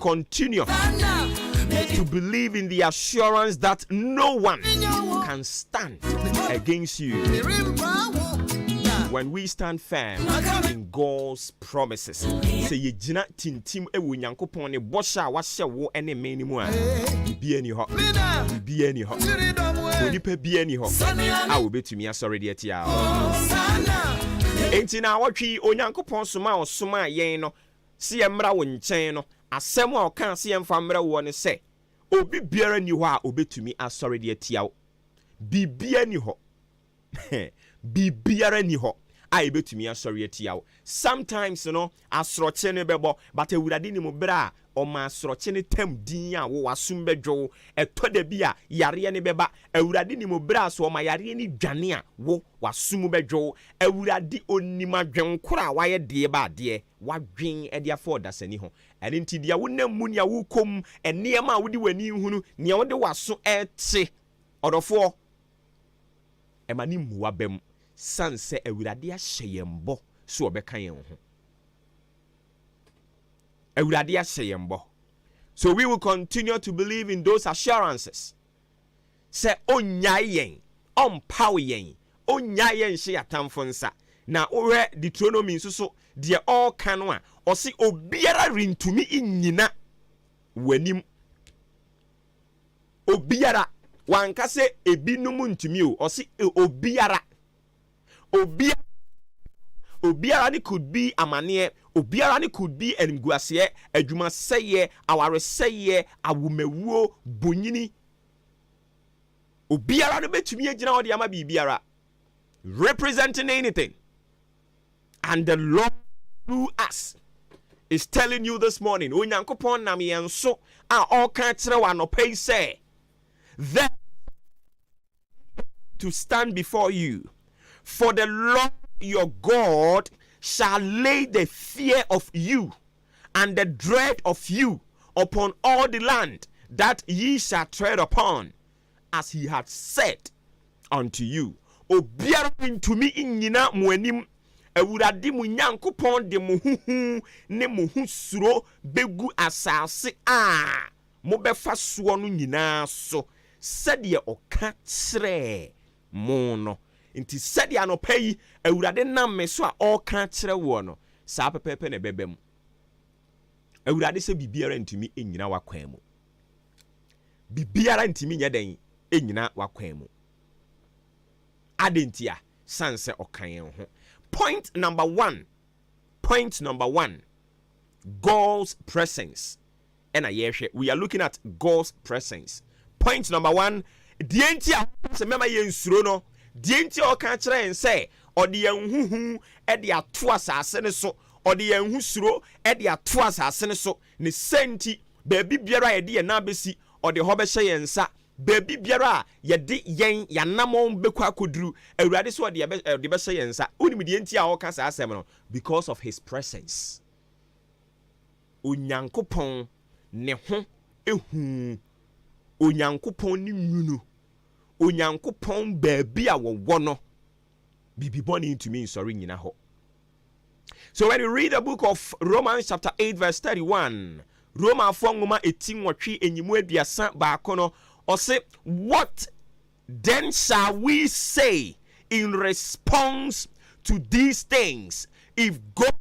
continue to believe in the assurance that no one can stand against you when we stand firm in God's promises. Say ye jina tintim ewo Nyankopon ne bosha wa hye wo ene meni mu a bi ani ho onipa bi ani ho a wo betumi asori de atia enti na watwi Onyankopon soma yen no se ye mra wo nchen no asem a oka se ye mfa mra wo ne se obi biara ni ho a obetumi asori de atia bibia ni ho bibiara ni ho a ebetumi asori atia wo. Sometimes asroche ne bebo but ewurade ni mo bra o ma asroche ne tam din a wo wasum bedwo etoda bi a yare ne beba ewurade ni mo bra so o ma yare ni dwane a wo wasum bedwo ewurade onima dwen kora waye de ba de wadwen e de afọ dasani ho ene nti dia wonam mu nia wo kom ene ma wodi wani hunu nia wode waso ete odofo emani muwa bem sanse ewurade ahyeyembo so obeka yen ho ewurade ahyeyembo. So we will continue to believe in those assurances. Se onyayen ompaw yen onyayen hye atamfo nsa na owe Deuteronomy so de all kanu a osi obiara rintumi inyina wanim obiara wanka se ebinum ntumi o osi obiara ni could be amane, obiara ni could be enguase adwuma seye aware seye awumewuo bonyini obiara no betumi agina ode ama bibiara representing anything. And the Lord through us is telling you this morning Onyankopon nam yenso a all kan kire wa no pay say that to stand before you, for the Lord your God shall lay the fear of you and the dread of you upon all the land that ye shall tread upon, as he had said unto you. Obiara into me inyina muanim ewurade mu Nyankopon de mu huhu ne mu husuro begu asase a mo befa so no nyina so sede oka kire mo no nti sede anopa yi ewurade nam me so a oka kire wo no saa pepepe ne bebem ewurade se bibiara ntimi enyina wakwan mu bibiara ntimi nya den enyina wakwan mu adentia sanse okan ho. Point number one, God's presence. And we are looking at God's presence. Point number one, dientia se mema yensuro no dientia o kan kire en say ode yanhuhu e de ato asase ne so ode yanhusuro e de ato asase ne so ne senti baby biara ye de na besi ode ho be hye yensa baby biara ye de yen yanamon bekwa akoduru awurade so de be hye yensa unim dientia o kan sa asem no because of his presence. Onyankopon ne ho ehu Onyankopon ni nwunu Onyankopon baabi a wo no bibi boni into me sorry nyina ho. So when you read the book of Romans chapter 8 verse 31, Roma ngoma etinwotwe enyimu aduasa baako no or say, what then shall we say in response to these things? If God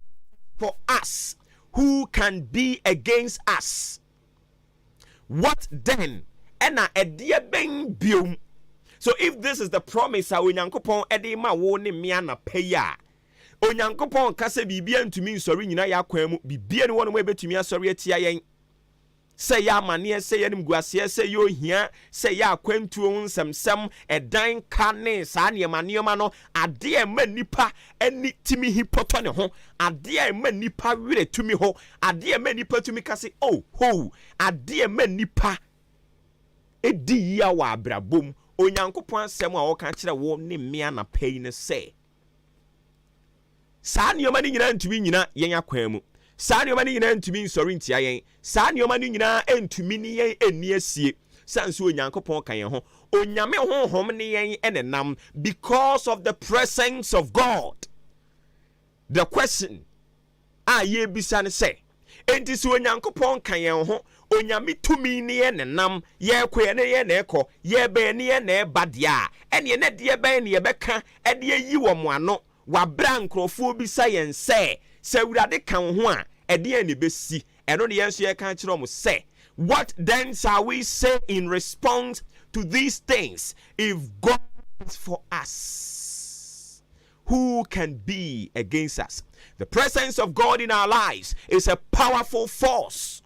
for us, who can be against us? What then? Ena edie ben biom. So if this is the promise Onyankopon ede ma wo ne mia na peya, Onyankopon ka se bibia ntumi nsori nyina ya kwan mu bibia ne wono ebetumi asori atia yen. Say ya mane say yanim guase say yo hia say ya kwantuo nsemsem edan kane saa ne manioma no ade e ma nipa eni timi hipoto ne ho ade e ma nipa were tumi ho ade e ma nipa tumi kase oh ho ade e ma nipa edi ya wa abrabom. Onyankopon asem a wo ka kire wo ne mmea na pay ne say saa ne yoma ni nyina ntumi nyina yen akwan mu saa ne yoma ni nyina ntumi nsori ntia yen saa ne yoma ni nyina entumi ni yen eni asie sanso Onyankopon kan yen ho onyame honhom ne yen enenam because of the presence of God. The question ye bisa ne say enti so onyankopon kan yen ho onyame tumi ne ye nenam ye kwe ne ye na ekọ ye be ne ye na eba de a ene ne de be ne ye beka ede yi wo mo ano wa bra nkrofo bi sa yen se Awurade kan ho a ede ne besi eno ne yen so ye kan kire mo se. What then shall we say in response to these things? If God is for us, who can be against us? The presence of God in our lives is a powerful force.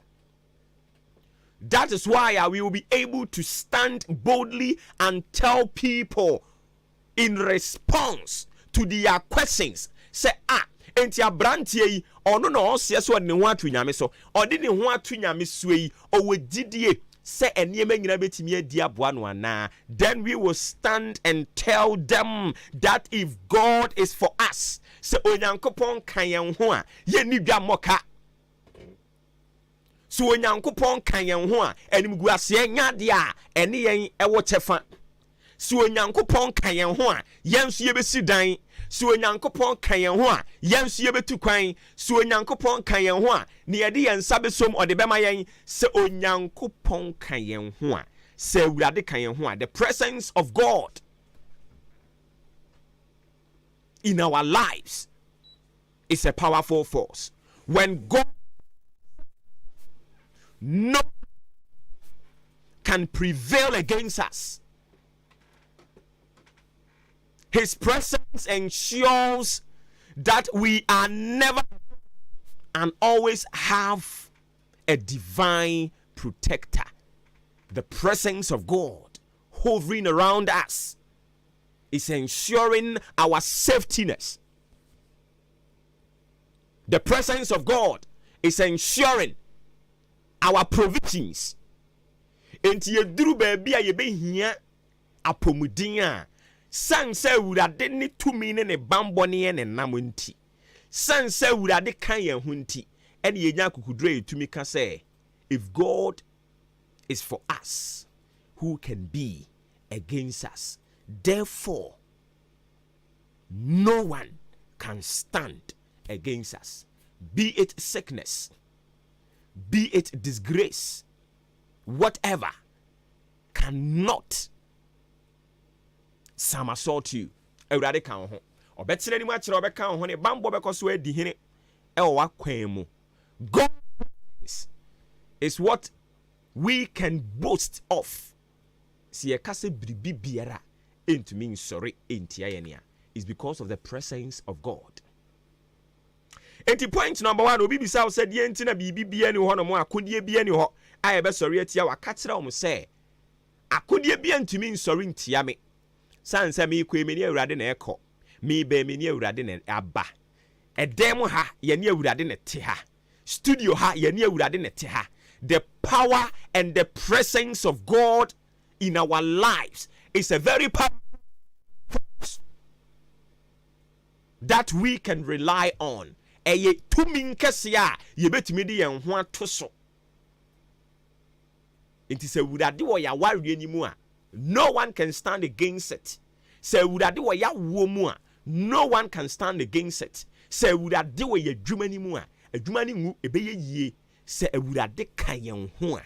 That is why we will be able to stand boldly and tell people in response to their questions. Say, enti abrantie yi ono na osie so ne ho atu nyame so odi ne ho atu nyame so yi owogidie se eniema nyina betimi adi aboa no ana. Then we will stand and tell them that if God is for us, se onyankopon kan yen ho a ye ni dwa moka. So onyankopon kan yen ho a enim gu ase nya de a ene yen ewo chefa. So onyankopon kan yen ho a yen so ye besi dan. So onyankopon kan yen ho a yen so ye betu kwan. So onyankopon kan yen ho a ne ye de yen sabe som ode bema yen. Se onyankopon kan yen ho a se Awurade kan yen ho a. The presence of God in our lives is a powerful force. When God no can prevail against us, His presence ensures that we are never and always have a divine protector. The presence of God hovering around us is ensuring our safetyness. The presence of God is ensuring our provisions. Enti yeduru baabi a yebehia apomudin a sanse Awurade ne tumi ne bambo ne ne nam nti. Sanse Awurade kan yen ho nti. Ene yenya kokudure tumi ka say, if God is for us, who can be against us? Therefore, no one can stand against us. Be it sickness, be it disgrace, whatever cannot somersault you. Awurade kan ho. Obetere ni mu akire obeka ho ne bambo bekoso adi hene e wa kwan mu. God is what we can boast of. Si ye kase bribi biara entumi nsori entia ye ne a is because of the presence of God. Enti point number 1, obi bisa said ye enti na bibi bia ni ho no mo akodie bia ni ho aye be sori atia wa ka kire o mo se akodie bia ntumi nsori ntia me. Sansa mi kwe me ni Awurade na ekọ mi be me ni Awurade na aba edem ha ye ni Awurade na te ha studio ha ye ni Awurade na te ha. The power and the presence of God in our lives is a very powerful force that we can rely on. Eye tumi nkese a ye betumi de yen ho ato so. Enti se Awurade wo ya ware ni mu a no one can stand against it. Se Awurade wo ya wo mu a no one can stand against it. Se Awurade wo ya dwuma ni mu a adwuma ni ngu ebeye yie. Se Awurade kan yen ho a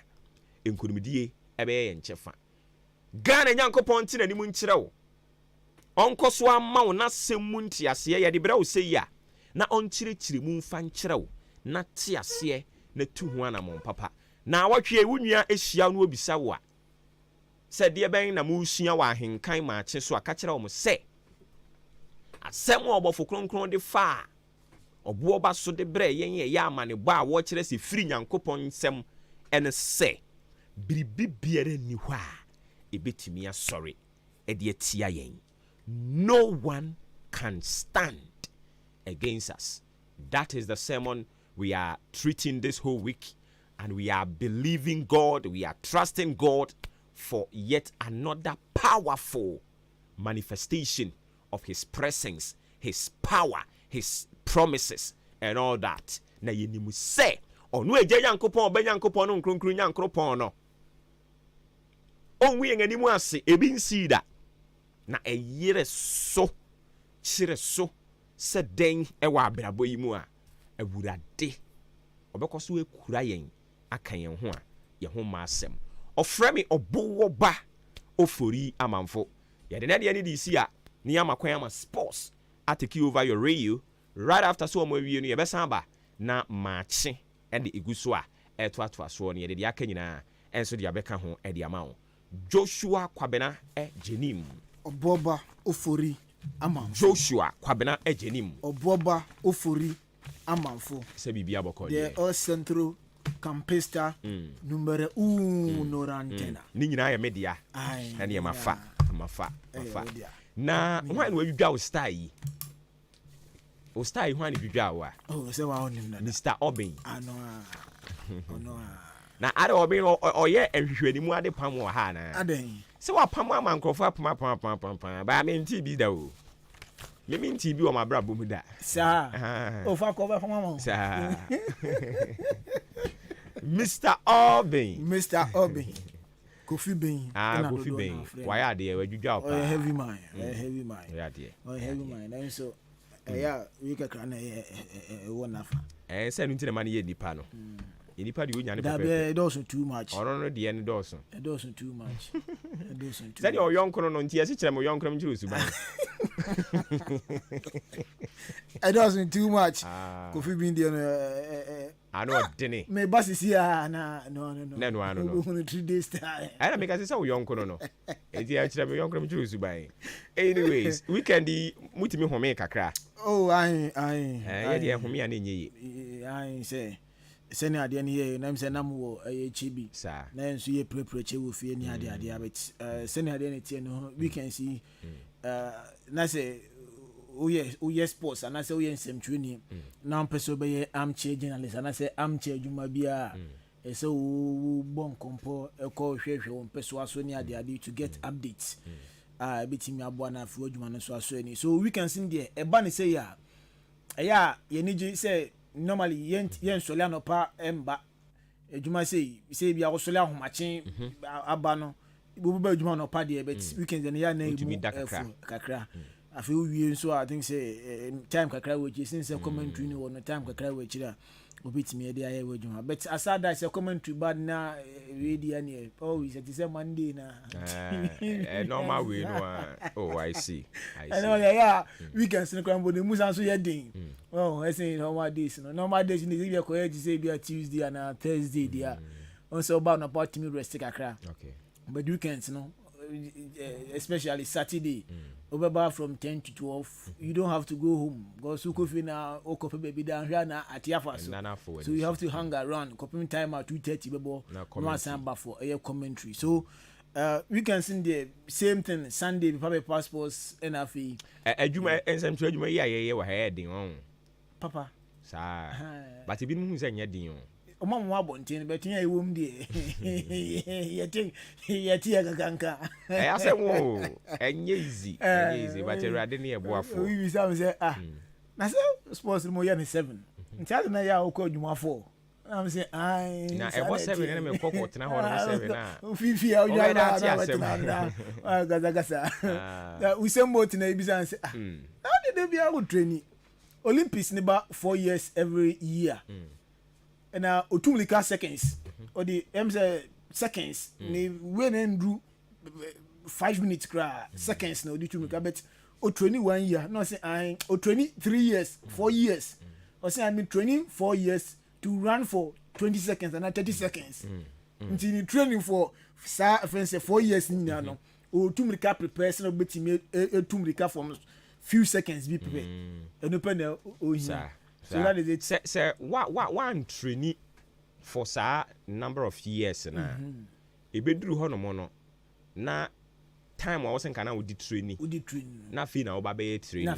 enkonimdie ebeye yen chefa. Gana Nyankopon ti na ni mu nkire wo. Onkoso ama wo na semmu ntiase ye de bra wo sei a na onkyirechire mu mfa nkire wo na tiase na tu ho anamon papa. Na watwe wunua ehia no obisa wo a se de ben na mu sua wa ahenkan Maakye so aka kire wo mo se asem obofo kronkron de fa obo oba so de bre yen ye ya amane bo a wo kire se firi Nyankopon nsem ene se biribi biara ni hɔ a ebetimi asɔre e de atia yen. No one can stand against us. That is the sermon we are treating this whole week, and we are believing God, we are trusting God for yet another powerful manifestation of His presence, His power, His promises, and all that. Na yenimu se onu eje Nyankopon oba Nyankopon no nkronkron Nyankopon no onwu yen animu ase ebi nsida na eyire so chire so se den e wa abrabo yi mu a Awurade obekọ so ekura yen aka yen ho a ye ho ma asem ofre me obowo ba ofori amanfo ye de na de ni si a ni amakwan ama sports atake over your radio right after so mo wie no ye besan ba na maakye e de eguso a eto so no ye de aka nyina enso de abeka ho e de ama wo Joshua Kwabena Jenim Oboba ofori amanfo Joshua Kwabena Jenim Oboba ofori amanfo se bibia boko the all central campista numero 1 rantena ni nyina ya media na ne mafa na hwan we bibia o style o style hwan ni bibia wa se wa onim na Mr. Obin ono na ade Obin oye ehwehwani mu ade pam wo ha na aden se wa pam amankrofo pam ba me nti bi da o me nti bi o ma bra bomu da sa o fa ko be pam sa Mr. Obin Kofi Bain Kofi Bain why are they wadwudwa pa heavy mind yeah there heavy mind and so yeah we ka kana wona fa say no ntina man ye nipa no nipa de onya ne papa that doesn't too much no de ne doesn't too much say your young kono no ntia se kire mo young kono mjiro suban it doesn't too much Kofi Bain de I know dene me basisi no 3 days time I make us say young kono no e dia kire mo young kono mjiro suban anyways weekend mutimi home kakra I ye home ya na enye I say seni ade ne ye na mse nam wo chibi na enso ye prepreche wo fie ni ade abet seni ade ne tie no we can see na say o sports and I say we nsem twini na mpeso be ye armchair journalist and I say armchair adwuma bia e say wo bon kompo e ko hwehwe wo mpeso aso ni ade to get updates betimi abo na afu adwuma no so aso ni so we can see there e ba ne say ya ye ni ji say normally yen solia no pa emba adwuma say bia wo solia homache aba no ibo ba adwuma no pa de bet weekend ne ya na ibu kakra afi wie so I think say time kakra we since commentary ni no time kakra we chira obitimi de aye we adwuma but aside that say commentary bad na radio ne always it is Monday na normal way no I see and yeah weekends no krambo de musa so ye din I say normal days ni we ko e say be Tuesday and Thursday dia on so about no part me rest kakra okay but weekends no especially Saturday over from 10 to 12 you don't have to go home because you could na okope baby down here na atiafa so you have to hang around copy time at 2:30 bebo no samba for a commentary so we can see the same thing Sunday before passports NFA adwuma ensem to adwuma ye wa heading on papa sa but bi mu hu nya din on Oma mo abonten betia ewom die yeti agaganka asemo enye easy but erade ne eboafo we be say na say sports mo ya ne 7 ntia na ya okọ adwuma 4 am say na ebo 7 na me kokko tena ho na 7 na fifi ya onya na gaza we say mo tena ibisa say how did they be able training Olympics ne ba 4 years every year and otumlika seconds or the seconds ni when and 5 minutes cra seconds no the tumlika but o training 1 year no say o training 3 years 4 years or say I mean training 4 years to run for 20 seconds and 30 seconds until training for say 4 years ni no o tumlika prepare say no betimi tumlika for few seconds be prepare and open o here. So that is it. Say one trainee for sa number of years na e beduru ho no mo no na time wa wosen kana odi trainee na fi na oba be trainee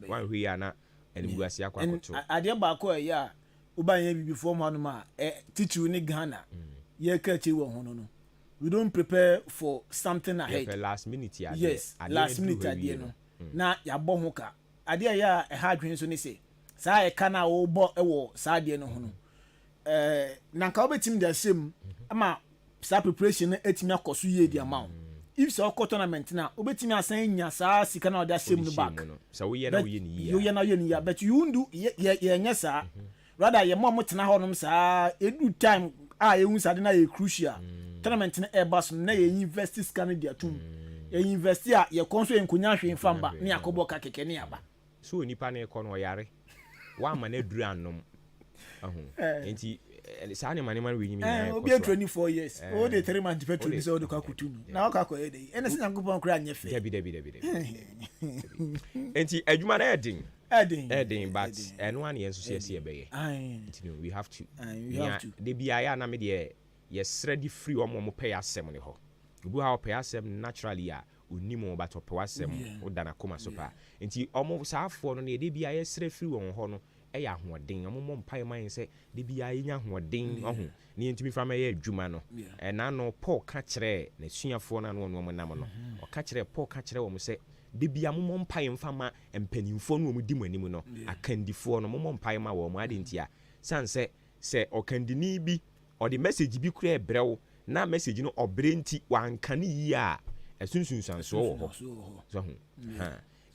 one we ya na enbuasi akwa koto ade ba ko ya oba yan bibi form no ma teacher ni Ghana ye ka chi wo ho no we don't prepare for something ahead last minute ya yes last minute ade no na ya bo ho ka ade ya e ha dwen so ni say saa e kana wo bo ewo saa de no ho no na nka obetim de asem ama saa preparation na etimi akoso ye di ama if so ko tournament na obetimi asan nya saa sika na ode asem no back so we ye na we ni ya you ye na ye ni ya but you do ye nya saa rather ye mom tena ho nom saa edu time ye hu sade na ye crucial tournament na Airbus na ye invest scan dia tum ye invest a ye konso enkunya hwe mfamba ne akobo ka keke ne aba so nipa na ekọ no yare wa ma na duru anom enti saa ne mane we nyimi na obi 24 years o de 3 months petrol so de kwakutu na ka ko ede ene se nyankopon kra anye fe debi enti adwuma na edin but eno an yenso se se ebeye enti we have to de bia ya na me de yesre di free omo pay asem ne ho obu ha pay asem naturally a onimo ba to pay asem o dana koma so pa enti omo saafo no ne de bia yesre free won ho no eya hoden omo mpae man se de bia yenya hoden ohu ne ntimi fra ma ye adwuma no na no Paul ka kire na suafo na no no nam no o ka kire Paul ka kire wo mo se de bia mo mpae mfa ma empanimfo no mo di manim no akandifo no mo mpae ma wo mo adentia sanse se okandini bi or the message bi kura ebrew na message no obrenti wankane yi a esunsunsan so wo ho so ho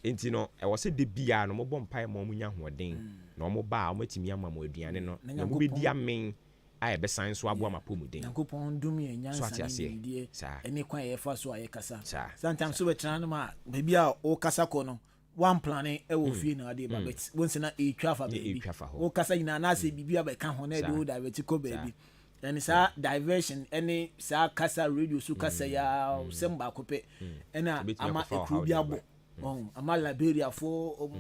enti no e wo se de bia no mo bom pai mo munya hoden na mo ba mo atimi ama mo aduane no na mo be dia men a e be san so abo ama pomuden yankopon dum ye nyansa ni die eni kwan ye fa so aye kasa sometimes so betran no ma be bia o kasa ko no one plan e wo fie na ade ba bet wonse na e twa fa be o kasa ina na se bibia be ka ho na de o direct ko baby and sa diversion any sa kasa radio so kasa ya semba kope ena ama ekrubiabo ama Liberia for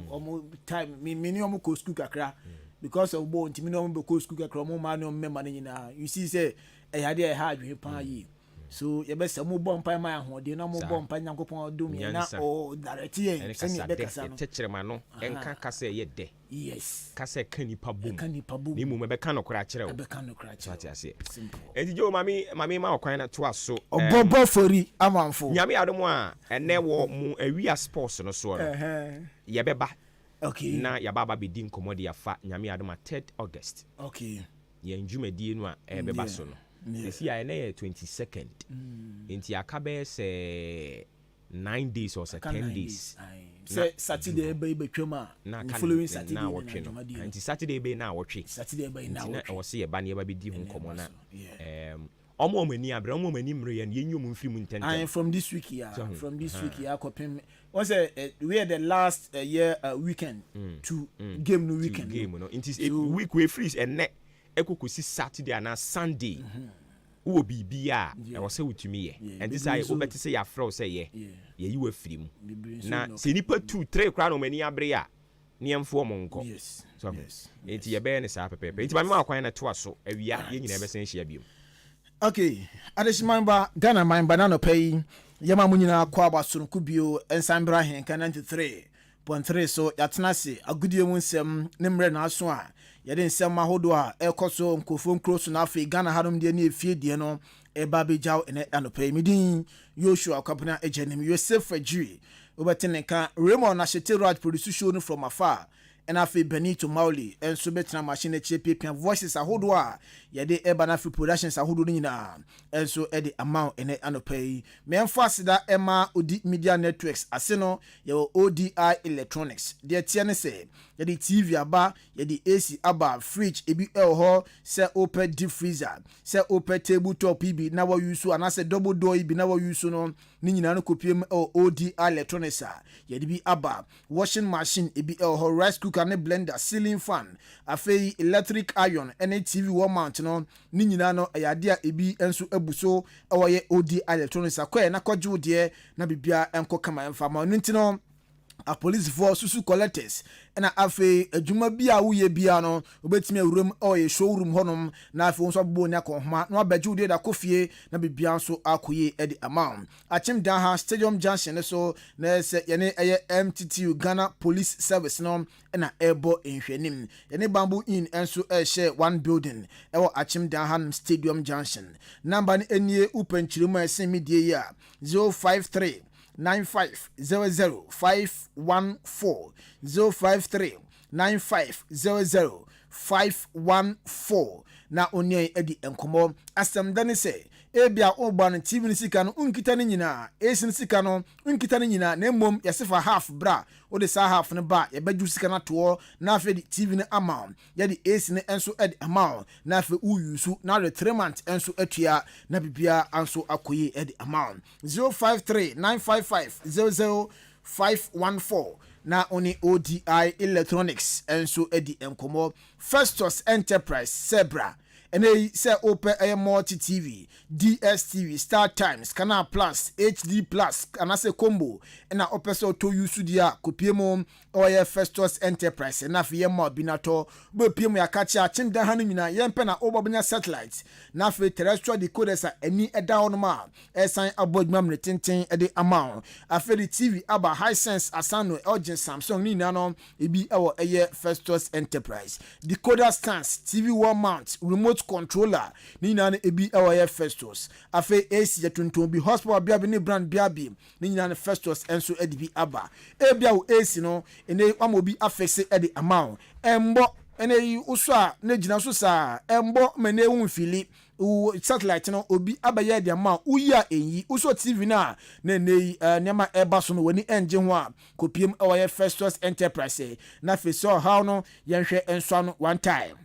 time minimum ko school kakra because of bo ntimi no be ko school kakra mo ma no memma nyina you see say e hade e ha adwen pa yi so ye be se mo bom pa ma ahode na mo bom pa nyankopon dom ye na o direct ye se ni be kasa no techerema no enka kasa ye de yes kasa kanipa bom ni mu me be ka no kra kire o be ka no kra kire simple entijo mami ma okwan na to aso obobo fori amanfo nyame adom a ene wo mu awia sports no so no ye be ba okay na ya baba be di nkomodi ya fa nyame adom a 3rd August okay ye njumadi no a e be ba so no this year na 22nd enti akabe se 9 days or 10 days say Saturday be twema following Saturday na wotwe no enti Saturday be na wotwe na wotwe wo se ye ba ne ba be di ho nkomo na omo mani abre omo mani mre ye nyom mfiri mu ntente I from this week here kopem was we the last year weekend to game no weekend game no enti week we freeze enne ekokosi Saturday na Sunday wo bibia e wo se wutumi ye and this I obeti say ya fro say ye ye yi wa firi mu na se nipa 2 3 kra no mani abre ya ne emfo mo nko so enti ye be ne sa pepepe enti ba me akwan na to aso awia ye nyina be sen hia biom okay adeshimamba Ghana mamba na no pay yema munyina kwa abasoronku bio ensambra henka 93.3 so yatena se agudie mu nsem ne mre na aso a yede nsem ahodo a ekoso nkofo nkroso na afi Ghana hanom de ne efie die no eba bejaw ene anopay midin Yoshua Kwapena ejenim Yosef Ajiri obeteneka Raymond na Shete Raj produce show no from afar and afi Benito Mauli enso betena machine chepepia voices ahodo a yede eba na afi productions ahodo nyina enso ede amount ene anopay me emfasida ema odi media networks aseno ye ODI electronics de tie ne se yede TV aba yede AC aba fridge ebi elho se open deep freezer se open tabletop ibi na wa use anase double door ibi na wa use no ni nyina no kopiem ODI electronics a yede bi aba washing machine ebi elho rice cooker ne blender ceiling fan afei electric iron ene TV wall mount no ni nyina no ayade a ebi enso ebuso ewoye ODI electronics akoye na kwadwo de na bibia enko kama emfa ma no ntino a police force susu collectors na afi adwuma bia wo ye bia no obetimi awuram ye showroom honom na afi wonso bo nya kohoma na abagye de da kofie na bibia nso akoye e di amount achim dan ha stadium junction so na se ye ne MTT Ghana Police Service no na ebo enhwenim ye ne bamboo in enso share one building ewo achim dan ha stadium junction number ni enie upanchirimu esen medie ya 053 9500 514 053 9500 514 na onye edi enkomo asem dane se ebia ogba no TV ni sika no unkita ni nyina esin sika no unkita ni nyina na mmom yesefa half bra o de sa half ne ba ye baju sika na to na afi di TV ni amount ye di esin enso edi amount na afi uyusu na the 3 months enso atua na bibia anso akoye edi amount 05395500 na oni ODI Electronics enso edi enkomo Festus Enterprise Zebra ene se open a multi TV DSTV Star Times Canal Plus HD Plus anase combo na open so to use dia kopiemo oye Festus Enterprise na fiye mo binato be piemo ya kacha chinda hanu nyina yempe na obobnya satellite na fe terrestrial decoders ani eda onoma esan abodwam ne tenten ede amount aferi TV aba Hisense asano urgent Samsung ni nano ebi ewo eye Festus Enterprise decoder stands TV wall mount remote controller ni nano ebi ewo eye Festus afe AC ya tuntum bi hospital biabi ni brand biabi ni nano Festus enso edibi aba ebia wo AC no ene amobi afexe ede amount embo ene uso a ne gina so sa embo mene wonfili satellite no obi abaye de amount uya enyi uso TV na nei nema eba so no wani enje ho a kopiem ewaye Festus Enterprise na feso how no yenhwe enso no one time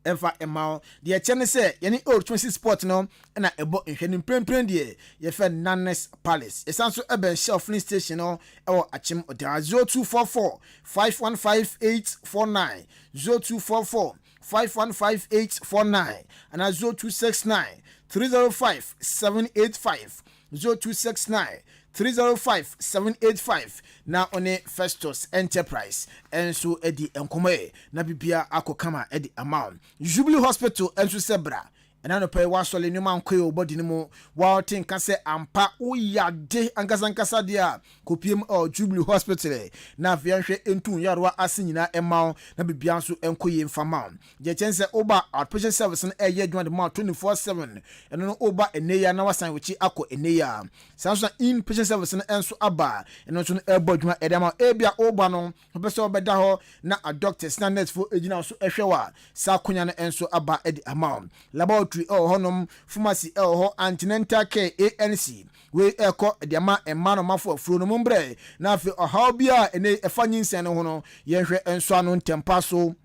ever emao de chene se yeni old 26 sport no na ebo nhwe ni prempren de ye fe Nanes Palace esanso ebe shelf filling station no ewo achim oda 0244 515849 0244 515849 and 0269 305 785 0269 305 785 na one Festus Enterprise enso edi enkomo na bibia akokama edi amount Jubilee Hospital enso sebra ena no pay wasole nyuma nkoyo body nimu wa tinka se ampa uyade ankasa dia kopiem o Jubilee Hospital na fianhwe entun yarwa asinyina emao na bibia nso enkoye mfama je chense oba outpatient service na eye adwuma de ma 24/7 eno no oba eneya na wasan wichi akọ eneya sanso inpatient service na enso aba eno nso ebo adwuma edema ebia oba no pese obeda ho na a doctors na nurse for ejina so ehwewa sa konya na enso aba edi amount laboratory honum pharmacy ho antenatal care ANC we eko diama emano mafo afuro no mbre na afi ohaw bia ene efanyinsen no ho no yenhwe enso anu ntempa so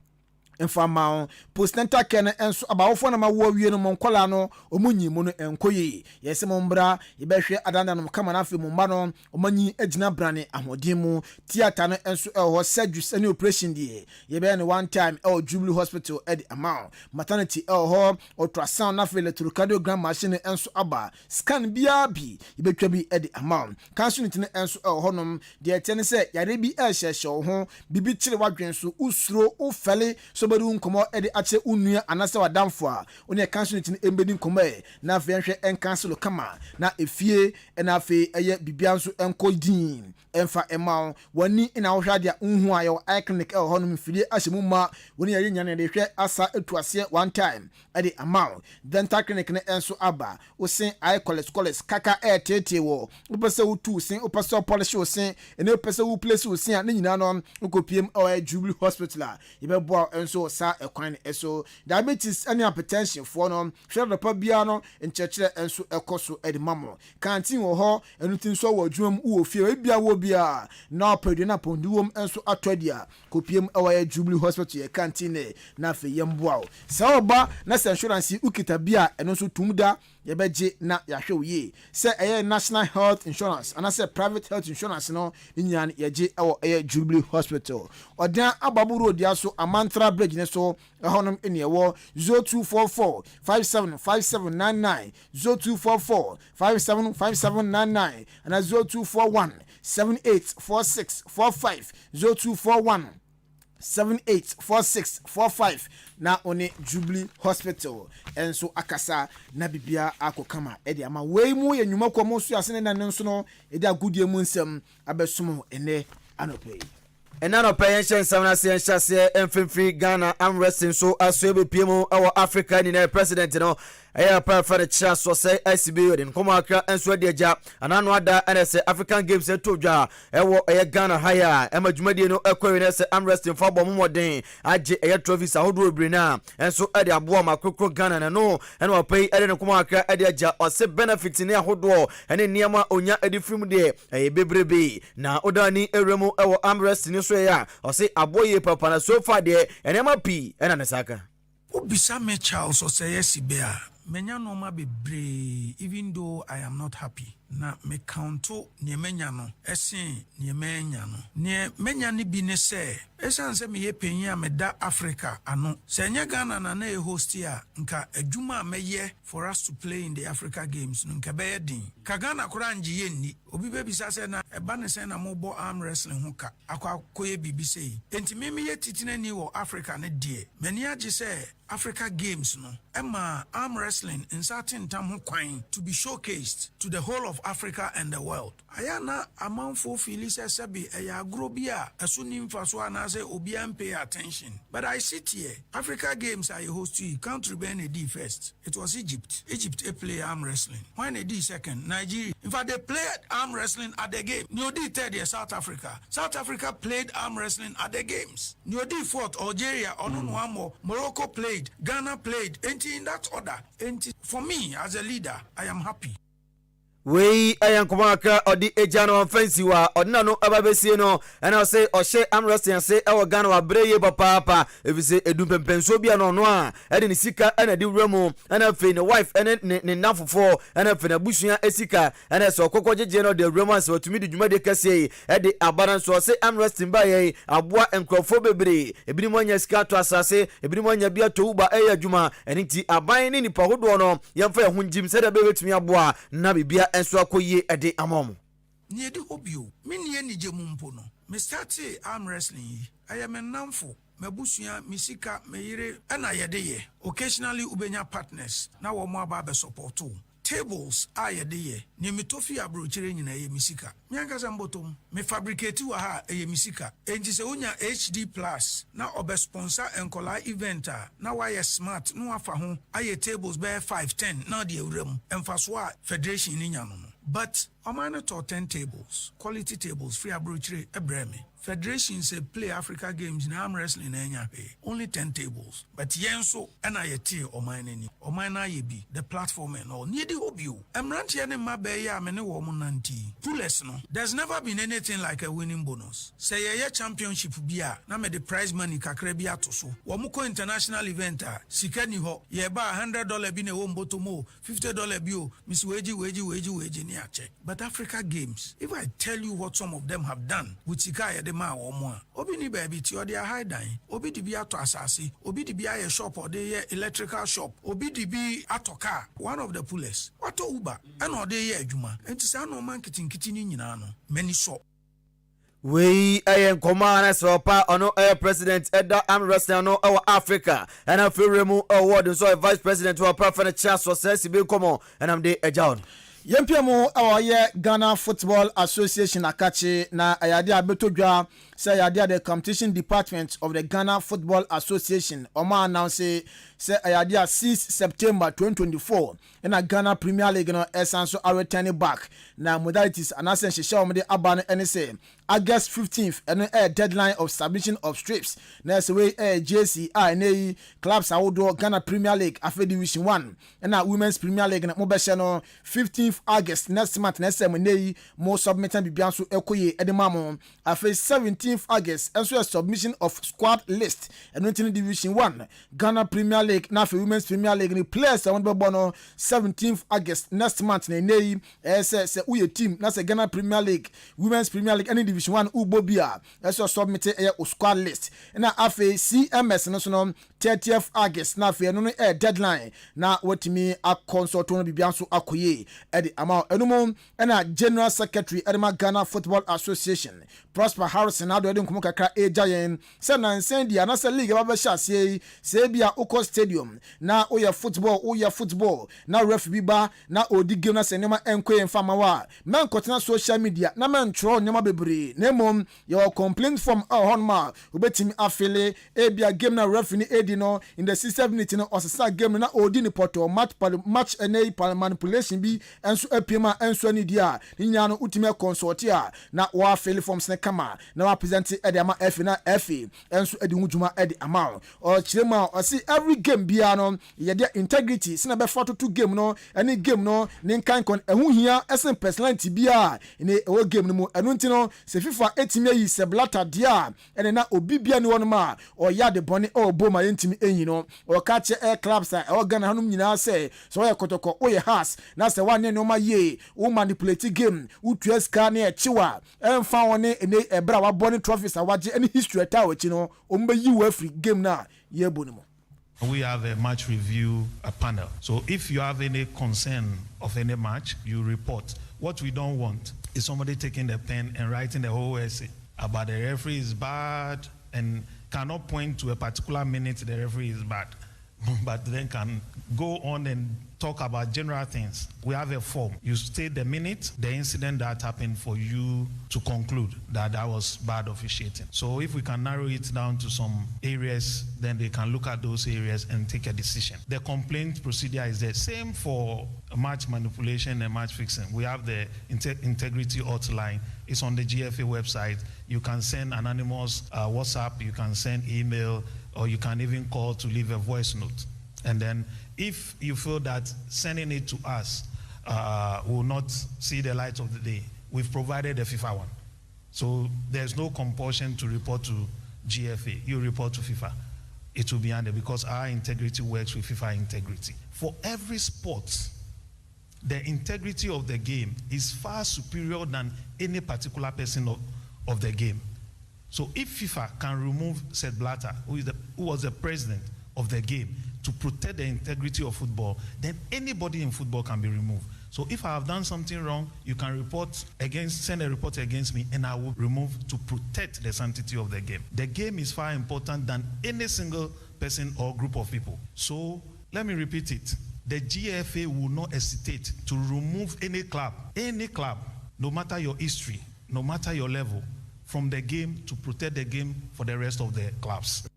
infama postnatal care enso abawofo na mawo awie no monkola no omunyi mu no enkoyi yese mombra yebehwe adanda no kama na afi mumba no omanyi agina brane ahodimu theater no enso ho surgery any operation die yebe no one time Jubilee Hospital edi amount maternity ho ultrasound na fe electrocardiogram machine enso aba scan bia bi yebetwa bi edi amount cancer unit enso honom de tene se yare bi ehye ho bibi kire wadwen so usuro ufele so bedu nkomo ede ache unua anase wadamfo a oni cancer unit embedi nkomo na afi enhwe encancel kama na efie na afi eye bibia nso enkodin emfa emao wani ina wohwadia unhu ayo iconic honom fili ahyemu ma woni yare nyane de hwe asa etuase one time ede amount dental clinic ne enso aba osin eye cholesterol kaka tete wo opese wutu osin opese polish osin ene opese wu place osin a ne nyina no nkopiem Jubilee Hospital yebebo enso sa ekwan eso diabetes and hypertension for no hwe do pa bia no nchekere enso ekoso ede mamo canteen wo ho enutin so wo adwum wo fie bia wo bia na padu na ponduwom enso atwadia kopiem Jubilee Hospital ye canteen na fe yemboa sa oba na insurance ukita bia eno so tumda yebeje na yahwe oye se eye national health insurance and say private health insurance no nyan yeje Jubilee Hospital odan ababuro dia so amantra bridge ne so honom ene ewo 0244 575799 0244 575799 and 0241 784645 0241 784645 na one Jubilee Hospital enso akasa na bibia akokama ede ama wei mu ye nwuma komo so ase ne nan nso no ede agudie mu nsem abesom ene anope enanope yen samna se enhyase emfimfiri Ghana arm wrestling so aso ebepiem awo Africa ni na president no ɛyɛ pa fa de kyerɛ so sɛ ICB de nkɔmɔ akra nso de agya anano ada ɛna sɛ African Games to dwa ɛwɔ ɛyɛ Ghana haya ɛma dwumadie no ɛkɔwe ne sɛ armwrestling fa bɔ momɔden agye ɛyɛ trophies ahodoɔ bebree na ɛnso ɛde aboa ma kokoro Ghana no ɛna ɔpɛ yi ɛde ne nkɔmɔ akra ɛde agya ɔsɛ benefit ne ahodoɔ ɛne nneɛma onya ɛde firim deɛ ɛyɛ bebrebe na odani ewremu ɛwɔ armwrestling so yɛ ɔsɛ aboye papa na so far deɛ nneɛma pii ɛna ne saka obisa me Charles ɔsɛ yɛsibea menya noma bebree even though I am not happy na me counto ne menya no ese ne menya no ne menya ne bi ne se esan se me ye panyin a meda Africa ano se nya Ghana na na e host a nka adwuma meye for us to play in the Africa Games no nka be din ka Ghana kora nje ye ni obi be bisa se na eba ne se na mo bo arm wrestling ho ka akwakoye bibi sei enti me ye titina ni wo Africa ne die mani age se Africa Games no ema arm wrestling in certain time ho kwan to be showcased to the whole of Africa and the world. Ayana amanfo feel sebi eya agrobia esu nimfa so anase obi am pay attention. But I sit here. Africa Games I host to country ben di first. It was Egypt. Egypt play arm wrestling. When they did second, Nigeria. In fact, they played arm wrestling at the game. New D third year South Africa. South Africa played arm wrestling at the games. New D fourth Algeria Onunuamo. Morocco played. Ghana played. And in that order. And for me as a leader, I am happy. We ayan kumaka odi ejano fancy wa odina no ababesie no and I say ohye amrest and say e Ghana wa breye papa if you say edum pempenso bia no no a e de ne sika and de wremu and afi ne wife and ne nafofo and afi na busua esika and so kokogege no de wremu as otumi de dwuma de kase e de abaran so say amrest ba ye aboa enkrofo bebre ebini mo nya sika to asase ebini mo nya bia to uba e adwuma enti aban ni nipa hodo no yemfa ho njim se de betumi aboa na bibia enso akoye ede amom ni edi hobio me ni enije mumpo no me start arm wrestling I am a namfo mabusua misika meyire na yede ye occasionally ubenya partners na wo mo aba be support tables ayede ye ni mitofi abrochire nyina ye misika miangaza mbotom me fabricate wa ha ye misika enti se onya HD plus na obe sponsor enkola event na why smart no afa ho aye tables be 510 na de ewrem emfaso a federation ni nya no but omane to 10 tables quality tables free abrochire ebreme federation say play Africa Games na arm wrestling na enya pay only 10 tables but yenso na yete omane ni omane ye bi the platform and all need hobio emrantie ne mabe ya me ne wo mo nanti pullers no there's never been anything like a winning bonus say ye championship bia na me the prize money kakra bi atoso wo mo ko international event sika ni ho ye ba $100 bi ne wo mbotomo $50 bi o misi weji ni ache but Africa Games if I tell you what some of them have done with sika ye ma wo mo obi ni baby ti o de high dine obi di bi ato asase obi di bi aye shop or de electrical shop obi di bi atoka one of the pullers wato uber and o de ye adwuma enti sa no marketing kitini nyina no many shop we ayen komana so pa ono president Edda Amresta no our Africa and I feel remu award so vice president to our prophet Charles so says be komo and am de ejaon yempiamo awoye Ghana Football Association akache na ayade abetodwa say ayade the competition department of the Ghana Football Association oma announce say ayade 6 September 2024 in a Ghana Premier League no esanso are returning back na modalities anase shesha omde abano ene say August 15th and a deadline of submission of strips next way JC na clubs awodo Ghana Premier League afa division 1 and a women's Premier League na mobeshe no 15th August next month next sem na mo submitting bibianso ekoye edemamo afa 17th August and so a submission of squad list and in division 1 Ghana Premier League na for women's Premier League ni players I want be bono 17th August next month na say we team na say Ghana Premier League women's Premier League any division 1 ubobia so submit a squad list na afa CMS no 30th August na afa no deadline na wetimi a consult no bibianso akoye the amount enumo na general secretary Edema Ghana Football Association Prosper Harrison do de nkomo kakra eja yen se na nsen dia na se league ba ba sha se bia uko stadium na oya football na ref bi ba na odi game na se nema enkoye mfama wa man kotena social media na man tro nema bebre na mom your complaint from honma obetimi afele bia game na ref ni edi no in the 67 minute no osesa game na odi ni poto match enei manipulation bi enso apiema enso ni dia ni nya no utimi consult a na wa afele from sne kama na wa present edi ama F na F enso edi hujuma edi ama o chirema o see every game bia no ye dia integrity sina be photo to game no any game no ni kan kon ehu hia esen personality bia ni o game no mu enu ntino se FIFA etimi yi se blata dia ene na obi bia ni wono ma o ya de bone o bo ma yentimi enyi no o ka che air clubs a o gana hanum nyina se so ye kotoko o ye has na se wan ne no ma ye o manipulate game u tueska na e chiwa emfa woni ene ebra wa bone trophies a waje any history ta wachi no o mba yi wa free game na ye boni mo. We have a match review panel. So if you have any concern of any match, you report. What we don't want is somebody taking the pen and writing the whole essay about the referee is bad and cannot point to a particular minute the referee is bad, but then can go on and talk about general things. We have a form. You state the minute, the incident that happened for you to conclude that that was bad officiating. So if we can narrow it down to some areas, then they can look at those areas and take a decision. The complaint procedure is the same for match manipulation and match fixing. We have the integrity hotline. It's on the GFA website. You can send anonymous WhatsApp, you can send email, or you can even call to leave a voice note. And then if you feel that sending it to us will not see the light of the day, we've provided a FIFA one. So there's no compulsion to report to GFA. You report to FIFA. It will be under because our integrity works with FIFA integrity. For every sport, the integrity of the game is far superior than any particular person of the game. So if FIFA can remove Sepp Blatter, who was the president of the game, to protect the integrity of football, then anybody in football can be removed. So if I have done something wrong, you can send a report against me, and I will remove to protect the sanctity of the game. The game is far important than any single person or group of people. So let me repeat it. The GFA will not hesitate to remove any club, no matter your history, no matter your level, from the game to protect the game for the rest of the clubs.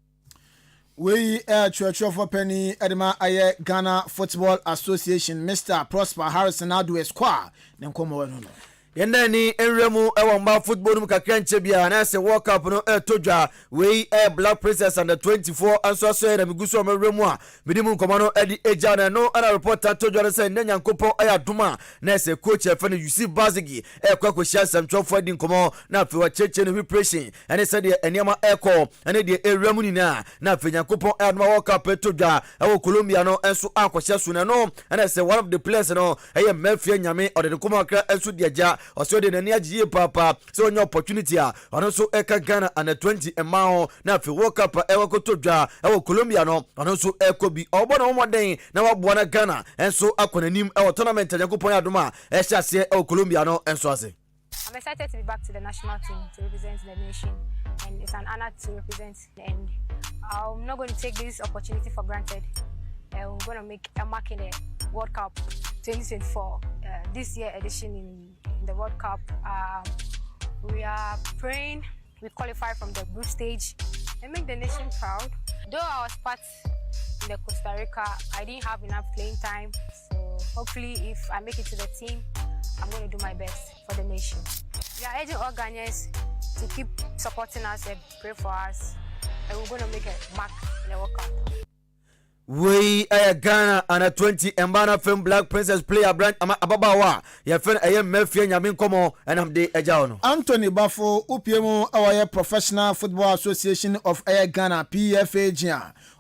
We church for penny edema aye Ghana Football Association Mr. Prosper Harrison Adu Esquire then come over no. Yendani enremu ewa mba football mu kakranche bia na se World Cup no todwa we Black Princess under 24 anso so na miguso amremu a midimu nkomano edi eja na no ana reporter todwa se nanya nkopon aya duma na se coach efe no Yusuf Bazigi kwakohia samtwofo edi nkomo na afi wa cheche no preparation ene se de eniama eko ene de enremu ni na afi nyankopon aya duma World Cup todwa ewo Colombia no enso akohia su na no ene se one of the players no eye mafia nyame ode nkomo akra enso de eja also de nani agiye papa so onye opportunity a ono so eka Ghana under 20 emao na fi World Cup ewa kotodwa ewa Colombia no ono so ekobi obo na omoden na waboa na Ghana enso akonanim ewa tournament yakopon adoma ehyiase ewa Colombia no enso ase. I'm excited to be back to the national team to represent the nation, and it's an honor to represent, and I'm not going to take this opportunity for granted. We're going to make a mark in the World Cup 2024, this year edition in the World Cup. We are praying we qualify from the group stage and make the nation proud. Though I was part in the Costa Rica, I didn't have enough playing time. So hopefully if I make it to the team, I'm going to do my best for the nation. We are urging all Ghanaians to keep supporting us and pray for us. And we're going to make a mark in the World Cup. We Ghana under 20 Mbana Film Black Princess player brand ababawa ya fen mafia nyame nkomo enam de eja no Anthony Bafo upiemu our Professional Football Association of Ghana PFA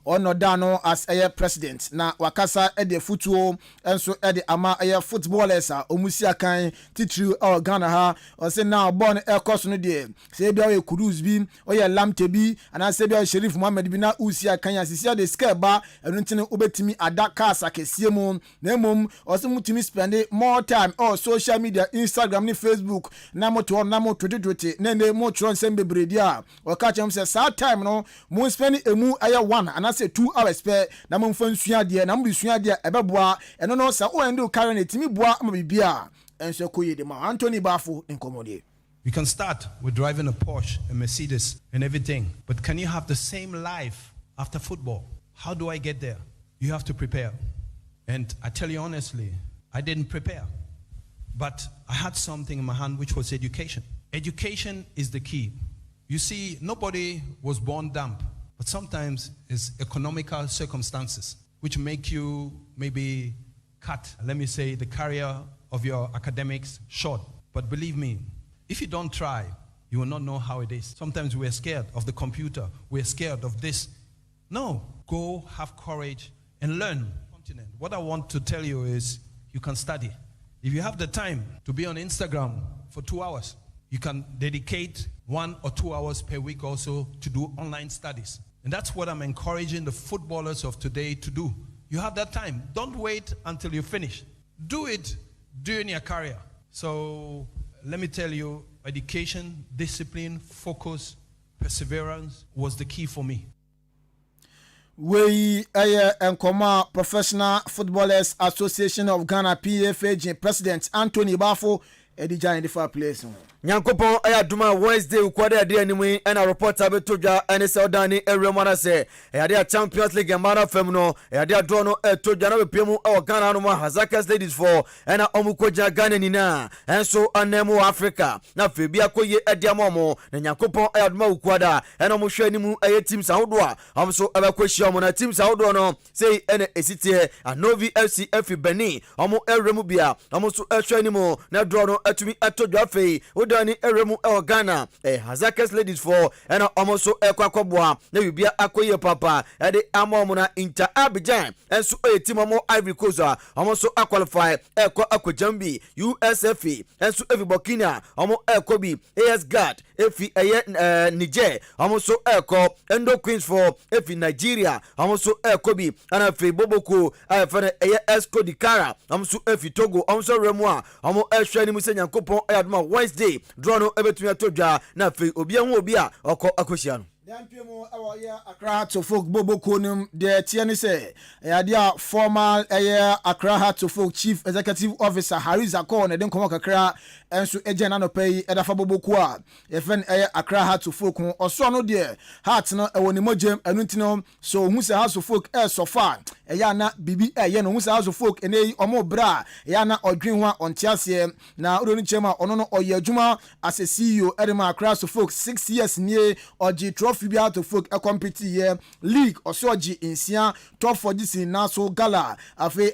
ono dano as a president na wakasa ede futuo enso ede ama footballers a omusia kan titru Ghana ha o say now born course no de say bia we Kudus bi o ye Lamte bi ana say bia Sheriff Mohammed bi na usia kan asisia de scale ba enu ntine obetimi adaka asakesie mu na mum o say mutimi spend more time on social media Instagram ni Facebook na moto na moto dodoti na ne mo tron sembe bredia o ka chem say sa time no mo spend emu aya 1 ana say 2 hours pe na mo mfa nsua de na mo bisua de ebeboa eno no sa o ende carry na timi boa ma bibia enso koye de ma Anthony Bafo inkomodie. You can start with driving a Porsche, a Mercedes, and everything. But can you have the same life after football? How do I get there? You have to prepare. And I tell you honestly, I didn't prepare. But I had something in my hand, which was education. Education is the key. You see, nobody was born dumb. But sometimes it's economical circumstances which make you maybe cut, let me say, the career of your academics short. But believe me, if you don't try, you will not know how it is. Sometimes we're scared of the computer. We're scared of this. No, go have courage and learn. What I want to tell you is you can study. If you have the time to be on Instagram for 2 hours, you can dedicate 1 or 2 hours per week also to do online studies. And that's what I'm encouraging the footballers of today to do. You have that time. Don't wait until you finish. Do it during your career. So let me tell you, education, discipline, focus, perseverance was the key for me. We Nkoma Professional Footballers Association of Ghana PFAG President Anthony Bafo Edija in the far place. Nyankopon ayaduma Wednesday ukwade ade animu ena reporter betodwa ene se odani eremana se ade a Champions League Mara Fem no ade adro no etodwa na bepiemu e Ghana no ma Hazakas Ladies for ena omukoja Ghana nina enso anemu Africa na febi akoye ade amomo na Nyankopon ayaduma ukwada ena omuhwe animu eye teams ahodo a omso abakohia omo na teams ahodo no sei ene esitie Anovi FC F Benin omo eremu bia omso ehwe animu na dro no atumi etodwa fei Dani eremu Ghana Hazakas Ladies for ena omoso ekwakoboa na bibia akoye papa ede amomo na Inter Abidjan enso team omo Ivory Coast omoso qualify akojambi USF enso evi Burkina omo ekobi AS Guard efi Niger omoso Endo Queens for efi Nigeria omoso ekobi ana fe Boboko afene Esco Dikara omoso efi Togo omoso remua omo ehwe ni musenya Nyankopon ayaduma Wednesday Drono ebetumi atodwa na fe obi hu obi a okọ akohia no Dampiemo awaya Accra to folk Boboko nim de tiani se ya formal Accra to folk Chief Executive Officer Hariza Ko na den komo kakra enso ejena no pay edafa Boboko a efen Accra to folk oso no de heart no ewoni mojem enutino so hu se house of folk so far ya na bibi no hu se house of folk ene omo bra ya na odwen ho ontiase na odoni chema ono no oye adwuma as a CEO edema Accra to folk 6 years nie oji trophy bi out of folk compete here league osoji insia top for this naso gala afi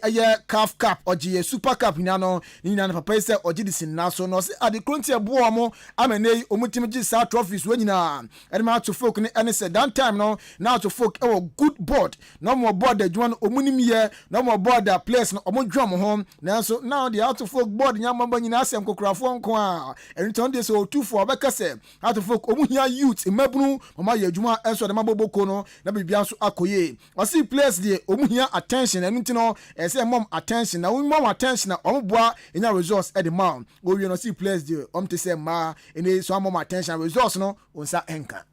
CAF Cup oji Super Cup ni na papa ise oji this naso no se ade kronti ebo mo amenei omutimi gi sa trophies wenyina edema out of folk ni ene se that time no now to folk good board no more board the one omunim ye no more board the place no omodwam ho na so now the out of folk board nyamamba nyina asem kokrafo nko a enton dey so 24 bekase out of folk omuhia youth imabunu mama adwuma enso de maboboko no na bibia so akoye o see place dey omuhia attention enu ntino say mom attention na mom attention na omoboa enya results at the mount go we no see place dey te say ma ene so mom attention results no onsa enka.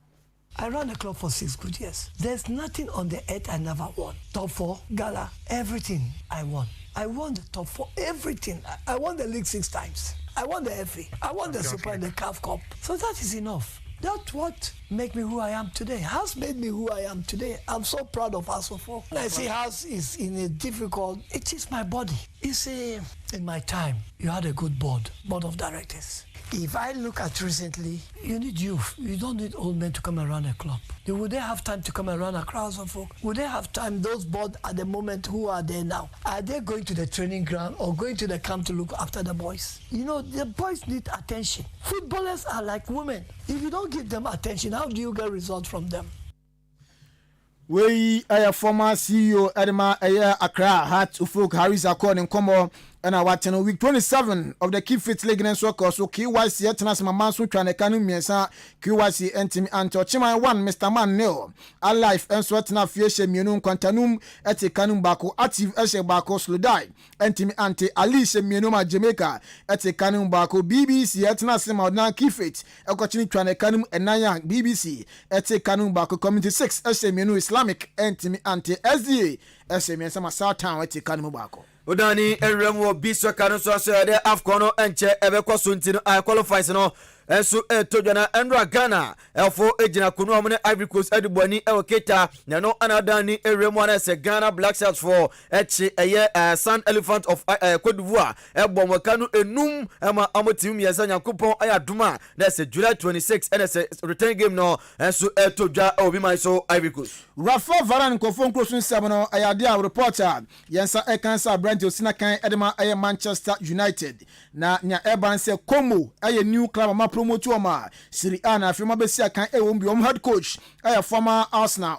I ran the club for 6 good years. There's nothing on the earth I never won. Top 4, gala, everything I won. I won the top 4, everything. I won the league 6 times. I won the FA. I won the Super and the CAF Cup. So that is enough. That's what made me who I am today. House made me who I am today. I'm so proud of House of Folk. When I see House is in a difficult, it is my body. You see, in my time, you had a good board of directors. If I look at recently, you need youth. You don't need old men to come around a club. Would they have time to come around a crowd of folk? Would they have time? Those board at the moment, who are there now? Are they going to the training ground or going to the camp to look after the boys? You know, the boys need attention. Footballers are like women. If you don't give them attention, how do you get results from them? we a former CEO Edema Accra Hat Ufuk Harris according Komo and I watch week 27 of the Keep Fit League and Soccer. So KYC Etnas Mamansu Tranekanu Miesa KYC Entimi Anto Chima 1 Mr. Man Neo Alive and Swatna Fieshe Munum Quantanum Eti Kanum Bako Active Eshe Bako Sludai Entimi Ante Alice Munuma Jamaica Eti Kanum Bako BBC Etnas Maudna Keep Fit Ekochini Tranekanu Enaya BBC Eti Kanum Bako Community 6 Eshe Munu Islamic Entimi Ante SDA Eshe Miesa Masao Town Eti Kanum Bako Udani Eremo Biso Kanuso de Afcono Enche Ebeko Suntino qualifies no Enso Tojana Andra Ghana Elfo Ejina Kunu Amune Ivory Coast Edubani Elketa Nano Anadani Eremo se Ghana Black Stars for Echi Sun Elephant of Cote d'Ivoire Ebom Kanu Enum Ema Amotim Yazanya Kupon Ayaduma that's July 26 and it's a return game no Enso Toja Obi Maiso Ivory Coast Rafa Varane Kofon Krosun Sabano Ayadia reporter Yensa Ekansa Brand Osinakan Edema Manchester United na nya Eban se Como new club ma promote oma Serie A na afima besi akan ewombi head coach former Arsenal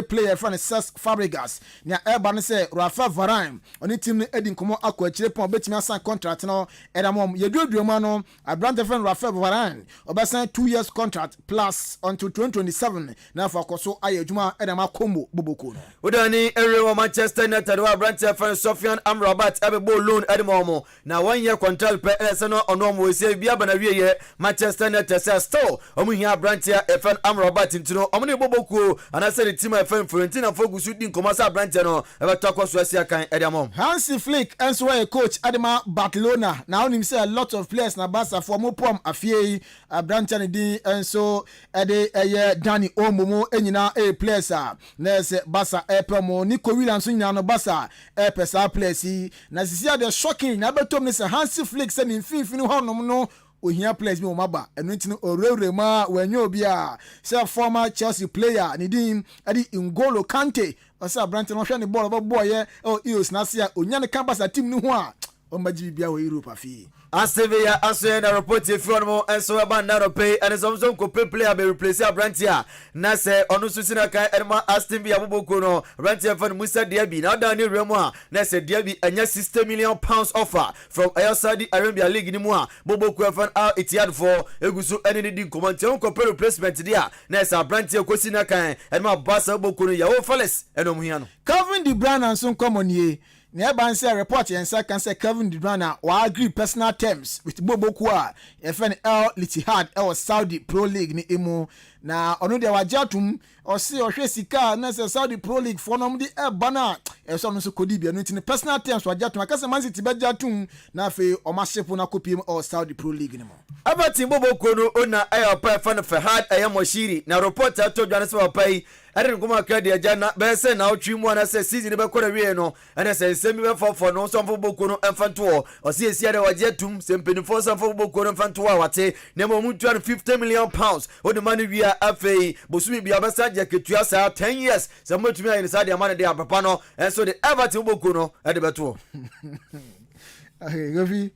player friend Cesc Fabregas nya Eban se Rafa Varane oni team Edin Komo akwa chire pon betimi asan contract no edamom yeduoduma no Brand friend Rafa Varane obasan 2 years contract plus until 2027 na for koso ayejuma edama Como boboko no Udani Erewa Manchester United wa Brand friend Sofiane Amrabat abebo loan edmomo na 1 year contract pe eseno onomo we bia bana wiye Manchester United say still omu hia Brantia FN Amrabat ntino omu ne boboku anase the team FN Florentina fogusu din komasa Brantia no ebeto akwaso asia kan ediamom Hansi Flick enso a coach Adema Barcelona now him say a lot of players na Barca for mo pom afie Brantia ne din enso ede Dani Olmo enyina players na se Barca epemo Nico Williams nyina no Barca pesa players na sisia the shocking na betom ne se Hansi Flick se ni finfini honom no ohia players bi o maba enu ntino orewrema wanyo obi a say former Chelsea player ni din adi N'Golo Kante osa Brandt no hwe ne ball boy EOS na sia onya ne Kabasa team ni ho a o magi bia wo Europe afi Asevia aso na report if you mo enso eba na repay and some ko player be replace Brantia na se onu susi na kan Edma Aston Villa boboko no Brantia fan Musa Diaby na da ni remo a na se Diaby anya 60 million pounds offer from Saudi Arabia League ni mu a boboko fan Al Ittihad for egusu eni di command ko replacement dia na se Brantia ko si na kan Edma Barca boboko no ya o Fales enom hia no Kevin De Bruyne and so common ye na ban say report yen say can say Kevin De Bruyne wa agree personal terms with Boboku a FN Al Ittihad Saudi Pro League ni emu na ono de wajatum o se o hwe sika na say Saudi Pro League for nom de bana so no so kodi bia no tin personal terms wajatum akase Man City bejatum na fe o ma ship na kopiem o Saudi Pro League ni mo Everton Boboku no ona pa fan Fahad Moshiri na report to Johannesburg pai ade nkoma ka de agya be se na otwi mu na se season be kora wie no ene se semi be for no so Boboku no emfanto o se esia de wajatum se mpenifo so Boboku no emfanto a wate na mo mu 250 million pounds o de mani wi afei bosumi bia be sa ketua sa 10 years se motumi ayi sa de amane de apapa no enso de Everton Boboku no ade beto okay gofi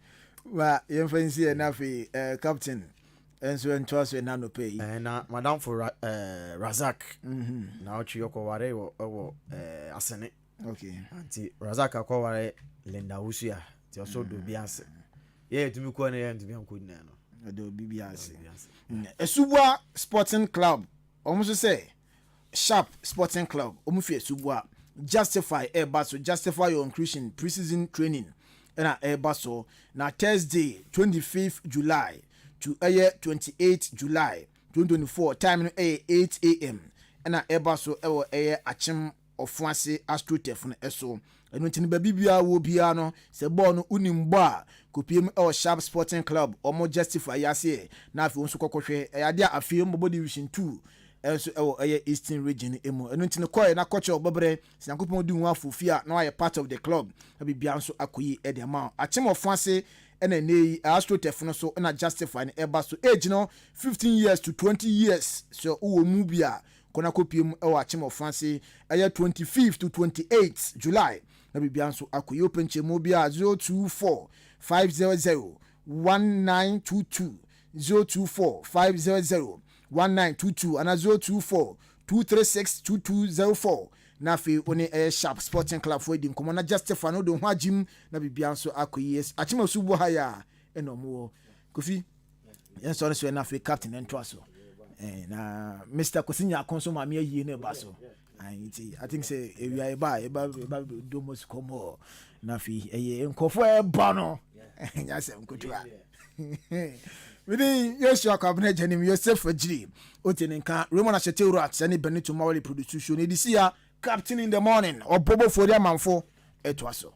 wa yemfansi na afei captain enso entwaso na no pay na madam for Razak na ochi yoko ware wo asene okay anti Razak akware Linda Usia ti oso do biase ye tumi ko na ye tumi anko nyina no do biase Esubua Sporting Club almost say Sharp Sporting Club omufi Esubua justify justify your inclusion preseason training na baso na Thursday 25th July to 28 July 2024 time 8 a.m. and baso achim ofuase astrotef no eso enu tin ba bibia wo bia no se ball no unimbo a kopiem Sharp Sporting Club omo justify yase na afi onso kokohwe ade afi mbo division 2 enso Eastern region emu enu tin koy na koche obobre siankopon di hu afofia na part of the club bibia nso akoyi ede ma achim ofuase ena nei astrotef no so na justify na eba so age no 15 years to 20 years so uwo mu bia kona kopiem achim ofuase 25th to 28th July na bibia nso akoyi open chemo bia 024 500 1922 024 500 1922 and 024 2362204 na afei one sharp sporting club for di nkomo na justify no do ho agim na bibia nso akoyes achima su bo ha ya enomo Kofi yen so na afei captain ento so na Mr. Kosinya akonso ma me ayi na ba so I think say we are eba do must come na afei nkofo eba no nyasem kutua within Yeshua cabinet janim Yosef Fajiri otenenka Roman Ashetero at Sani Benito Mawali production edisia captain in the morning or Bobo for their manfo etwaso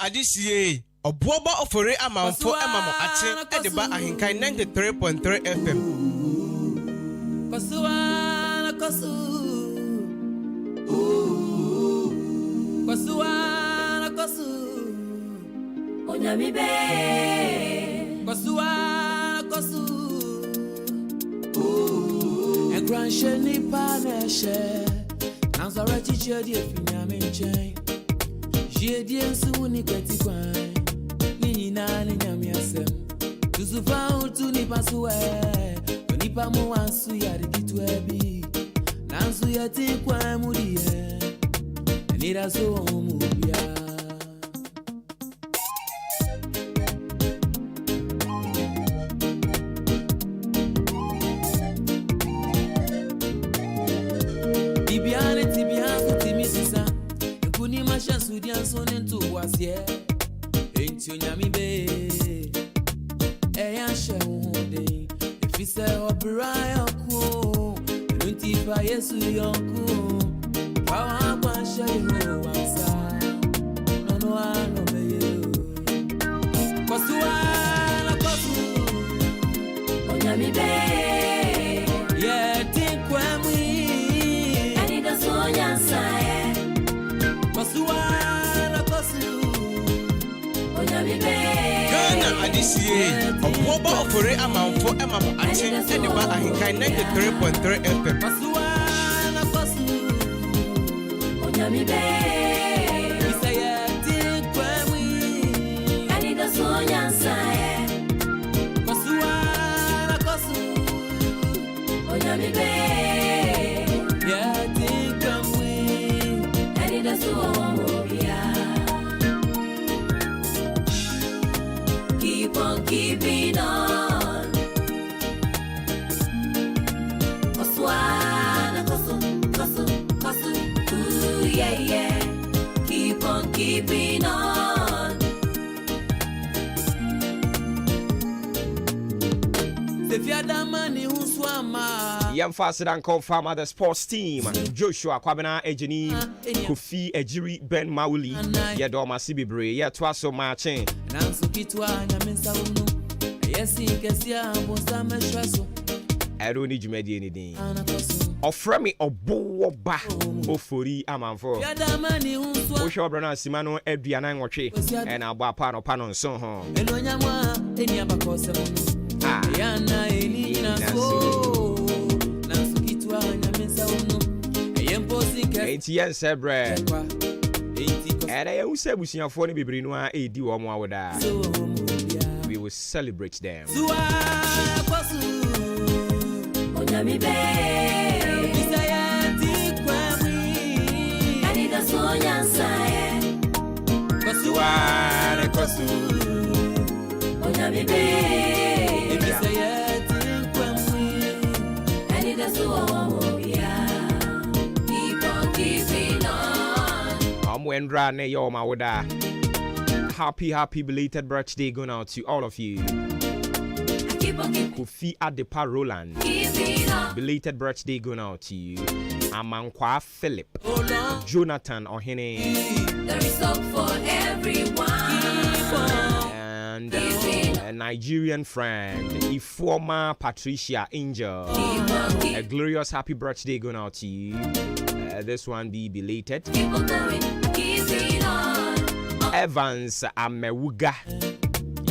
Adisiye obuoba ofore amanfo emamo ache ediba ahenkan 93.3 FM Kosuana kosu Onyami be Kosuana Engransheni paneshe Nanzara chiche di efinyame nchen Jedien suni kwetikwa Nini nani nyami asem Tusufa utu nipa suwe Nipa muwansu ya rikitwebi Nansu ya tikwa mudiye Nira so mubia Tibiane kutimisisa Nkuni masha sudian sonen tu wasye Enti onyami be Eya she uhunde Ifise obira yoku Nunti fa yesu yoku Kawa kwa she iho wamsa Nono ano meye Kosuana kosu Onyami be Yeah tinkwe mwi Anida sonya sae Kosuana kosu Onyami be Ghana Adisiye obuoba ofore amanfo emamo ache ediba ahenkan 93.3 FM Kosuana kosu Onyami be Isaya tinkwe mwi Anida sonya sae Kosuana kosu Onyami be Yeah tinkwe mwi Anida sonya Yam faster and confirm the sports team. Joshua Kwabena Ejini, Kofi Ejiri Ben Mauli, Yadoma Sibibre, Yatwaso Marchin. I don't need you made anything. Offer me a bow ba ofori amanfo. Osho Brana Simano Edriana Wache and Abba Pano Panon Son. ATN Sebre. And I also wish you for the Bibrinoa AD Wamawada. We will celebrate them. Wendra ne yo mawada. Happy belated birthday going out to all of you. Kofi Adepa Roland, belated birthday going out to you. Amankwa Philip, Jonathan Ohene, there is hope for everyone. And a Nigerian friend, Ifoma Patricia Angel, a glorious happy birthday going out to you. This one be belated. Evans Amewuga.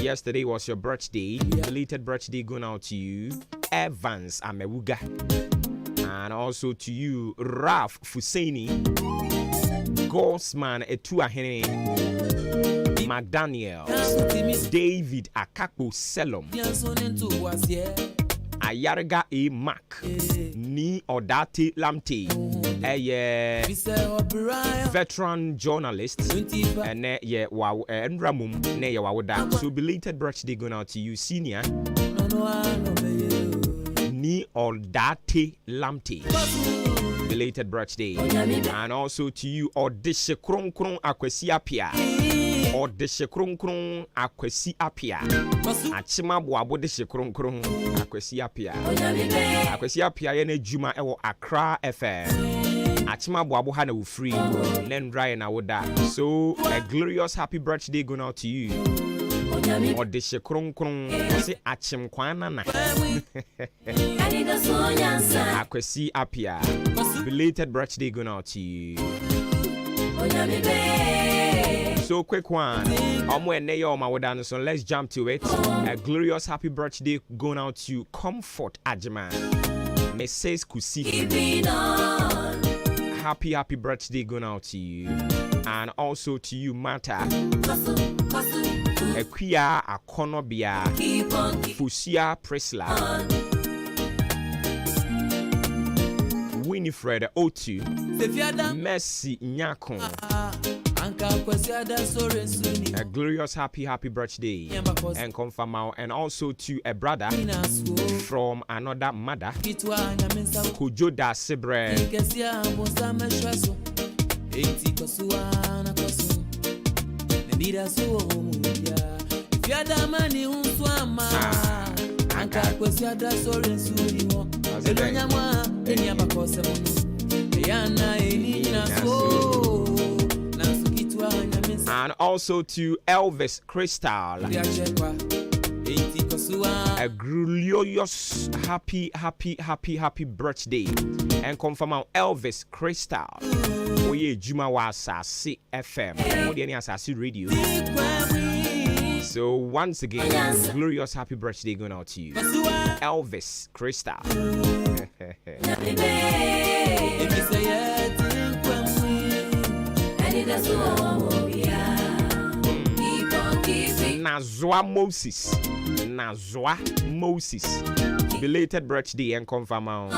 Yesterday was your birthday. Belated birthday going out to you, Evans Amewuga. And also to you, Raf Fusaini, Gosman Etuahene, McDaniel, David Akakpo Selom, Ayarga E. Mac, Ni Odate Lamte, a veteran journalist, and wow, and Ramum, ne Wawada. So belated birthday going out to you, senior. Ni Odate Lamte. Belated birthday. And also to you, Odeshe Kron Kron Akwesi Apia. Odeshe Kron Kron Akwesi Apia. Achima Boabo Deshe Kron Kron Akwesi Apia. Akwesi Apia yene Juma ewo Accra FM. Achima Boabo hana free. Nen dry na woda. So a glorious happy birthday going out to you. Odeshe Kron Kron say Achim Kwana na. Akwesi Apia. Belated birthday going out to you. So quick one. So let's jump to it. A glorious happy birthday going out to Comfort Ajman. Mrs. Kusi. Happy birthday going out to you. And also to you, Mata. Equia Akonobia. Fusia Presla. Winifred Otu, Mercy Nyakon, a glorious happy birthday and confirm out, and also to a brother from another mother, Kujoda Sebre. And also to Elvis Crystal, a glorious happy birthday and confirm out Elvis Crystal. Oye Juma wa Asasi FM, Odi Asasi Radio. So once again, glorious happy birthday going out to you, Elvis Crystal. Nazwa Moses, belated birthday and confirm out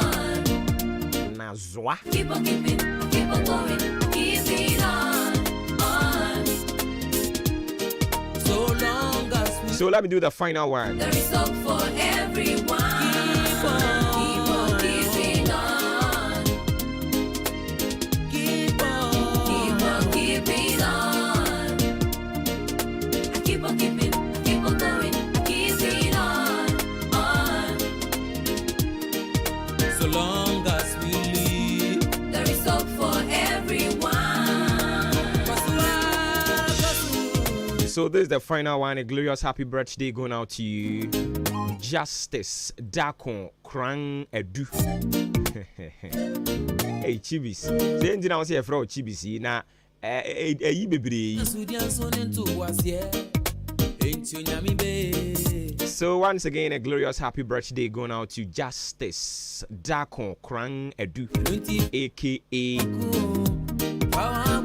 Nazwa. Keep on going, keep it on. So let me do the final one. There is hope for everyone. Keep on keeping on. Keep on keeping on. Keep on going, keep it on. so long as we live. There is hope for everyone. So this is the final one. A glorious happy birthday going out to you. Justice Dakon Krang Edu. Hey Chibis. The engine I was here for Chibis. Na Ibibri. So once again, a glorious happy birthday going out to Justice Dakon Krang Edu, aka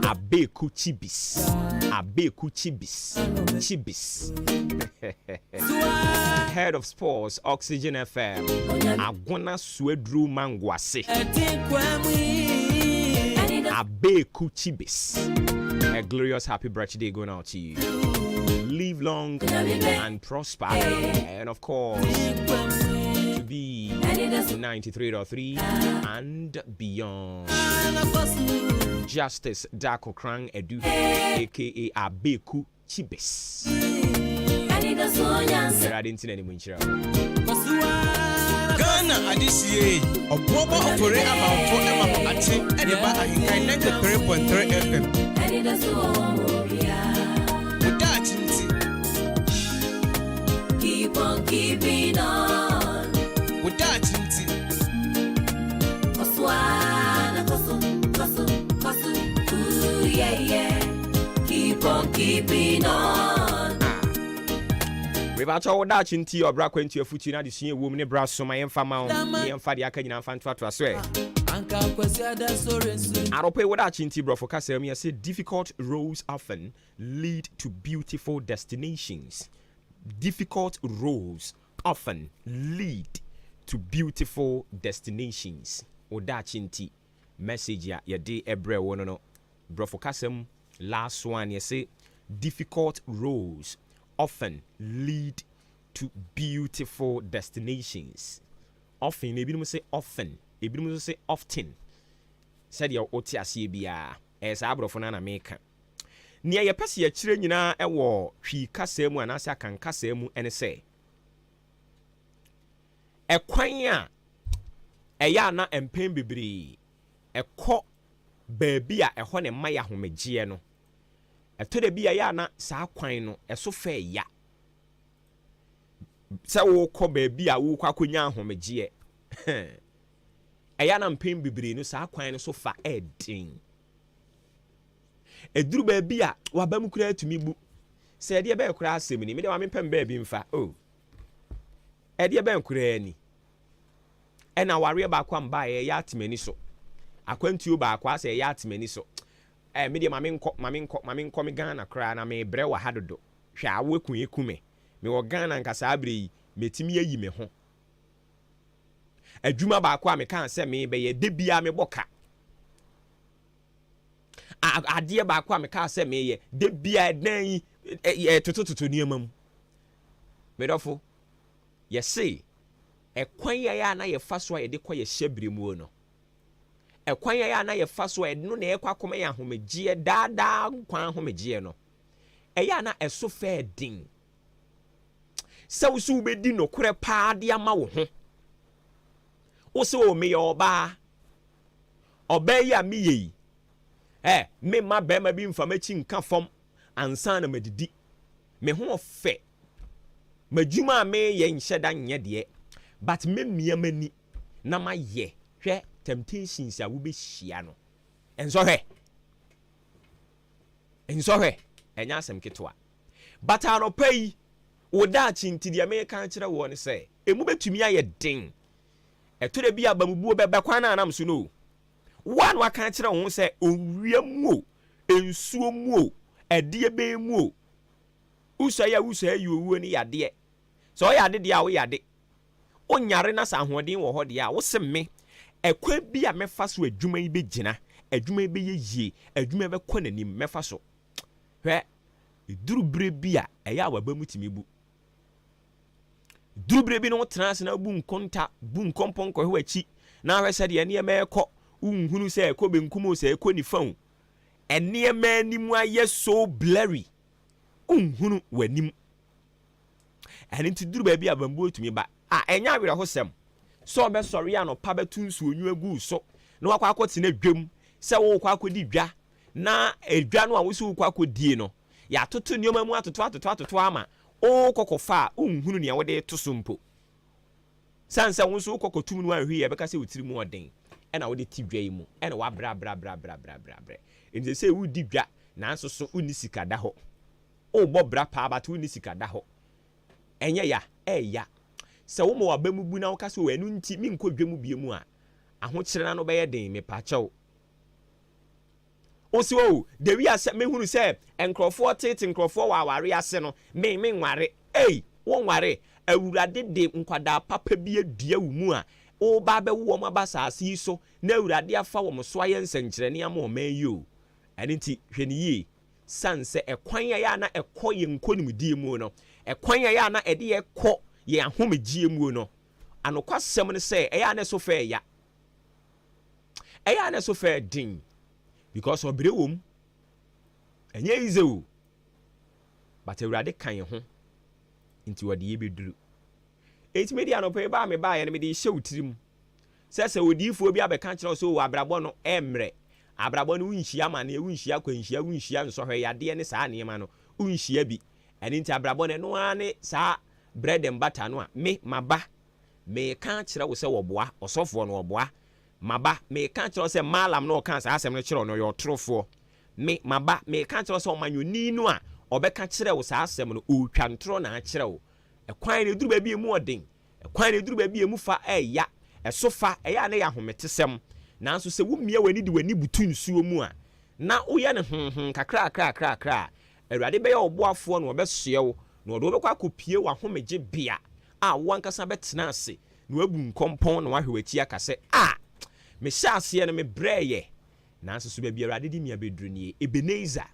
Abeku Chibis. Abeku Chibis. Chibis. Head of Sports, Oxygen FM. Agona Swedru Mangwase. Abeku Chibis. A glorious happy birthday going out to you. Live long and prosper. And of course, to be 93.3 and beyond. Justice Dako Krang Edu, aka Abeku Chibis. Ghana Adisiye, a proper operator for Emma Ati, and the Ahenkan 93.3 FM. With that, Keep on keeping on. with that, Ooh, yeah, yeah. Keep on keeping on. We about all that in tea or brack into your foot, you know, the senior woman in brass, so my infamous, and Fadia can find to swear. I don't pay what that in tea, bro, for Cassam. I say difficult roads often lead to beautiful destinations. Difficult roads often lead to beautiful destinations. Odachinti message ya de ebre wono no bro for kasem last one you say difficult roads often lead to beautiful destinations. Often ebi say often ebi say often said ya oti ase bia esa abro for na America nia ye pese ya kire nyina ewo hwi kasem anase akan kasem ene say ekwan a eya na empem bibiri ekọ baabi a ehọ ne maya homegye no etode bi ya na saa kwan no eso fe ya se wo kọ baabi a wo kwa konya homegye eya na empem bibiri no saa kwan no so fa edin eduru baabi a wabam kura atumi bu se de be kura asem ni me de wa mempem baabi mfa oh ede be kura ni ena ware ba kwa mba ya atimani so akwantuo ba kwa se ya atimani so me de mame nkọ me Ghana kra na me bre wa hadodo hwa awekun ekume me wo Ghana nkasa abre yi metimi ayi me ho adwuma ba kwa me kan se me be ye de bia me boka ade ba kwa me kan se me ye de bia dan yi totototo niamam me dofo ye say ekwan ya na ye faso ye de kwa ye hyebre mu no ekwan ya na ye faso ye no na ye kwa akoma ye ahomegye daadaa kwan ahomegye no eya na eso fa din se wo su be di no kore pa de ama wo ho wo se o me ye oba ya me ye me ma be ma bi mfa machi nka fom ansa na madidi me ho fe madwuma me ye nhyeda nye de but me miamani na ma ye hwe temptations a wo be hia no enso hwe enya asem ketwa but anopai wo da chinti de me kan kire wo ne se emu betumi aye den etore bi abamubuo bebe kwana anam so no one wa kan kire wo se owiamu o ensuo mu o ade be mu o usa ya owu ni yade so yade de a wo yade onyare na sa ahoden wo ho de a wo se me ekwa bi a mefa so adwuma yi be gina adwuma yi be ye adwuma be kɔ nanim mefa so hwɛ duru bre bi a ɛyɛ awaba mutimi bu duru bre bi no trans na bu nkonta bu nkompon kɔ hwe achi na hwɛ sɛ de ne ma ɛkɔ unhunu sɛ ɛkɔ benkum sɛ ɛkɔ nifan ɛne ma anim ayɛ so blurry unhunu wanim ɛne nti duru ba bi a bambu otumi ba enya awere ho sem so be sorry ano pa betu nsuo nyu egu so na wakwa akoti na dwam se wo kwa akodi dwa na edwa no a wo so kwa akodi no ya toto nioma mu atoto ama o kokofa unhunu ne wode to so mpo sansa wo so kokotum no ahwe ye beka se wotiri mu oden ena wode ti dwa yi mu ena wa bra nje se wo di dwa na nso so uni sika da ho o bo bra pa ba to uni sika da ho enye ya ya se wo mo aba mu bu na wo ka se wo enu nti mi nkodwa mu bie mu a ahokyere na no be ye den me pa chew o si o de wi ase me hunu se enkrofo tete enkrofo wa aware ase no me nware wo nware awurade de nkwada papa bi adua wo mu a o ba be wo mo abasase yi so na awurade afa wo mo so aye nsankyerene am o man yi o ani nti hwene yi sanse ekwan ya na ekoye nkonimdie mu no ekwan ya na ede ye kɔ ye ahomegie mu no anokwasɛm ne sɛ ɛyɛ na so fɛ ya ɛyɛ na so fɛ din because obere wom enye ize o but awurade kan ho nti wode ye beduru eti media no pe ba me ba ye ne me de hye utirim sɛ odifo bi abɛka kyerɛ so abrabɔ no emre abrabɔ no unhia ma ne unhia kwanhia unhia nsɔhwɛ yade ne saa ne ma no unhia bi ɛne nti abrabɔ ne no ane saa bread and butter no a me maba me ka kyerɛ wo sɛ wɔboa ɔsɔfoɔ no wɔboa maba me ka kyerɛ sɛ malam no ka saa asɛm no kyerɛ no yɛ ɔtorofoɔ me maba me ka kyerɛ sɛ ɔmanyoni no a ɔbɛka kyerɛ wo saa asɛm no ɔtwa ntoro na akyerɛ wo ɛkwan ne duru ba bi mu ɔden ɛkwan ne duru ba bi mu fa ɛya ɛso fa ɛya ne yɛ ahometesɛm nanso sɛ wo mia wani de wani butu nsuo mu a na woyɛ ne kakra awurade bɛyɛ ɔboafoɔ no ɔbɛsoɛ wo na ɔde wobɛkɔ akɔpie wo ahomegye bia a wo ankasa bɛtena ase na wabu nkɔmpɔn na wahwɛ w'akyi aka sɛ mehyɛ aseɛ no mebrɛɛyɛ nanso so baabi awurade de mia bɛduru nie Ebenezer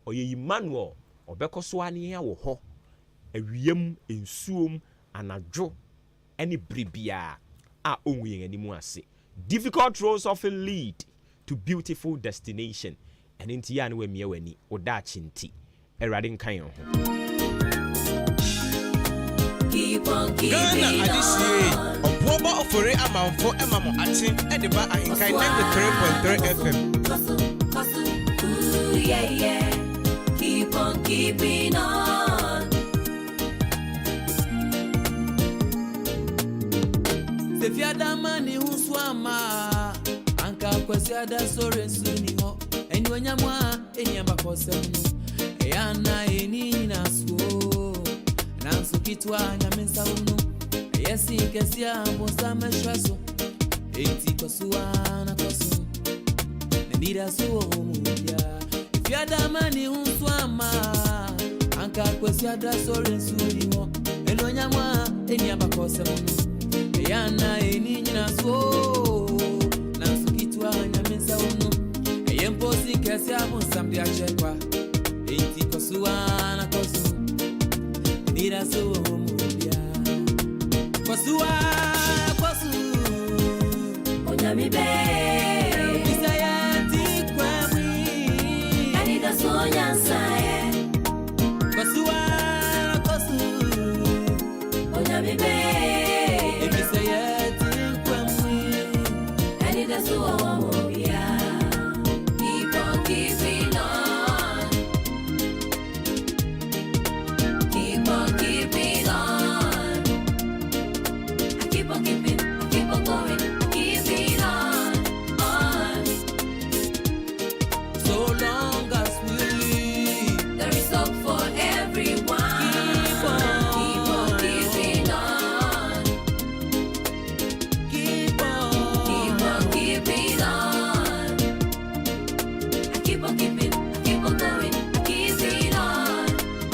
ɔyɛ Emmanuel ɔbɛkɔ so ane wo hɔ awiem nsuom anadwo ɛne bribia a ɔnwu yɛn anim ase. Difficult roads often lead to beautiful destination. And into ya no we mia wani oda chinti. Erade nkan ho. Keep on keeping Ghana adisiye oboba ofore amanfo emamo atin ediba ahinkai 93.3 FM. Ooh, yeah. Keep on keeping on. Sefiada mani huswama anka kwesiada sore suni ho enyonya mwa enyamba kosemu eyana eni naso nanso kitwa nyamensa unu yesi kesia mbosa meshwaso eti kosuana kosu nendira so muya sefiada mani huswama anka kwesiada sore suni ho enyonya mwa enyamba kosemu yana eni nyinaso nanso kitwa nyamensa unu eyemposi kesi amusamdi achekwa enti kosuana kosu nira so mubia kosu onyami be isayati kwami anida sonya sae kosu onyami be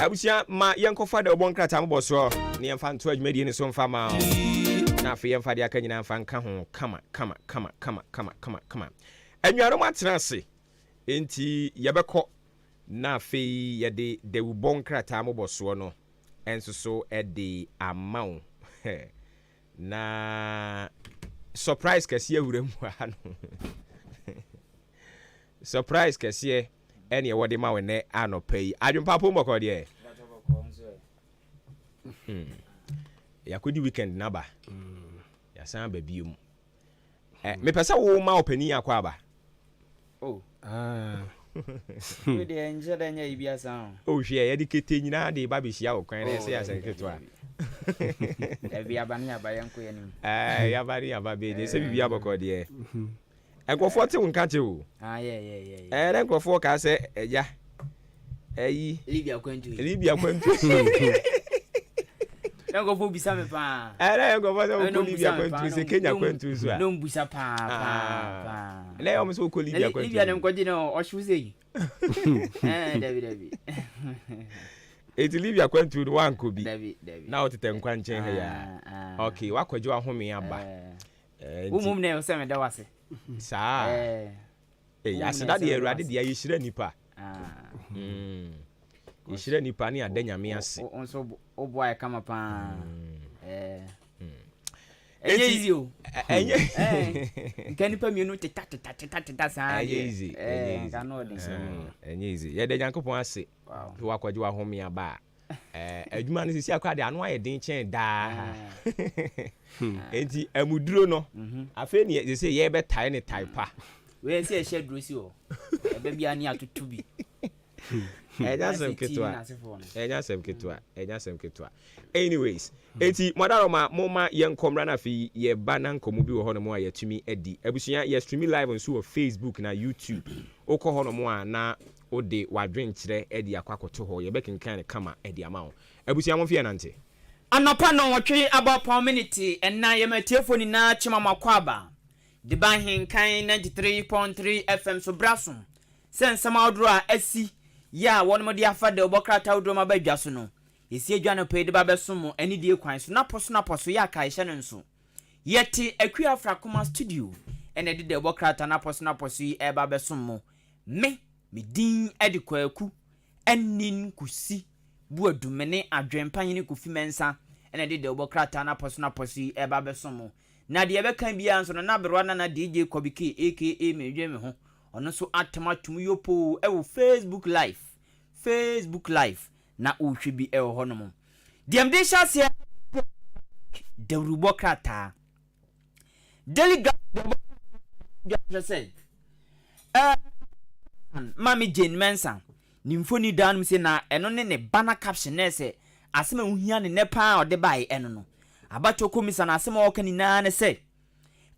abusia ma yenkofa de obon krata mboso ne yemfa nto adwumadi ne so mfa ma na afi yemfa de aka nyina mfa nka ho kama anwaro atena ase enti yebekɔ na afi yede de obon krata mboso no enso so ede amaw na surprise kase awura mu ha no surprise kase ene wode ma we ne anopai adwumpa po mbɔkɔ de yakodi weekend naba yasan ba biom me pesa wo ma opani akwa aba oh we dey enje da nya ibia san oh hwe ya dikete nyina de ba be hia wo kwan re se ya san keto a ebi abani abaye nko yanim ya bari ababe de se bibia boko de enkofo te wonka che o yeah enkofo ka se eja eyi Libya kwantu enkofo bisa me pa enkofo se ko Libya kwantu se Kenya kwantu so a no mbusa pa le o so ko Libya kwantu Libya nem ko di no o shuze David eti Libya kwantu do wan ko bi David na o tete nkwa nchen he ya okay wakwaje ahome aba umum ne o se me da wase saa aseda de Awurade de ayishira nipa yishira nipa ni adanyame ase onso oboa kama pa easy o kanipa mienu teta saa easy easy ye de Nyankopon ase wakwaje ahome aba adwuma no sisi akwa de ano aye den chen da enti amuduro no afa ni ye se ye be tai ne tai pa we se she drosi o ebe bia ni atutu bi Enyasem ketwa anyways enti modaroma moma ye nkomra na fi ye bana nkomu bi wo hono mo ya tumi edi abusua ye stream live on so Facebook na YouTube okọ hono mo na ode wadwen kire edi akwakoto ho ye bekenkan ne kama edi amawo abusua mo fie nante anopa no wotwe about community enna ye matiefoni na chima makwaba de bahin kan 93.3 FM so braso sensama odro a asi ya won mo de afa de obokrata odro ma badwa so no yesi adwa no pe de ba besom ani die kwan so na poso ya kai hye no nso yeti akua afrakoma studio ene de obokrata na poso yi e ba besom me din edikwaku enin kusi buadumene adwempanyene kufi mensa ene de obokrata na poso yi e ba besom na de be kan bia nso na berwa na DJ Kobike aka medwe me ho ono so atamatum yopo e wo Facebook live na ohwe bi e wo honom dem de hyase de rubokrata delegate Mami Jane Mensa nimfoni danum se na eno ne bana caption na se asema ohia ne nepa ode bai eno no abato komisa na asema okani na ne se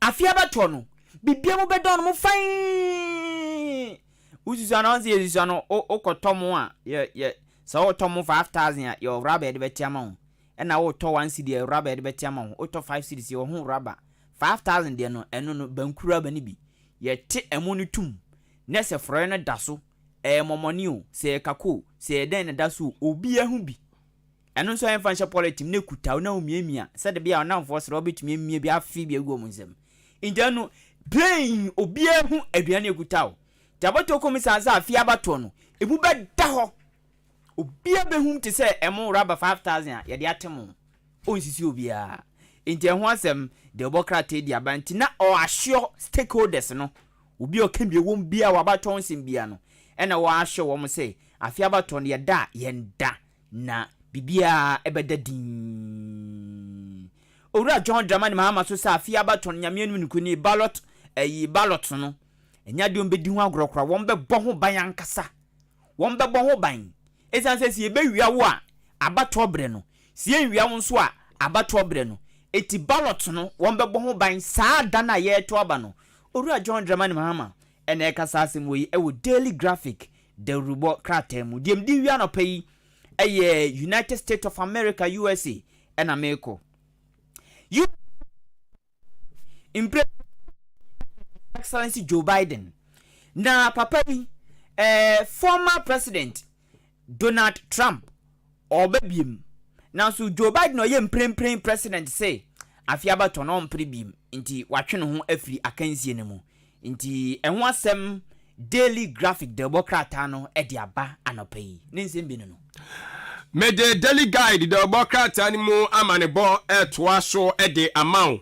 afia abato no bibia mo bedon mo fine ususu na onzi yesu no okotomo a ye so otomo 5000 a your rubber de betiama e na wo to 1 cedi rubber de betiama o to 5 cedis ye ho rubber 5000 de no eno no bankura ba ni bi ye te emo no tum na se froye no daso momoni o se kako se den na daso obi ahu bi eno so en fansha politim na kuta na omiemia se de bia na mfo se obetumi emie bi afi bi agu omunzem injanu plain obi ahu aduane ekuta o tabato komisa za afia abato no ebu be da ho obi abehum te se emo rubber 5000 ye de atemo onsisi obi a enti ho asem de obokrata di abanti na o assure stakeholders no obi o kan bi won bia wa abato onsim bia no ena wa assure wo mo se afia abato no ye da na bibia ebeda din owura John Dramani Mahama so sa afia abato nyame anu nkuni ballot no enya de ombedi ho agrokra won be bo ho ban ankasa won be bo ho ban esanse si ebe wia wo a abato bre no si enwia wo nso a abato bre no eti ballot no won be bo ho ban saa da na ye to aba no owura John Dramani Mahama ena ekasa asem wo yi e wo Daily Graphic de rubo krata mu dem di wia no pay United States of America USA ena meko you impress Excellency Joe Biden na papa former president Donald Trump obebiem na so Joe Biden no ye mprempren president say afia bato no mprebiem nti watwe no ho afiri akansie ne mu nti enho asem Daily Graphic de bokrata no edi aba anopai ne nsem bi no me de Daily Guide de bokrata ni mu amanebo etoa so edi amaw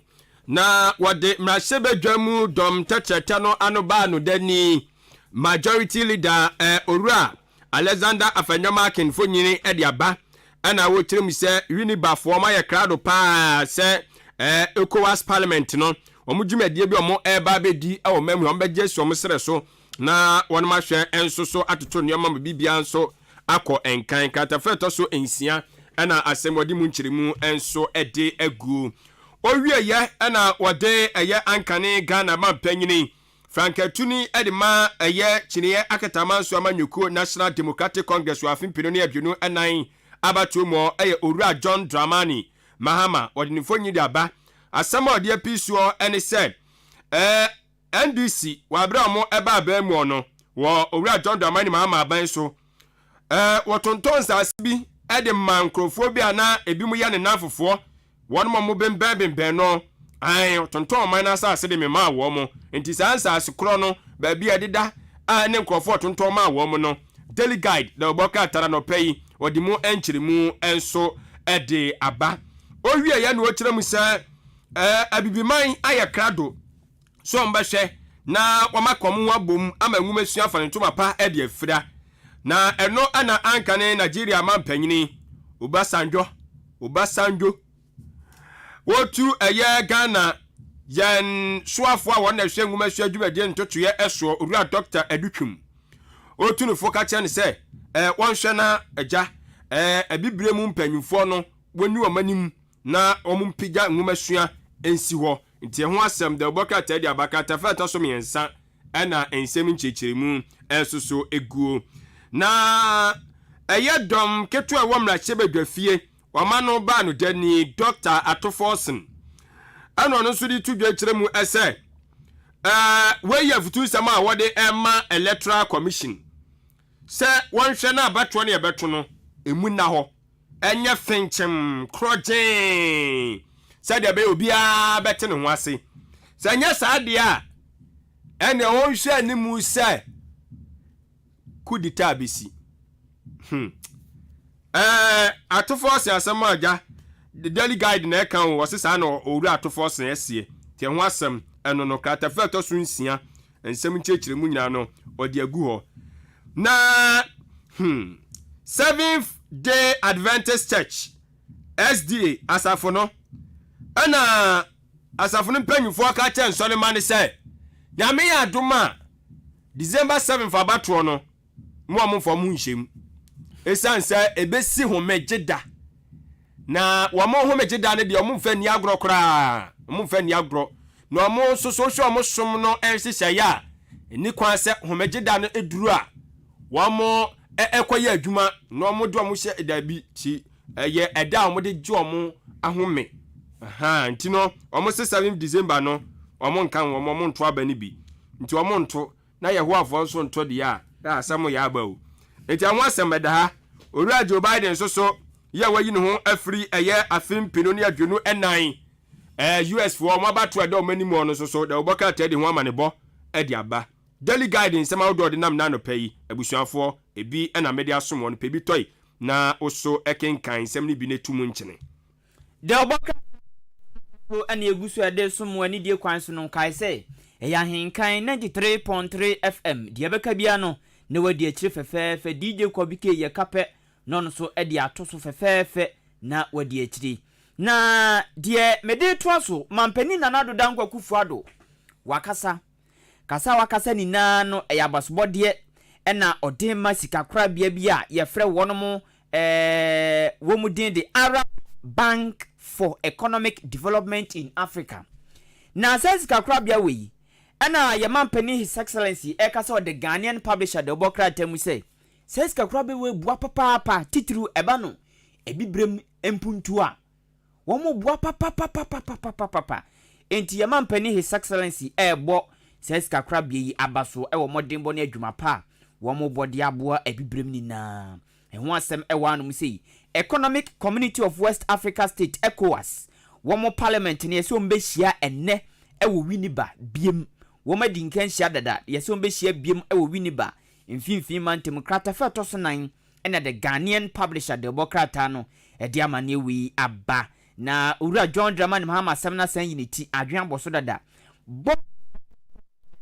na wade mrasebedwamu dom tetete no anoba no dani majority leader Owura Alexander Afenyama Kenfonyini edi aba ana wo tirim se Unibafo ma ye krado pa se ECOWAS Parliament no omo dwumadie bi omo eba bedi e o mamu omo beje so omo sere so na won ma hwe enso so atoto nneoma bibia nso akọ enkan katafeto so ensia na asemwodi mu nkyirimu enso ede agu owie ye na wode eye ankane Ghana mampanyini Frankatuni edima eye chiniye akatama so amanyuko National Democratic Congress wa afimpino ne abionu enan abatomo eye Owura John Dramani Mahama odinifo nyidi aba asama ode apisuo ene said NDC wa bra mo eba aba mu ono wo Owura John Dramani Mahama aban so wotonton sasibi ede mankrofobia na ebi mu ya ne nafofo won mo bemben no ai tonton man na sa de me ma wo mo enti sansa asikro no ba bia deda ne nkrofo tonton ma wo mo no daily guide the oboka tara no pay odi mu enchirimu enso ede aba owie ya na o kire mu se abibiman ayakrado so mbehwe na wamakom wabom ama nwumesua fanentoma pa ede afira na eno ana ankane Nigeria mampanyini Obasanjo wotu eye Ghana yan soafo a wona hwe nwumesua dwumadie ntotoye eso Owura Dr. Edutwum otu no foka che ne se wonhwe na agya abibire mu mpanyufo no woni omanim na omumpija nwumesua ensi ho nti ho asem de oboka tadi abaka tafata so miensa na ensem nchechiremu ensoso eguo na dom ketu a womra chebedwafie wamano ba no dani Dr. Atoforsen ano no so di tudwa kiremu ese we ya futu sama a wode Emma Electoral Commission se wonhwe na abato ne ebeto no emu na ho enye finchem kroje se de be obi a bete ne ho ase se nya saade a ene wonhwe animu se kudita bisi Atoforsen asem aja the daily guide na kan wo sesa na Owura Atoforsen esie te ho asem eno no katafeto so nsia ensem nchechire mu nyina no odi agu ho na Seventh Day Adventist Church SDA asafo no ana asafo no panyufo aka che nsole mane se nyame ya adoma December 7th abato no mo amfo mu nhyem esanse ebesi homegeda na wamo homegeda ne de omfa ni agro kra omfa ni agro na omo soso hwe omo som no enhyehyɛ ya ni kwan se homegeda no eduru a wamo ekoye adwuma na omo do omo hye edabi ti ye eda omo de gye omo ahome nti no omo se 7 December no omo nkan omo nto aba ni bi nti omo nto na ye ho afo so nto de ya asamo ya aba o enti anwa asem ha Owura Joe Biden so ye wayi ne ho afiri eye afimpino ne adwenu enan US for mo abato eda o manimo no so da oboka tedi ho amanebo edi aba daily guidance sama odo de nam na no payi abusuafo ebi na media som won pebi toy na oso ekenkan sem ne bi ne tumu nkyene da oboka ani egusu ede som wani die kwan so no kai se eya henkan 93.3 FM die beka bia no ne wadi akire fefefe DJ Kwabike ye kape non so edi atoso fefefe na wadi akire na die mede toaso mampani na nado dankwa kufuado wakasa ni na no eyabasobode ena odema sikakra bia ye frɛ wono wo mudin de Arab Bank for Economic Development in Africa na sikakra bia we ana ye mampani His Excellency ekasa the Ghanaian publisher de obokra temu say sikakra be we bua papa titru eba no ebibrem empuntu a wo mo bua papa enti ye mampani His Excellency ebo sikakra bia yi abaso e wo modembo ne adwuma pa wo mo bode aboa ebibrem ni na ho asem e wa no mu say Economic Community of West Africa State ECOWAS wo mo parliament ne so mbehia enne e wo winiba biem wo ma di nkan hia dada ye so mbehia biem e wo winiba mfimfin mantem krata feto so nan ena the Ghanaian publisher de bokrata no e di amane wi aba na Owura John Dramani Mahama semna san yiniti adwan boso dada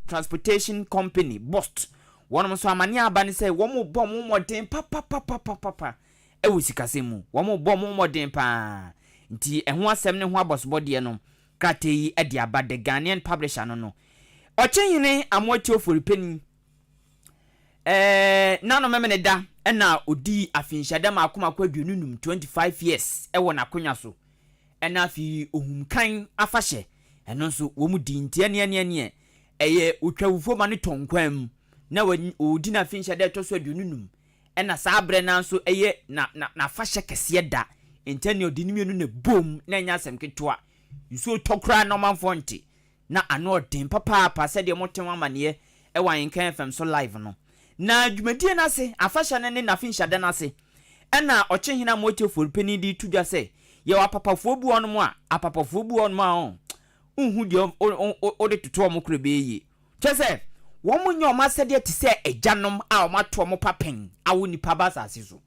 Transportation Company Bost wono so amane aba ne say wo mo bom mo moden papa e wo sikasemu wo mo bom mo moden pa nti ɛho asɛm ne ho abɔsobɔdeɛ no krate yi ɛde aba the Ghanaian publisher no ɔkyenyene amoatio foripeni nano memene da ɛna odi afinhyɛda maako aduonum 25 years ɛwɔ n'akonya so ɛna afi ohumkan afahyɛ ɛno nso wo mu di ntia ne ɛyɛ otwawufo ma ne tonkwam na odi na afinhyɛda ɛtɔ so aduonum ɛna saa brɛ na nso ɛyɛ na afahyɛ kɛseɛ da ntɛne odi ne mienu na bom na nya asɛm ketewa nso tokra na ɔmanfo nte na ano ɔden papaapa sɛ deɛ motem amaneɛ ɛwɔ Ahenkan FM so live no na dwumadie na se afahyɛ ne na afinhyɛda na se ɛna ɔkyehena motie forpeni di tudwa sɛ yɛ apapafo bu ɔnom a apapafo bu ɔnom a unhu deɛ ɔde toto ɔmo kure beeye kyɛ sɛ wɔn mo nyɛ ɔmo asɛdeɛ te sɛ agyanom a ɔmo ato ɔmo papen awo nipa ba asase so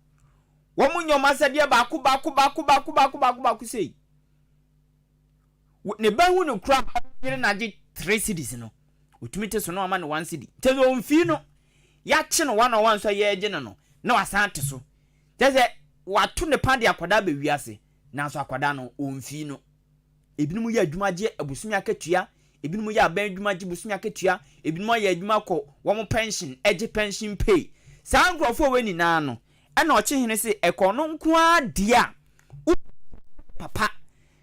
wɔn mo nyɛ ɔmo asɛdeɛ baako sei ne ba hu no kura yere na gye 3 cedis no otumi te so no ama ne 1 cedi kyɛ sɛ ɔmfi no ya kye no 101 so yɛ gye no na wasan te so kyɛ sɛ wato ne pa de akwada ba wiase na so akwada no ɔmfi no ebinom yɛ adwuma gye abusumi akatua ebinom yɛ aban adwuma gye busumi akatua ebinom yɛ adwuma kɔ wɔn pension egye pension pay saa nkrofo wɔ nyinaa no ɛna ɔkyehene se ɛkɔ no nko adia papa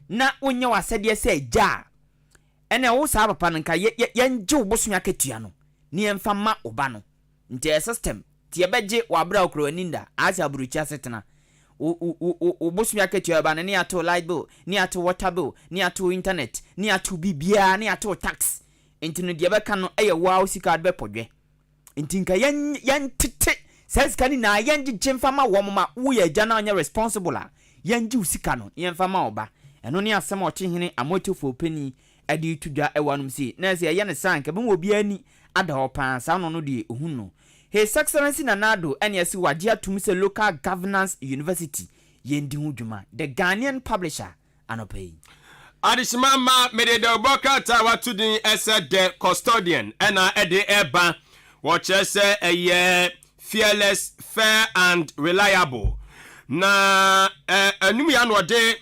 na onye wasɛdeɛ sɛ agya ɛna wo saa papa no nka yɛngye wo busumi akatua no ne yɛmfa ma oba no nti system ti yɛbɛgye wabra okrowaninda ase aburuchi asetena o busumi akatua ba ne ato light bill ne ato water bill ne ato internet ne ato bibia ne ato tax nti no deɛ bɛka no ɛyɛ wow sika de bɛpɔdwe nti nka yɛntete sɛ sika ni na yɛngye mfa ma wo ma wo yɛ agya na anya responsible a yɛngye sika no yɛmfa ma oba ɛno ne asɛm ɔkyehene amotofo peni adi tudwa ɛwanom si na sɛ ɛyɛ ne sank ɛbɛn wɔ bia ni ada hɔ paa saa no de ohun no His Excellency Nanado NSC wagye atum sɛ Local Governance University yendi ho dwuma the Ghanaian publisher anopai Adishimama mede de boka ta watu din ese the custodian ena ede eba wɔkyerɛ sɛ ɛyɛ fearless, fair and reliable na anum ya no ɔde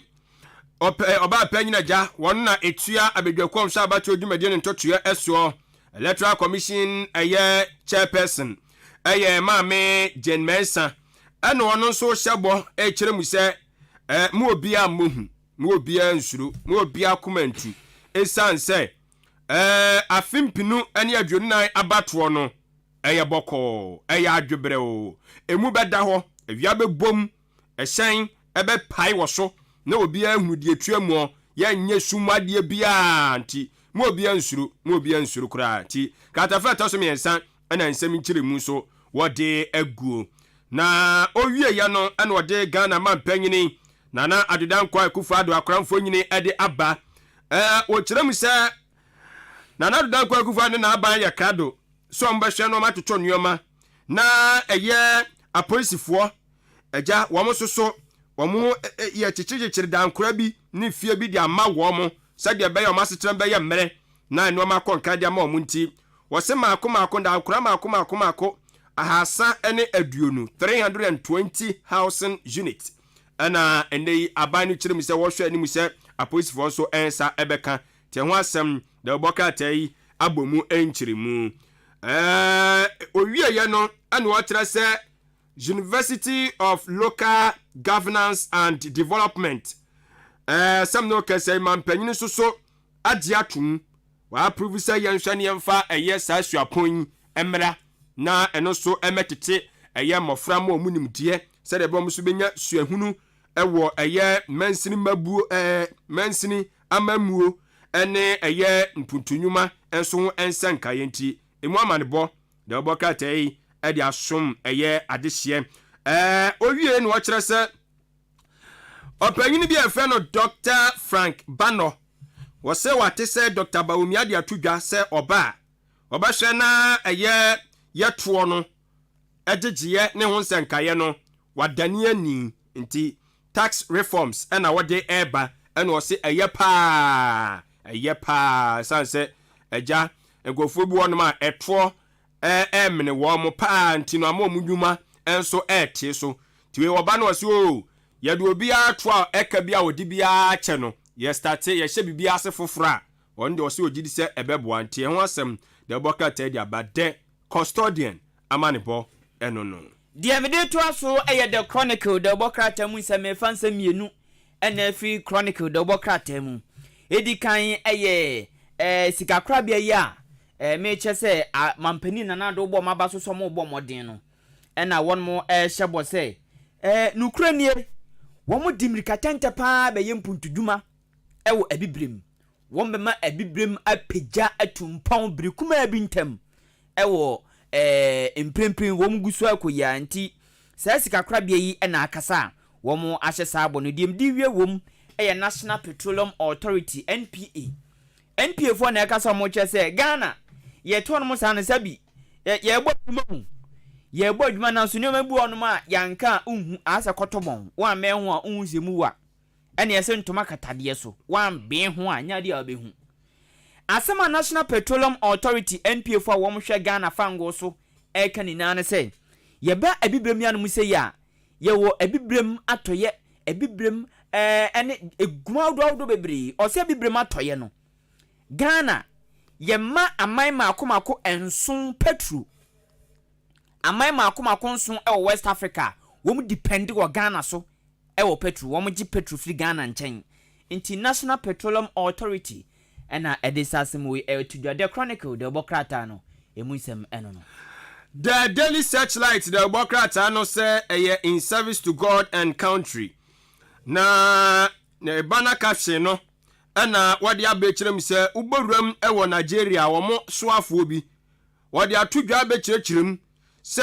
ɔba panyina gya wɔn na etua abedwakom sɛ abato dwumadie no ntotua ɛsoɔ Electoral Commission ɛyɛ chairperson ɛyɛ maame Jane Mensa ɛna ɔno nso hyɛbɔ ɛkyerɛ mu sɛ mu obia mohu mu obia nsuru mu obia komantu esan sɛ afimpinu ɛne adwonan abatoɔ no ɛyɛ bɔkɔ ɛyɛ adwebrɛw emu bɛda hɔ awia bɛbom ɛhyɛn ɛbɛpae wɔ so na obia hu die tua mu yɛnyɛ sumadeɛ bia nti mu obia nsuru kura nti katafa tɔso miɛnsa ɛna nsɛm nkyerɛ mu so wɔde aguo na owie ya no ɛna wɔde Ghana mampanyini nana adedankwa Akufo-Addo akramfo nyini ɛde aba wɔkyerɛ mu sɛ nana adedankwa Akufo-Addo na aba yɛ krado so mbɛhwɛ no matoto nneɔma na ɛyɛ apolisifoɔ agya wɔn soso wɔn yɛ kyekyere dankora bi ne fie bi de ama wɔn sɛdeɛ bɛyɛ wɔn asetena bɛyɛ mmerɛ na nneɔma kɔnka de ama wɔn nti wɔse maako dankora maako ahasa ene aduonu 320,000 units ana ene aban no kyerɛ mu sɛ wɔhwɛ anim sɛ apolisifoɔ nso ɛnsa ɛbɛka te ho asɛm da boka tai abomu ɛnkyerɛ mu owie yɛ no ana wɔkyerɛ sɛ University of Local Governance and Development some no kɛsɛ mampanyini nso so agye atom wa approve sɛ yɛnhwɛ ne yɛmfa ɛyɛ saa suapon ɛmra na eno so emetete eye mofra ma omunimdie se de bom so benya suahunu ewo eye mansini mabuo mansini amamuo ene eye mpuntunwuma enso ho ensanka yenti emu amanebo de oboka tai e de asom eye adehye owie no wo kire se opanyini bi efe no Dr. Frank Bano wo se wate se Dr. Bawumia de atudwa se oba obahwe na eye yɛtoɔ no ɛgyegyeɛ ne ho nsɛnkaeɛ no wadane ani nti tax reforms ɛna wɔde ɛba ɛna ɔse ɛyɛ paa sanse ɛgya nkɔfoɔ bi wɔnom a ɛtoɔ ɛmene wɔn mo paa nti no ama ɔmo dwuma ɛnso ɛɛte so nti wɔba no ɔse o ye do bia to a eka bia odi bia che no ye start ye hye bibia ase fofora on de o se ogidi se ebebo ante ho asem the boka tedi abade custodian amanebo eno no dia mede to aso the chronicle the boka tamu se me fansa mienu ena fi chronicle the boka tamu edi kan sikakra bia ya me che se mampani na na do bo maba so mo bo modin no ena won mo hyebo se nukranie wo mo dimrika tente pa be yempuntuduma ewo abibrem won be ma abibrem apagya atumpon brikuma abintem ewo emprempren wo mo gusu akoya nti se sikakra bia yi ena akasa wo mo ahye saabo no dim diwie wom National Petroleum Authority NPA for na akasa mo che se Ghana ye to no mo san sabi ye bo adwuma na so ne mabu onu ma yanka unhu asa kotobon wa me ho a unhu semu wa ene yese ntoma katade so wa be ho a nya dia obehu asema National Petroleum Authority NPA for wo mo hwe Ghana fango so kan ina ne se ye ba abibrem ya no mu se ya ye wo abibrem atoye abibrem ene egumawdo bebre o se abibrem atoye no Ghana ye ma amai makomako enson petro amai makomako enson West Africa wo mu depend wo Ghana so wo petro wo mu gi petro free Ghana nchen International Petroleum Authority ena edisasem we to the chronicle the bokrata no emunsem eno no the Daily Searchlight the bokrata no say in service to God and country na bana caption no ana wadi abekirem se uboruam ewo Nigeria wo mo soafo bi wadi atudwa abekirem se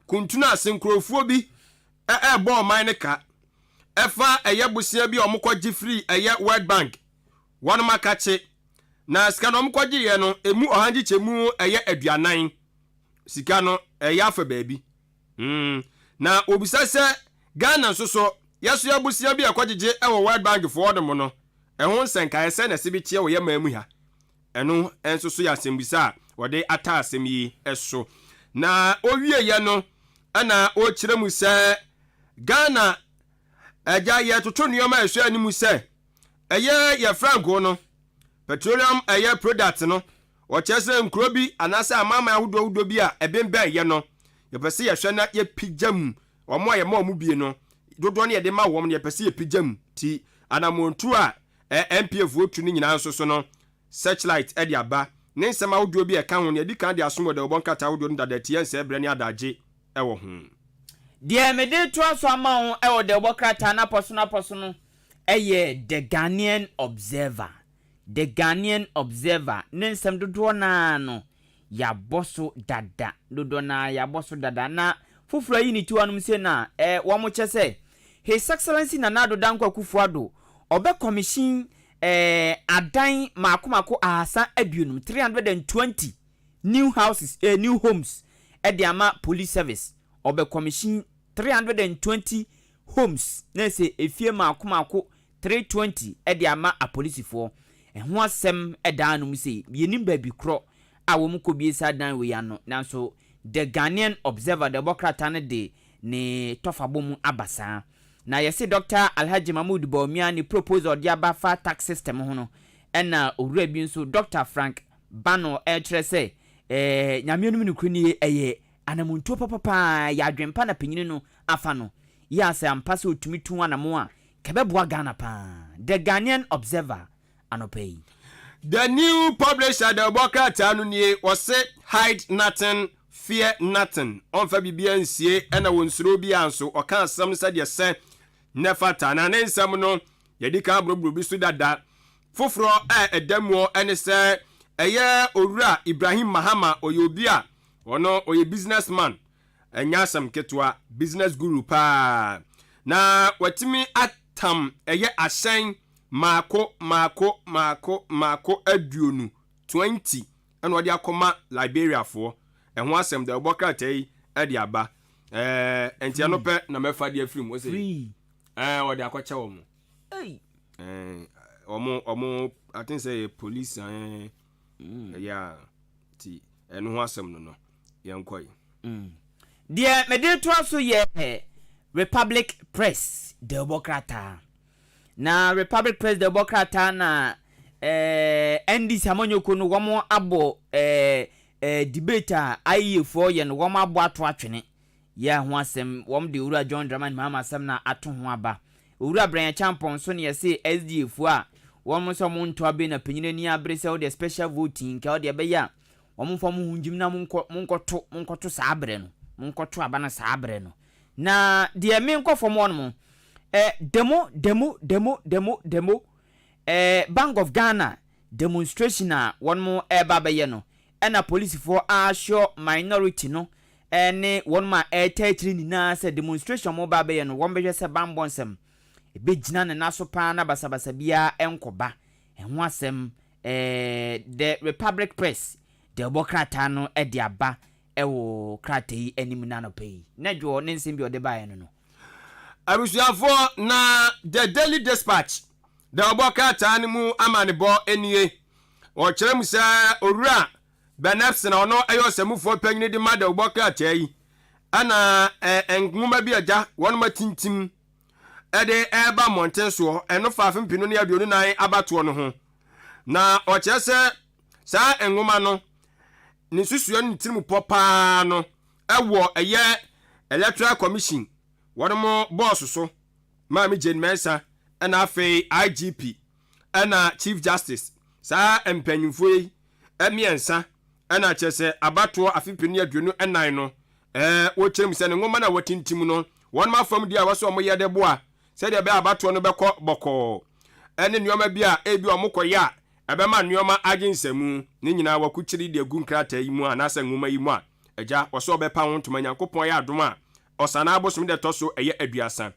kuntuna asenkrofo bi bo man ne ka efa busia bi omukwaji free World Bank wanu makache na sika no omukwaji ye no emu ohanji chemu aduanan sika no afa baabi na obisa se Ghana so yaso yabusia bi akwajeje World Bank for dem no ehun senka ese na sibi tie wo ye mamu ha eno enso so ya sembisa wode ata asem yi eso na owie ye no ana o kiremu se Ghana aja ye toto nioma ehwe animu se ye franco no petroleum product no o chese nkro bi anasa amama ahodo bi a ebemba ye no ye pese ye hwe na ye pijam omo ye mo mu bie no dodo ne ye de ma wo ye pese ye pijam ti anamontu a MPF votu ni nyina so no Searchlight edi aba ne nsema wodo bi e ka ho ne edi kan de asomo de obonkata wodo no dada tie nse ebre ne adaje ewo ho de mede to aso ama ho ewo de obokrata na poso no the Ghanaian Observer ne nsem dodo na no ya boso dada dodo na ya boso dada na fufura yi ni tiwanum se na wo mo che se His Excellency Nana-Addo Dankwa Akufo-Addo obe commission adan makomako ahasa aduonum 320 new houses new homes ediama police service obe commission 320 homes na se efie makomako 320 ediama apolisifo ho asem edanum se yenim ba bi kro a wo mko bi sa dan we ya no nanso the Ghanaian Observer the bokrata ne de ne tofabom abasa na yesi Dr. Alhaji Mahmoud Bawumia ni proposal dia ba fa tax system ho no ena owura bi nso Dr. Frank Bano trese nyamienum ni kuni anamuntu papa ya adwempa na penyini no afa no ya se ampase otumi tu anamo a kebeboa Ghana pa the Ghanaian Observer anopay the new publisher the bokrata no nie was hide nothing fear nothing on fa bibia nsie ena wonsuro bi anso oka asam sa de se nefata na nensam no yedika brobro bi so dada foforo edamuo ene se owura Ibrahim Mahama oyobia ono oye businessman enyasam ketwa business guru pa na watimi atam ashen mako aduonu 20 ena odi akoma Liberia for ehun asem de obokrata yi edi aba entiano pe na mefa de afrim wo say odi akwacha wo mo omo I think say police yeah ti enu ho asem no yenkoy de me de to aso ye Republic Press Democrata na Republic Press Democrata na NDC amonyoko no womo abo debater IE4 ye no womo abo ato atwene ya ho asem wom de owura John Draman mama asem na ato ho aba owura Brian Champon so ne yese SDF a wom so mo nto abe na panyina ni abre se the special voting ka o de be ya wom fo mo hunjim na monkoto sa abre no monkoto aba na sa abre no na de me nkofo mo no demo Bank of Ghana demonstration a one more eba be no na police for assure minority no ne one ma territory ni na say demonstration mo ba be no one be say bambonsem e be gina ne naso pa na basabasa bia enkoba enho asem the Republic Press the bokrata no e de aba ewo krata yi anim na no pay na dwo ne nsem bi ode ba no abusuafo na the Daily Dispatch the bokrata animu amanebo enie o kire mu sa owura Benefs na ono ayo semufo panyine di mada bokrata yi ana enguma bi aja won ma tintim ede eba mountain so eno fafin pinu ne aduonu nan abato no ho na o kire se sa enguma no ni susuo ni tirimu popa no ewo eye electoral commission wono boss so Mami Jane Mensa na afei IGP na Chief Justice sa empanyimfo yi emiensa na chese abato afipini aduonu enan no wo kyerem se ne ngoma na watintim no won ma fam di a waso omoye de boa se de be abato no bekọ boko ene nioma bi a ebi omokoya ebe ma nioma agensemu ni nyina wakukyiri de gunkrata yi mu ana se ngoma yi mu a eja waso be pa ho ntoma Nyankopon ya adom a osana abosom de toso eye aduasa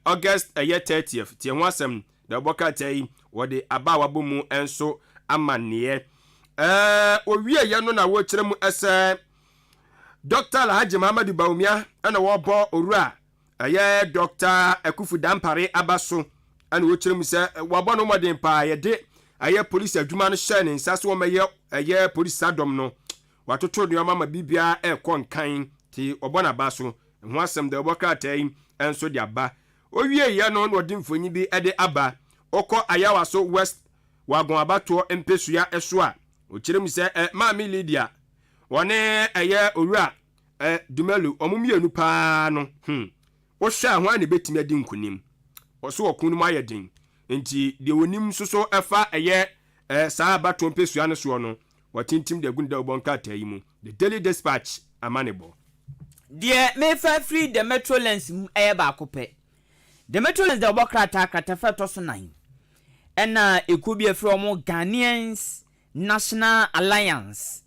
August 30th tie ho asem de bokata yi wode aba wabomu enso amane owie ye no na wo kyerem ese Dr. Alhaji Muhammadu Baumia ana wo bo orua Dr. Ekufu Dampare abaso ana wo kyerem se wo bo no modern pa ye de police adwuma no hye ne nsaso wo maye police adom no watoto nneoma ma bibia konkan ti obona baso ho asem de bokata yi enso di aba owie ye no no de mfonyi bi ede aba okọ ayawaso west wagon abato empesua eso a o kyerem se Mami Lydia wone owura Dumelu omumienu pa no wo hwa ho ane betimi adi nkunim oso okunu mu ayedin enti de wonim soso efa saa abato empesua no so no watintim de gunda obonka tayimu the Daily Dispatch amanebo de me fa free the Metrolens ba akopɛ the Metrolens the bokrata kratafa to so 9 ena ekubie from Ghanaians National Alliance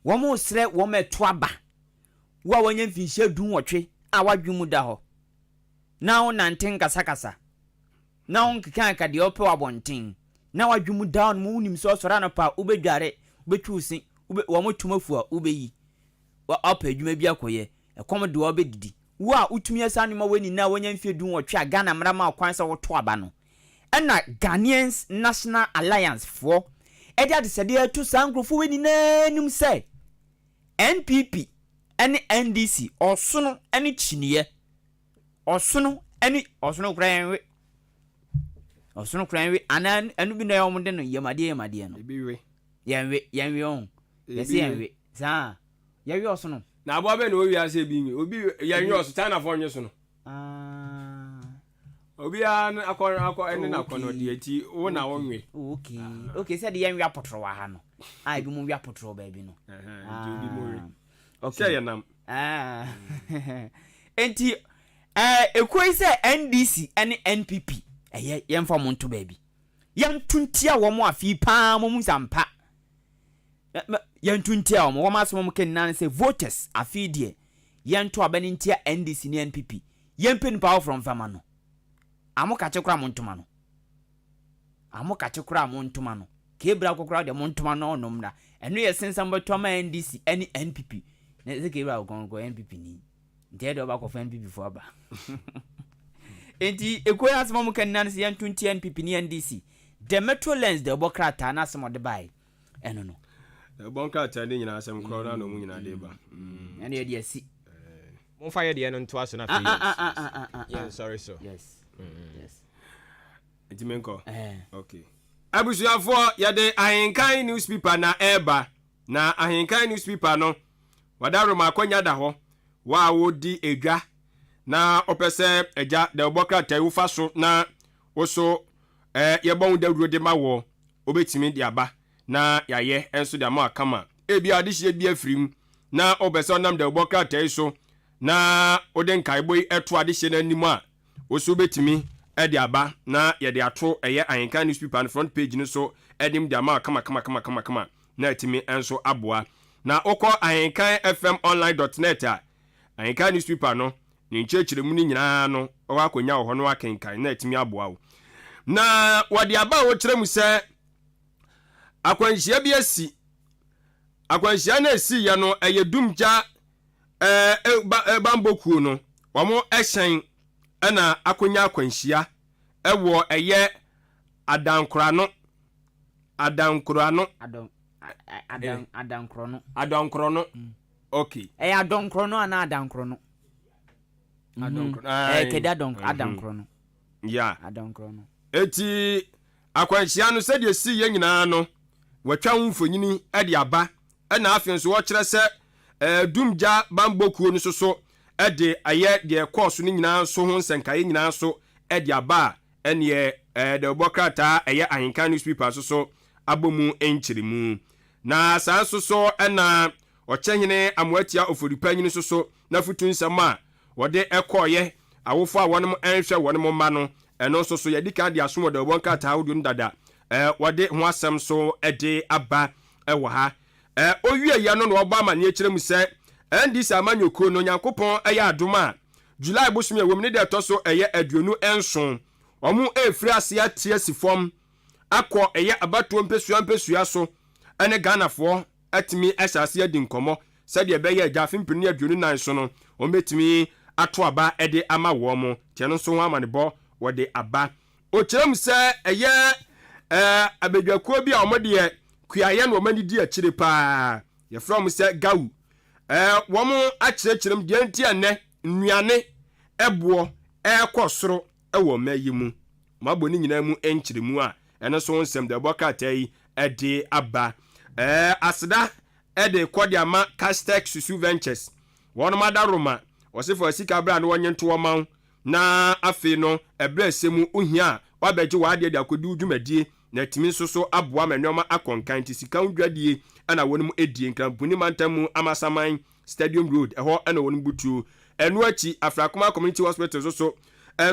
womo sre womo etoaba wa wanya mfinhia dunwotwe a wadwemu da ho na wo nanten kasakasa na wo nkeka de ope wabonten na wadwemu da no mu nim so sora no pa ubedware ubetwusi womo tumafu a ubeyi wa ope adwuma bi akoye ekom de obedidi wo a utumi asanu ma wani na wanya mfie dunwotwe a Ghana mrama kwan sa wo to aba no ena Ghanaians National Alliance for edi adesede to sankrofo weni nanum se NPP ene NDC osono ene chiniye osono kranwe anan anu bi na yom de no yamade no ebiwe yanwe on yesi yanwe sa yawe osono na abo be no wi ase bi obi yanwe oso China fo nwe so no obi an akọ ene na akọ no de ati wo na wonwe okay said yanwe apotro wa ha no ai bi mu wi apotro ba bi no bi mu wi okay yanam enti ekoi se NDC ene NPP yemfa mo nto ba bi yantuntia wo mo afi pa mo musampa yantuntia wo mo aso mo kenan se voters afi de yanto abani ntia NDC ne NPP yempen power from fama no amoka chekura mo ntoma no kebra kokura de mo ntoma no onom na eno ye sensam beto ma NDC ene NPP na ze kebra ogongo NPP ni ntia de oba ko fa NPP fo aba enti ekoya asema mo kan se yan 20 NPP ni NDC the Metrolens de bokrata na asema de bai eno no bonka tani nyina asem kro na no mu nyina de ba ene ye de asi mo fa ye de no nto aso na fi yeah sorry so yes entimenko okay abusuafo ya de ahenkan newspaper na eba na ahenkan newspaper no wadaro makonya da ho wa wodi edwa na opese eja de obokra tayu fa so na woso ye bon dawuro de mawo obetimi de aba na yaye enso de ma akama ebi adihye bi afrim na obese onam de obokra tayu so na oden kaiboy eto adihye na anim a woso betimi de aba na ye de ato eye ahenkan newspaper on front page ni so edim de ma kama na etimi enso aboa na okọ ahenkan fmonline.net a ahenkan newspaper no ni nchechire mu ni nyina no akonya ho no akenkan na etimi aboa wo na wade aba wo kire mu se akwanhia bi asi akwanhia na asi ya no eye dumja bambokuo no wamo ehyen na akonya akwanhia ewo eye adankrano adankrono okay adonkrono ana adankrono kede adankrono ya adankrono eti akwanhia no se de si ye nyina no watwa mfonyini de aba na afen so wo kire se dumja bambokuo no so de aye de course no nyina so ho nsenkaye nyina so de aba ene de obokrata eye ahenkan newspaper so abomu enchirimu na sanso so na ochehene amwatia oforipanyin so na futu nsam a wode ekoye awofo a wonom enhwe wonom ma no eno so yedika de asomo de obokrata awdu ndada wode ho asem so de aba ewo ha owie ya no oba ma ne ekirem se ndis amanyoko no nyankopon eye adoma July bosumi ewom ne de to so eye aduonu enson omu efri ase atie sifom akọ eye abatuo mpesua so ene Ghanafo atimi asase adi nkomo sede ebe ye ajafe mpini aduonu nan so no o metimi ato aba ede ama wo mo tieno so ho amanebo wode aba o kirem se eye abedwakuo bi a omode kuaye no mani di akire pa ye from se gawu wo mo akirem de anti ane nnuane ebo ekosoro ewo mayimu maboni nyina mu enchiremu a ene so nsem de bokata yi ede aba aseda ede kodiama Castex Susu Ventures wono madaroma osefo sika bra na wonye nto woman na afi no ebra semu ohia wabeje wade de akodi udwumadie na timi so aboa manoma akonkan ti sika ndwadie ana wonum edie nkrampuni mantamu amasaman Stadium Road eho ana wonum butu enu achi Afrakoma Community Hospital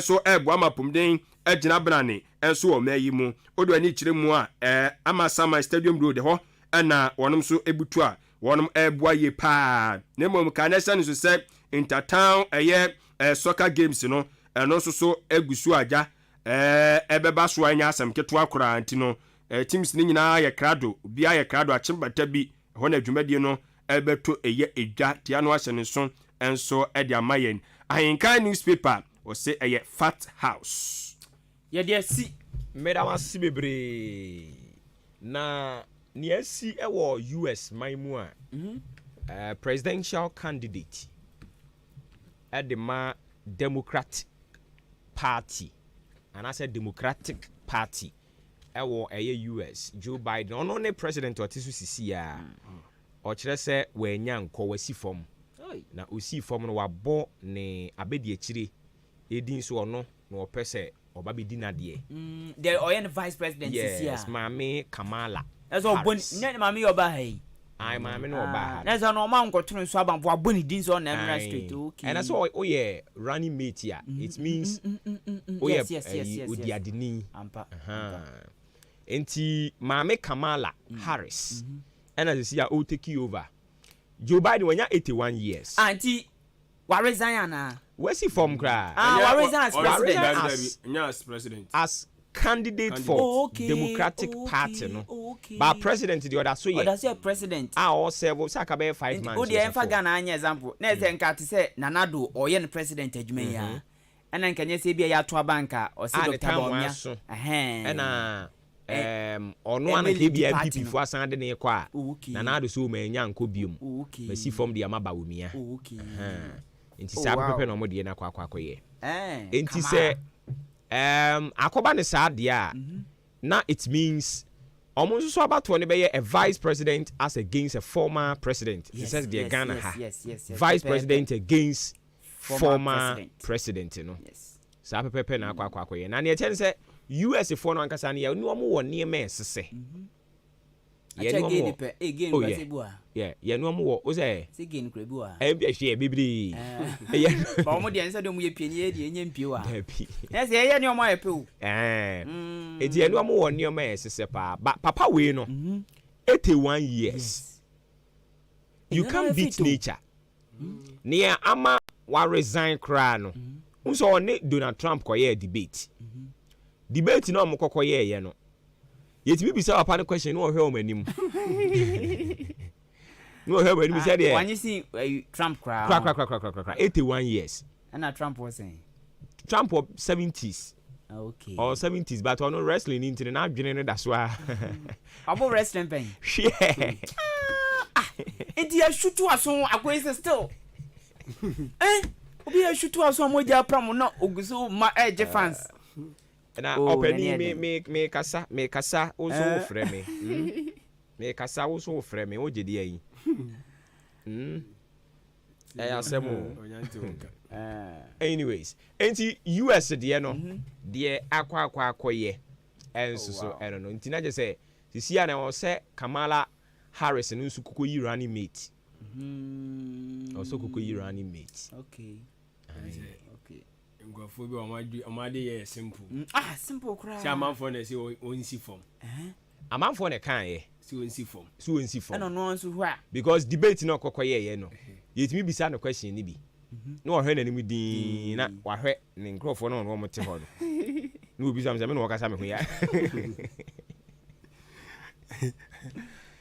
so ebo amapomden agina brane enso o mayi mu odo ani kire mu a amasama Stadium Road ho ana wonum so ebutu a wonum eboa ye pa na mom ka na san so se intertown soccer games no eno so egusu aja ebeba so anya asam keto akora anti no teams ni nyina ye krado bia ye krado achimbata bi ho na dwumadie no ebeto edwa tia no ahye ne so enso ede amayen ahenkan newspaper o se fat house ye de si meda wasi bebre na ni asi ewo US maimu a presidential candidate edema Democratic Party and I said Democratic Party ewo US Joe Biden ono ne president otisu sisi ya o kire se wanya nko wasi fom na osi fom no wabo ne abedi akire edin so ono na opese oba bedi na de the oyen vice president sisi ya yes mami Kamala eso bon ne mami oba hai ai mami no oba ha na so no ma nkotunu so abamfo aboni din so na Emirates Street okay and so oye running mate ya it means oye odiadini ampa enti mami Kamala Harris and as you all take over Joe Biden when you're 81 years auntie what resign na where's he from cry what resign as president as candidate for Democratic Party no but president the other so yeah that's your president all serve saka be 5 months o dey enfa Ghana anya example na ese nka te say nanado o ye no president adwuma ya ena nka nye se bia ya to banka o se Dr. Bomia ena ono ana ke bia PP fo asan de ne kwa na na do so ma nya nko biom ma si form de amaba wo mia enti sa pepe no mo de na kwa ye enti se akoba ne sa de a na it means almost so about to be a vice president as against a former president. He says the Ghana vice president against former president, you know. Yes. Sa pepe na kwa ye. Na ne chen say US for no ankasa ne ya no mo wo ne me sese. Yeah, no mo wo say again krebu a. Hwe bibiri. Ba mo de ansa de mo ye pienie de enya mpie wa. Yes, ye ne mo ayepe o. Eti no mo wo ne me sese pa. Papa we no. 81 years. Yes. You can't beat nature. Near ama wa resign kra no. Unso ne Donald Trump koye debate. Debate no mo kokoye ye no. Yetimi bisa apa the question no hwe o manim. No hwe manim say there. When you see Trump cry 81 years. And Trump was saying Trump of 70s. Okay. Or 70s but on wrestling into the na adwene no da so a. About wrestling pen. Yeah. Enti ya shutu aso akwese still. Obi ya shutu aso moja pram no oguso ma eje fans. Na openi me kasa oso frɛ me. Me kasa oso frɛ me oje de ayi. Asemo. Anyways, enti US de no de akwa ye. Enso so I don't know. Enti na je say sisi ya na o say Kamala Harris no nsu kuko yi running mate. Also kuko yi running mate. Okay. Okay. Ngofo bi omade ye simple. Simple kra. Si amanfo na si onsi form. Amanfo na kan ye. Si onsi form. Si onsi form. No nso hu a. Because debate no kokoye no. Yetimi bisa no question ni bi. No ohwe na nimu din na wahwe ne nkrofo no no mote ho no. No obi sam se me no wakasa me ho ya.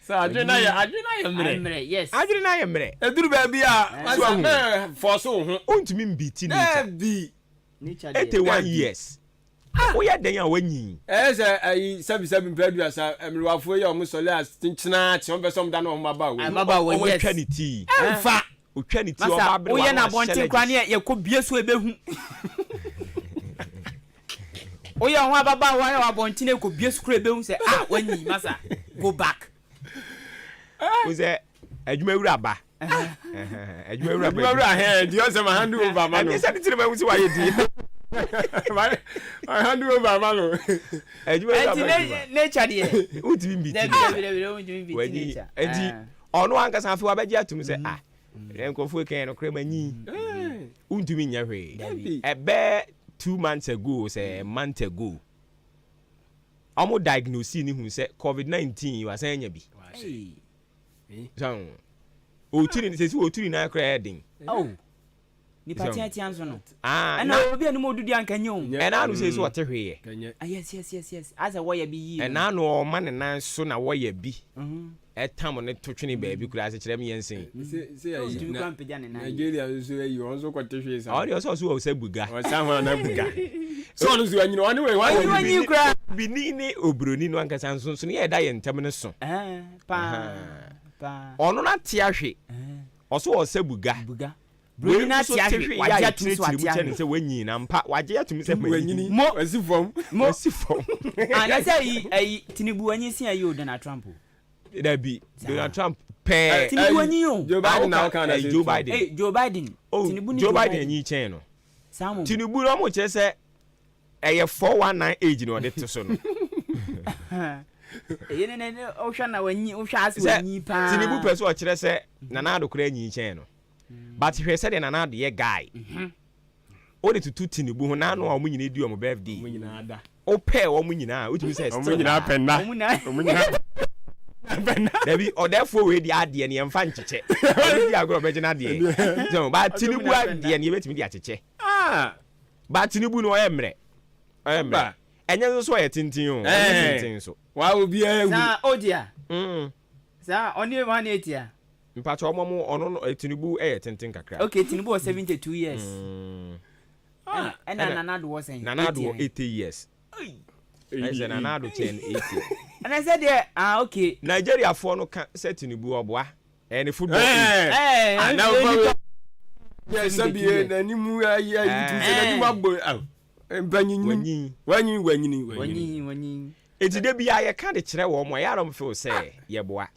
Adwena ye mre. Yes. Adwena ye mre. Eduru ba bia asa force ho. Ontumi mbiti nature. Nature 81 years. Wo ya den ya wanyi. Say ayi sabi mpadu asa emrewafo ye omo sole as tinchina che on be som da no maba we. Maba we yes. Otwa ni ti. Mfa. Otwa ni ti o ba bre wa. Wo ye na bonte kwa ne ye ko bie so ebehu. Oye ho ababa wa ya bonte ne ko bie so kra ebehu say wanyi masa go back. We say adwuma wura ba. Adwuma wura ba. Adwuma wura he di o say my hand over man. Ani say ti ma wusi wa ye di. My hand over man. Adwuma wura ba. Nature de. Utimi mbiti. Nature. Edi ono anka san fi wa beji atum say enkofu ken no kra manyi. Untumi nya hwe. Ebe 2 months ago say a month ago. Omo diagnose ni hu say COVID-19 was anya bi. So otiri se si otiri na kra edin. Ni pati anso no. Na obi anu modudi anka nye o. Na anu se so wote hwe. Yes. As a wire bi yi. Na anu o ma ne nan so na wire bi. Etam ne to twene ba bi kura se kire me yensen. Se ayi na pejane na. Nigeria so ayi on so kwate hwe sa. Audio so o se buga. O sa ho na buga. So on so anyino one way one you kura. Bini ni obroni no anka san so ne ye da ye ntam ne so. Pa. Ono na te ahwe. Oso o se buga. Broni na te ahwe. Waje atumi so ate ahwe. Se wanyi na mpa waje atumi se wanyi. Mo asifom. Na say ayi Tinubu wanyi si ayi o Donald Trump. Dabi Donald Trump pe Tinubu wanyi o. Joe Biden na kan na Joe Biden. Joe Biden. Tinubu ni Joe Biden anyi chen no. Tinubu no mo che se eye 419 age no de to so no. Yene o hwa na wanyi o hwa ase wanyi pa. Tinubu pe so o kire se na na adokora anyi chen no. But hwe se de na na de guy. O de tutu Tinubu ho na no o munyina di o mo birthday. O munyina ada. O pe o munyina o tumi se o munyina penna. O munyina Dabi o therefore we di ade ne yemfa ncheche. Di agro be gina de. So ba Tinubu ade ne yebetimi di acheche. Ba Tinubu no emre. Emre. Enye so ye tintin o. Tintin so. Wa obi ewu. Sa odia. Sa oni e man etia. Mpacho omomo ono Tinubu tintin kakra. Okay, Tinubu was 72 years. And Nanado was saying Nanado 80 years. I said Nanado 10 80. And I said yeah, okay. Nigeria for no set Tinubu oboa. Any football. Now yes, sabi na ni mu ayi tu se na ni mabo. Banyin. Wanyin. Eti de bia ye ka de kire wo mo ya rom feel say ye boa.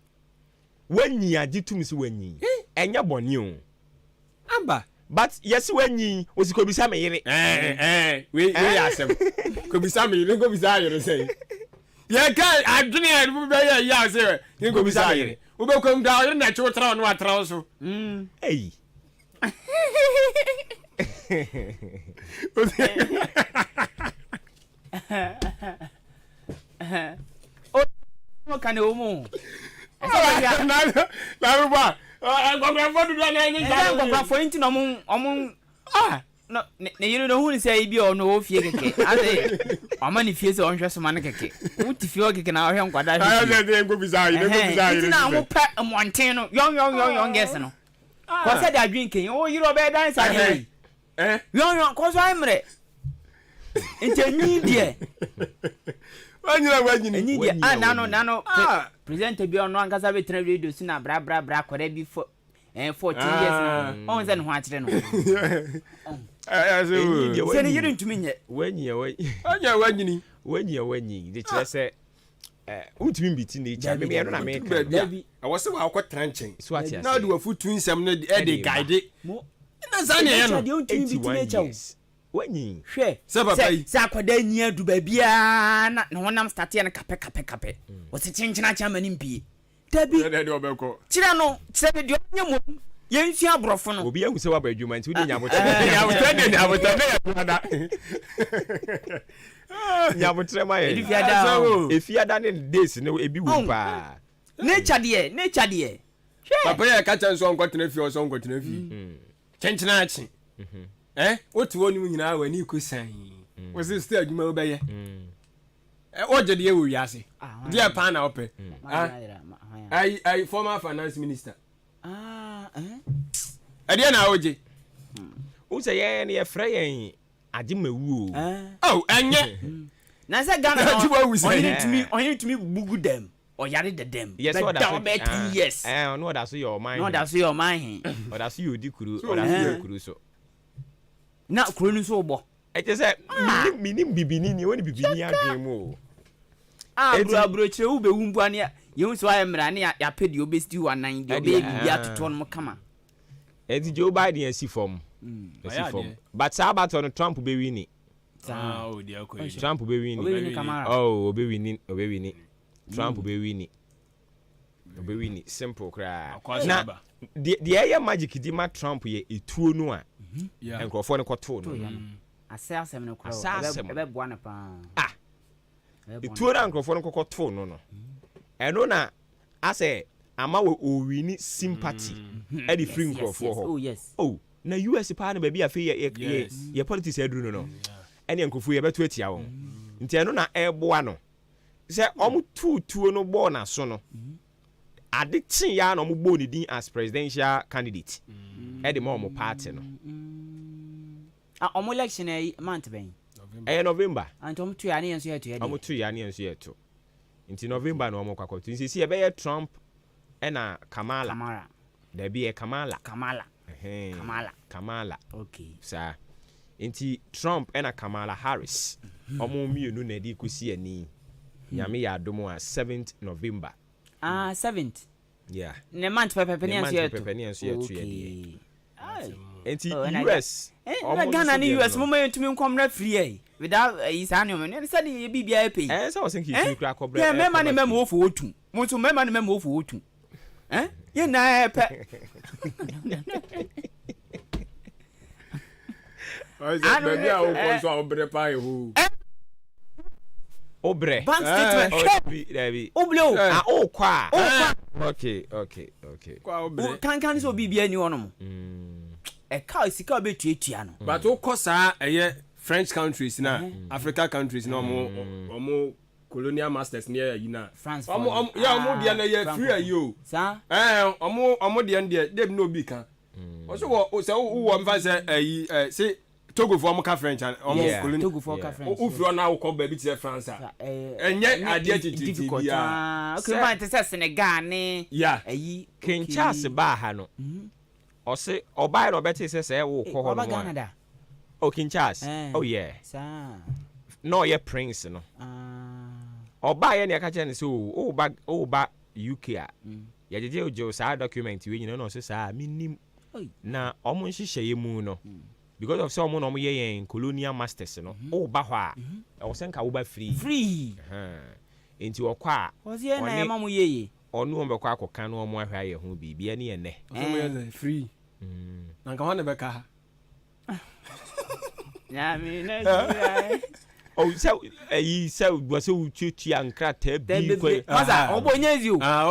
Wanyi agitum se wanyi. Enya boni o. Amba. But yes wanyi osiko bisa me yire. We asem. Ko bisa me yire, ko bisa yire say. Ye ka adwene ya bu be ya say. Ye ko bisa yire. Wo be ko mda yire na chi wotra no atra so. Hey. Oh, no can you move? Na ruba. Agogafo du na ni ja. Agogafo inti no omun no ne yiri no hu ni say bi o no ofie keke. Ade o ni fie se on hwe so man keke. Uti fie o keke na o hwe nkwada hwe. Ayo de ngo bisa yire. Na mo pa monten no yon guess no. Ko se da adwin ken o yiri o be dan sa dey. Yon ko so imre. Inte ni die. Wanyini. Nano. Present bi ono ankasa be tena radio si na bra kwere bi for 14 years na. On se no ho akire no. Se ni yiri ntumi nye. Wanyini. De kire se untumi mbiti na echa me no na me ka. Awo se wa akotran chen. So ati ase. Na do afutu nsem na e de guide. Na za ne no. De untumi mbiti na echa. Wanyi hwe se akwada nyi adu ba bia na honam start ya na kape o se chinchina cha mani mpie dabi de obeko kira no se de onye mo ye nsu abrofo no obi ahu se wa ba adwuma nti wudi nyabotre nyabotre ma ye efiada ne days ne ebi wu pa nature de papa ya ka chan so onkwotena fi o so onkwotena fi chinchina achi Oti woni mu nyina wa ni kusan. Wo se stay adwuma wo beye. Oje de ewu wiase. Dia pa na ope. I former finance minister. Ade na oje. Wo se ye na ye frɛ yen ade mawu o. Oh, enye. Na se Ghana onye tumi bugu dem. Or yare the dem. Yes, what that? Yes. No, that's your mind. No, that's your mind. Or that's you dikuru. Or that's your kuru so. Na kronu so bo ete se minim bibini ni woni bibini adwen mo abro kire wo be wumbu ane ye hu so aye mra ne ya pedi obesti wa nan de obe bibi atoto no kama eti Joe Biden asi form but sabato no Trump be wini Trump be wini obe wini Trump be wini simple cry na the eye magic di ma Trump ye etuo no a enkrofo ne koto no asasem ne kwa ebe boa ne pa etuo na enkrofo ne koto no eno na ase ama we owini sympathy e di free enkrofo ho na US pa na ba bi afi ye politics eduru no ene enkrofo ye beto atia wo nti eno na eboa no se omu tuo no bo na so no addiction ya no mo bo ni din as presidential candidate e de mo party no omo election e month ben November antom tu ya ne enso yeto omo tu ya ne enso yeto nti November no omo kwakọ nti si e be Trump e na Kamala da bi e Kamala okay sa nti Trump e na Kamala Harris omo mienu na di kusi ani nyame ya adomo a 7th November 7th yeah ne month pepe ne enso yeto ye enti US Ghana ni US mo mayentumi nkom na free eh without isani o ne say dey bibia pay say o think you crack up yeah mema ne mema ofu otu mo so mema ne mema ofu otu ye na pe baby a o ko so obre pa e ho obre bank statement David oblo o kwa okay kwa obre kan so bibia ni wono e ka sika betuatua no but o kosa eye French countries na Africa countries na omo colonial masters ni ya yina France omo dia na ye free ayo sa omo dia de dem no bi kan o so wo se wo mfa se say Togo for Moka French and Togo for French. If you are now called baby to France, and yet I did it difficult. Okay, but it's a Senegal. Yeah, King Charles Bahano. Or say, or buy or better says, oh, Canada. Oh, King Charles. Oh, yeah. No, yeah, Prince, no. Or buy any occasion, so, back UK. Yeah, the Joe's document, you know, says, I mean, now, almost she no. Because of someone on me in colonial masters, you know. Oh, Bahwa. I was saying, Kauba free. Into a car. Was here, Mamma ye. Or no one quack or can no more higher who be any and free. Nanka yeah, I mean, oh, so he said was so chuchi and cracked you.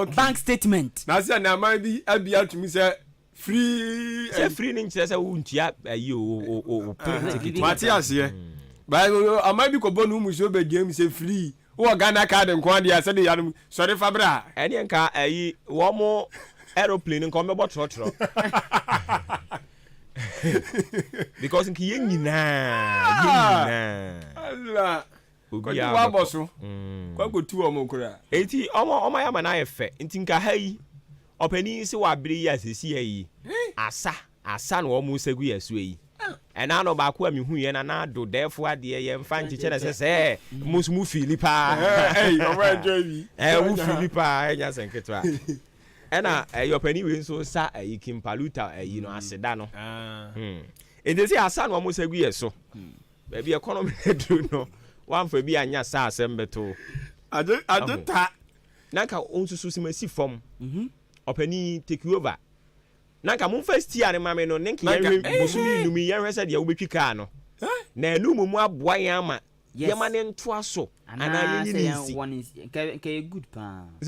Bank statement. Now, sir, now might be I'll be out to me, sir. Free, free ninja says I won't yap you. Matthias here. But I might be Cobonu Musobe James say free. Oh, Ghana card and quantity. I said, sorry, Fabra. Any car, one more aeroplane and come about trotro. Because in Kiyina, Wabosu, quite good 2 or more. 80 or my man, effect. In Tinka, hey, opening so I bring as a CAE. Asa, son almost a good way. And I know about who you and I do, therefore, dear, and find each other says, Mus Philippa, hey, Philippa, yes, and Ketra. And your penny wins so sa a Kim Paluta, you know, as Sedano. It is your son almost a year so. Maybe economy do no. One for be a nyasa assemble to. I don't tap. Nanka also susi form. Openly take you over. Nanka moon first year, and mamma no Nanki, Musumi, Numi, and said, you'll be Picano. Na Lumua Boyama, Yaman and Twasso, and I one is a good pan.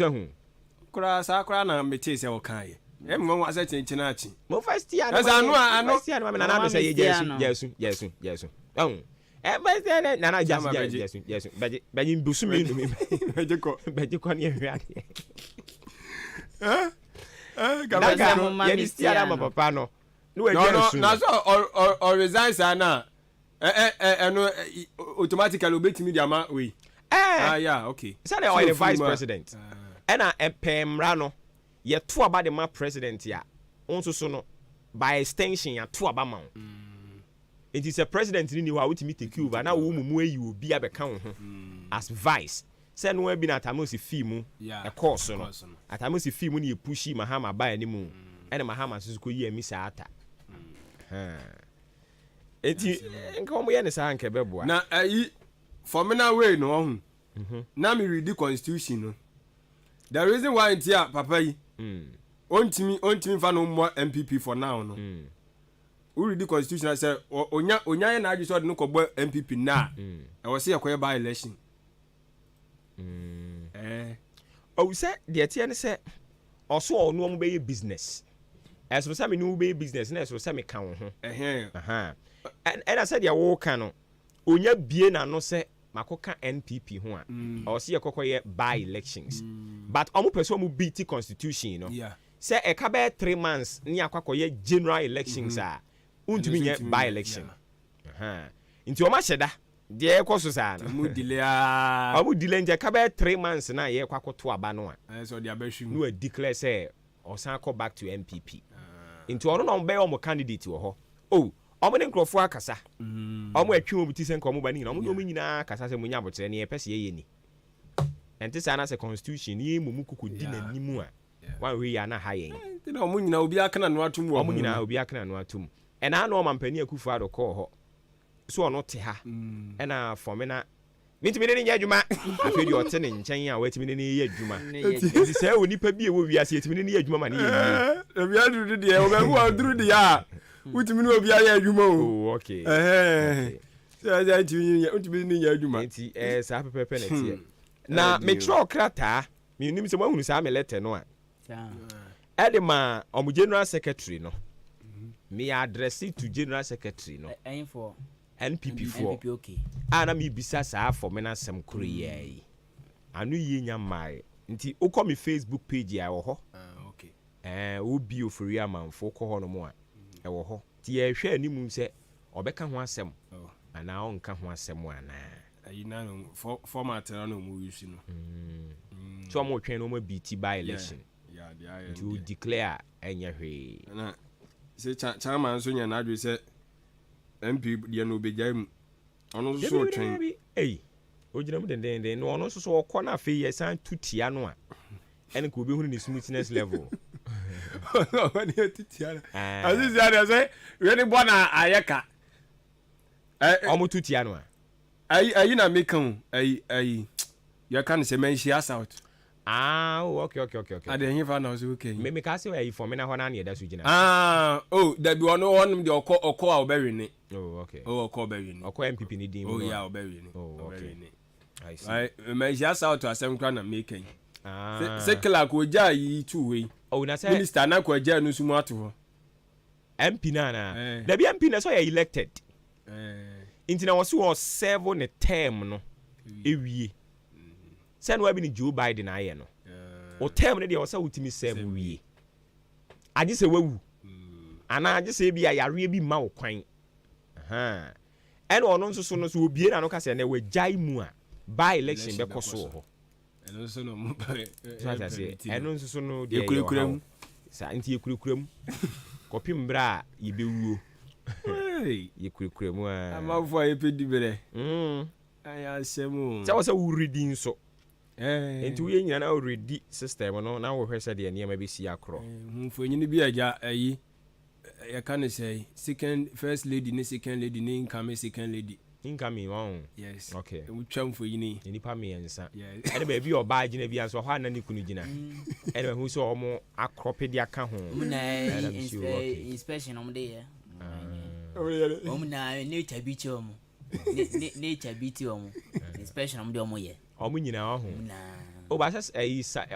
Sakra na metese o kan. Em won was say chinachi. Mo first year. As I know first year na say yes. Oh. Eh but na na just yes. But you busumi no me. Beje ko ne hwe ade. Gaga ye dis tiara ma papa no. No so or resign sana. No automatically obetimi dia ma we. Yeah, okay. Say the vice president. Ena empemra no ye to aba the ma president ya onso so no by extension ya to aba ma it is a president ni wa wutimi take over na wo mumu ayi obi abeka wo ho as vice say no abi na atamosi film e course no atamosi film ni e pushi mahama ba ani mu ena mahama so ko yi amisa ata enti nka mo ye ne sa nka beboa na ayi formula way no ho na me read the constitution no. The reason why it's here, Papa, on to fan no more MPP for now. No, who read the constitution? I said, Onya and I just saw no MPP now. I was here a by election. Oh, said the attorney said, also no be business. As for some new be business, and as for some account. And I said, your walk cano. Onya bien and no say. Makoka NPP ho a or see akokoye by elections but omo person mu beat constitution you know say e ka be 3 months ni akokoye general elections a untumi nye by election nti o ma hyeda de e koso sa na mu delay omo delay nje ka be 3 months na ye kwakoto aba no a so de abahwim no declare say o san go back to MPP nti ono no be omo candidate wo ho oh omo ne nkrofo akasa omo atwi omo ti senko omo bani na omo nyina akasa se munya botere ne epese ye ni enti sa na se constitution ni mumu kokodi na nimu a wan we ya na ha yen na omo nyina obi akana no atum omo nyina obi akana no atum ena na o mampani akufu ado ko ho so ono te ha ena formina mintimi ne nya adwuma afedi o te ne nchen a watimi ne ye adwuma enti se o nipa bi e wo wiase etimi ne ye adwuma ma ne ye e bi aduru de e o ba ku aduru de ya utimi no obi aye adwuma o oh okay so ja utimi ni nya adwuma enti sa pepepe na tie na metro krata mi nim se mahunu sa me letter no a edema omo general secretary no me address it to general secretary no for NPP okay ana mi bisa sa for me na sem kuro ye anu ye nya mai nti ukọ mi Facebook page ya wo ho okay obi ofori amanfo ko ho no mo a e wo ho ti ye hwe animu se obeka ho asem ana onka ho asem ana ayi na no format na no mu use no so mo twen no mo BT by election to declare enya hwe na se chairman so nya na adwe se MP de no begya mu ono so twen ogina mu den no ono so okọ na fe yesan tutia no a ene ko be hunu ni smoothness level when you tutia azizi ada say we ni bona ayeka omo tutia no a ayi na mekan ayi you can say men she out okay ade hin fa na so okay me ka say ayi for me na ho na eda so gina da bi ono onum de okọ a obewe ni okay okọ obewe ni okọ MPP ni din obewe ni okay I see men she out asem kra na mekan se kala ko ja yi two way na say minister na ko ja no sumu ato ho MP na da bi MP na so ya elected inti na was serve ne term no ewie send we be ni Joe Biden aye no o term ne de o say utimi serve wie agi se wawu ana agi se bi ayare bi ma wo kwan ene ono nso so no so obie na no ka se na we jai mu a by election be koso ho eno so no mo ba eno nso so no de ekuram sa nti ekuram kopim bra yebewuo yekuram a amafo ayepedi bere aya semu sa wasa uridi nso enti we nyina na already system no na wo hwese de niam be si akro mfo nyini bi aja ayi ya kan say first lady ne second lady ne income second lady income won yes okay we twam fo yini nipa me yansa ene ba bi oba agina bi anso ha na ne kunu gina ene ba hu so omo akrope de aka ho na inspection om de ye na nature beach om nature beach om inspection om de om ye omu nyina ho o ba sas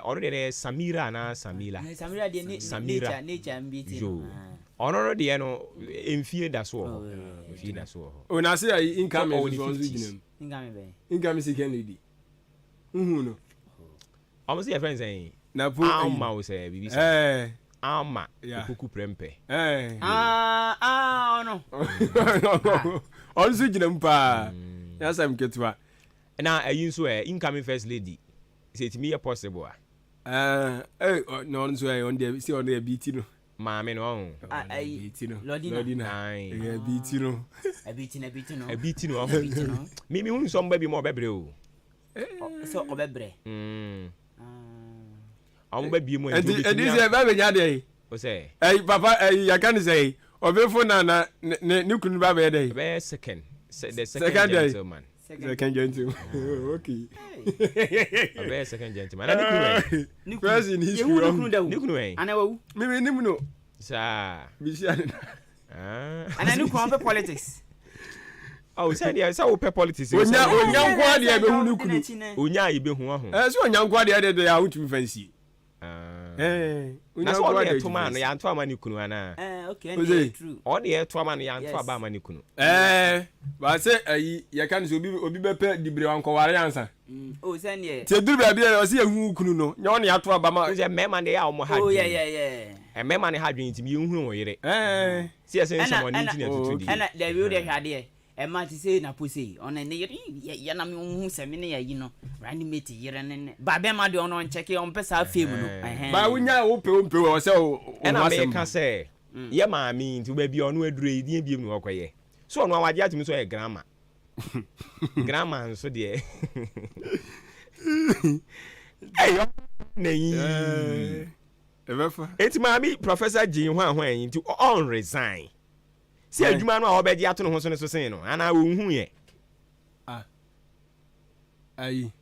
ono de Samira na Samira de nature beach ono de no emfie da so ho emfie da so ho o na say income is on ziginem income second lady no omu say friends eh na po amma o say bibi say ama kuku prempe no on ziginem pa ya sam ketwa na ayin so incoming first lady say it me possible no on so on there see on there BT no maame no BT no Lodina BT no BT no me hu so mba bi mo bebre o so obebre ba bi mo edi say ba be nya de o say papa ya kan say obefo na ne kunu ba be de be second the second gentleman second gentleman okay be second gentleman na nikunu first in history nikunu ana wawu me nim no sa bi sia ana nikunu pe politics say dia say pe politics onya nkwa de be hu nikunu onya ibe hu ho so onya nkwa de ya hu tumi fancy na so all the to man ya nto amani kunu ana okay true all the to man ya nto aba amani kunu ba say ayi ya kan so obi be pe dibre wan ko ware ansa say ne te duru ba bia o say ehu kunu no nya on ya to aba ma say mema ne ya o mo ha mema ne ha dwen tim ye hu wo yere see say nso mo internet to di ana da bi o de hwade ma ti say na pose on ne ya na me hu se me ne ya yi no rani mate yere ne ba be ma de on check on pesa fame no ba wunya wo pe o say o na me ka say ye ma mi nti ba bi onu adure idin biem no okoye so onu awaje atimi so e grandma grandma nso de yo nei ebefa eti ma mi professor Jin ho ayin nti on resign si adwuma no a obeji ato no ho so ne so sen no ana wo hu ye ayi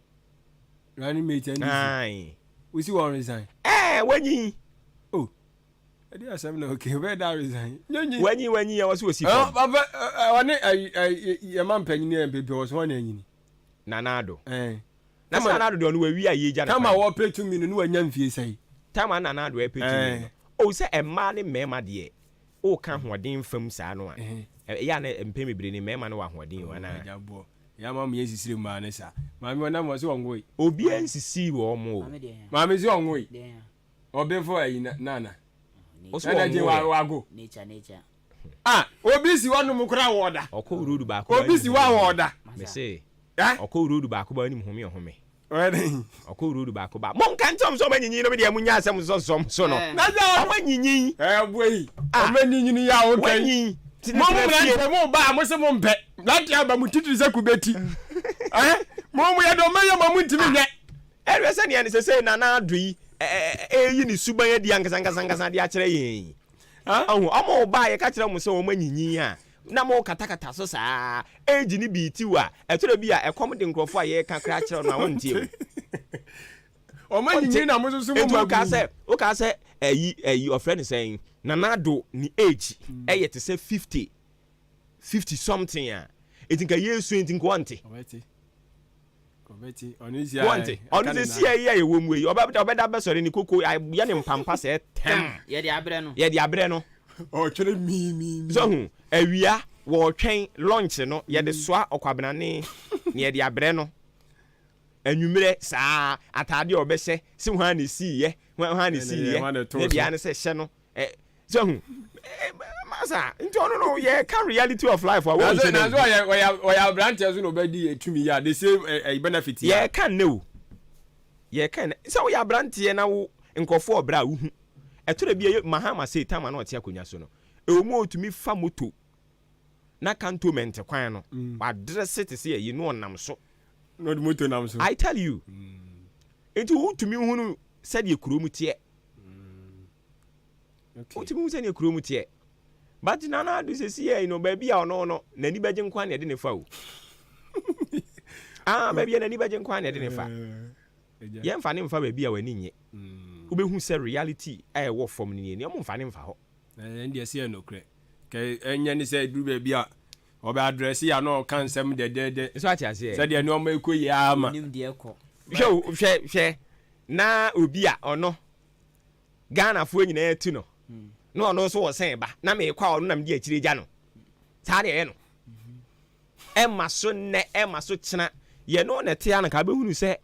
rani mate ai we see one resign wanyi edi asem na okay where that resign wanyi ya waso osi baba one ya man panyin ya pepe was one anyin nanado na nanado de onu wa wi aye ja na kama wo pay 2 million no anya mfie sai tama nanado e pay 2 million o se emma ne mema de o ka hoden fam saa no a ya na empem bire ni mema no wa hoden wana ajabo ya mama yesisire ma ne sa mama wona mo se wongo obi ansisi wo mo mama se wongo obefo ayi nana o so nature obi si wonu mu kra woda oko road ba ko obi si wa woda me say oko road ba ko ba ni home home oko road ba ko ba mon kan tom so manyinyi no me de amunya asem so no na za manyinyi boy manyinyi ya o kan mo mbrante mo ba mo se mo mpe lati aba mu titiri se kubeti mo ya do meyo mo ntimi nye ewe se ne se na na ado yi yi ni suban ya di ankasa di akere yin ahu amo ba ye ka kire mo se o manyinyi a na mo katakata so saa eji ni bi tiwa etoro bi a ekom de nkrofo a ye ka kra kire na won tie o manyinyi na mo so mo ma o ka se eyi of friend saying nanado ni age eye te say 50 something a etinka yesu etinka wante oni se sia ye wo mu yi obeda be sori ni koko ya ne mpampa se tem ye di abre no o chere mi so hu awia wo twen lunch no ye de soa okwabena ne ye di abre no anwumere saa atade obehye se ho ani si ye ne dia ne se hye no so hu masa nti ono no ye can reality of life wa so na so ya branch so no bedi etumi ya they say benefit ya ye can no ye can so ya branch ye na wo nkofo obra wo hu etore bi mahama say time na otia konya so no ewumo otumi fa moto na cantonment kwan no wa dress it say ye no onam so no the moto nam so I tell you enti wo tumi hunu said ye kurom tie okay utimi hu said ye kurom tie but na do say see no baby a no na ni beje nkwan na de ne fa o baby na ni beje nkwan na de ne fa ye mfa ne mfa baby a wani nye ube hu say reality e wo form ni ni mo mfa ne mfa ho ndi say no kre ke enya ni say du baby a obe address ya no kan sem de so ati ase say de no ma ekoyi ama nim de ekọ hwe na obi a ono Ghana fo nyina etu no no no so wo sen ba na me kwa ono nam de akire gya no saa de no emma so chena ye no na te an ka be hunu se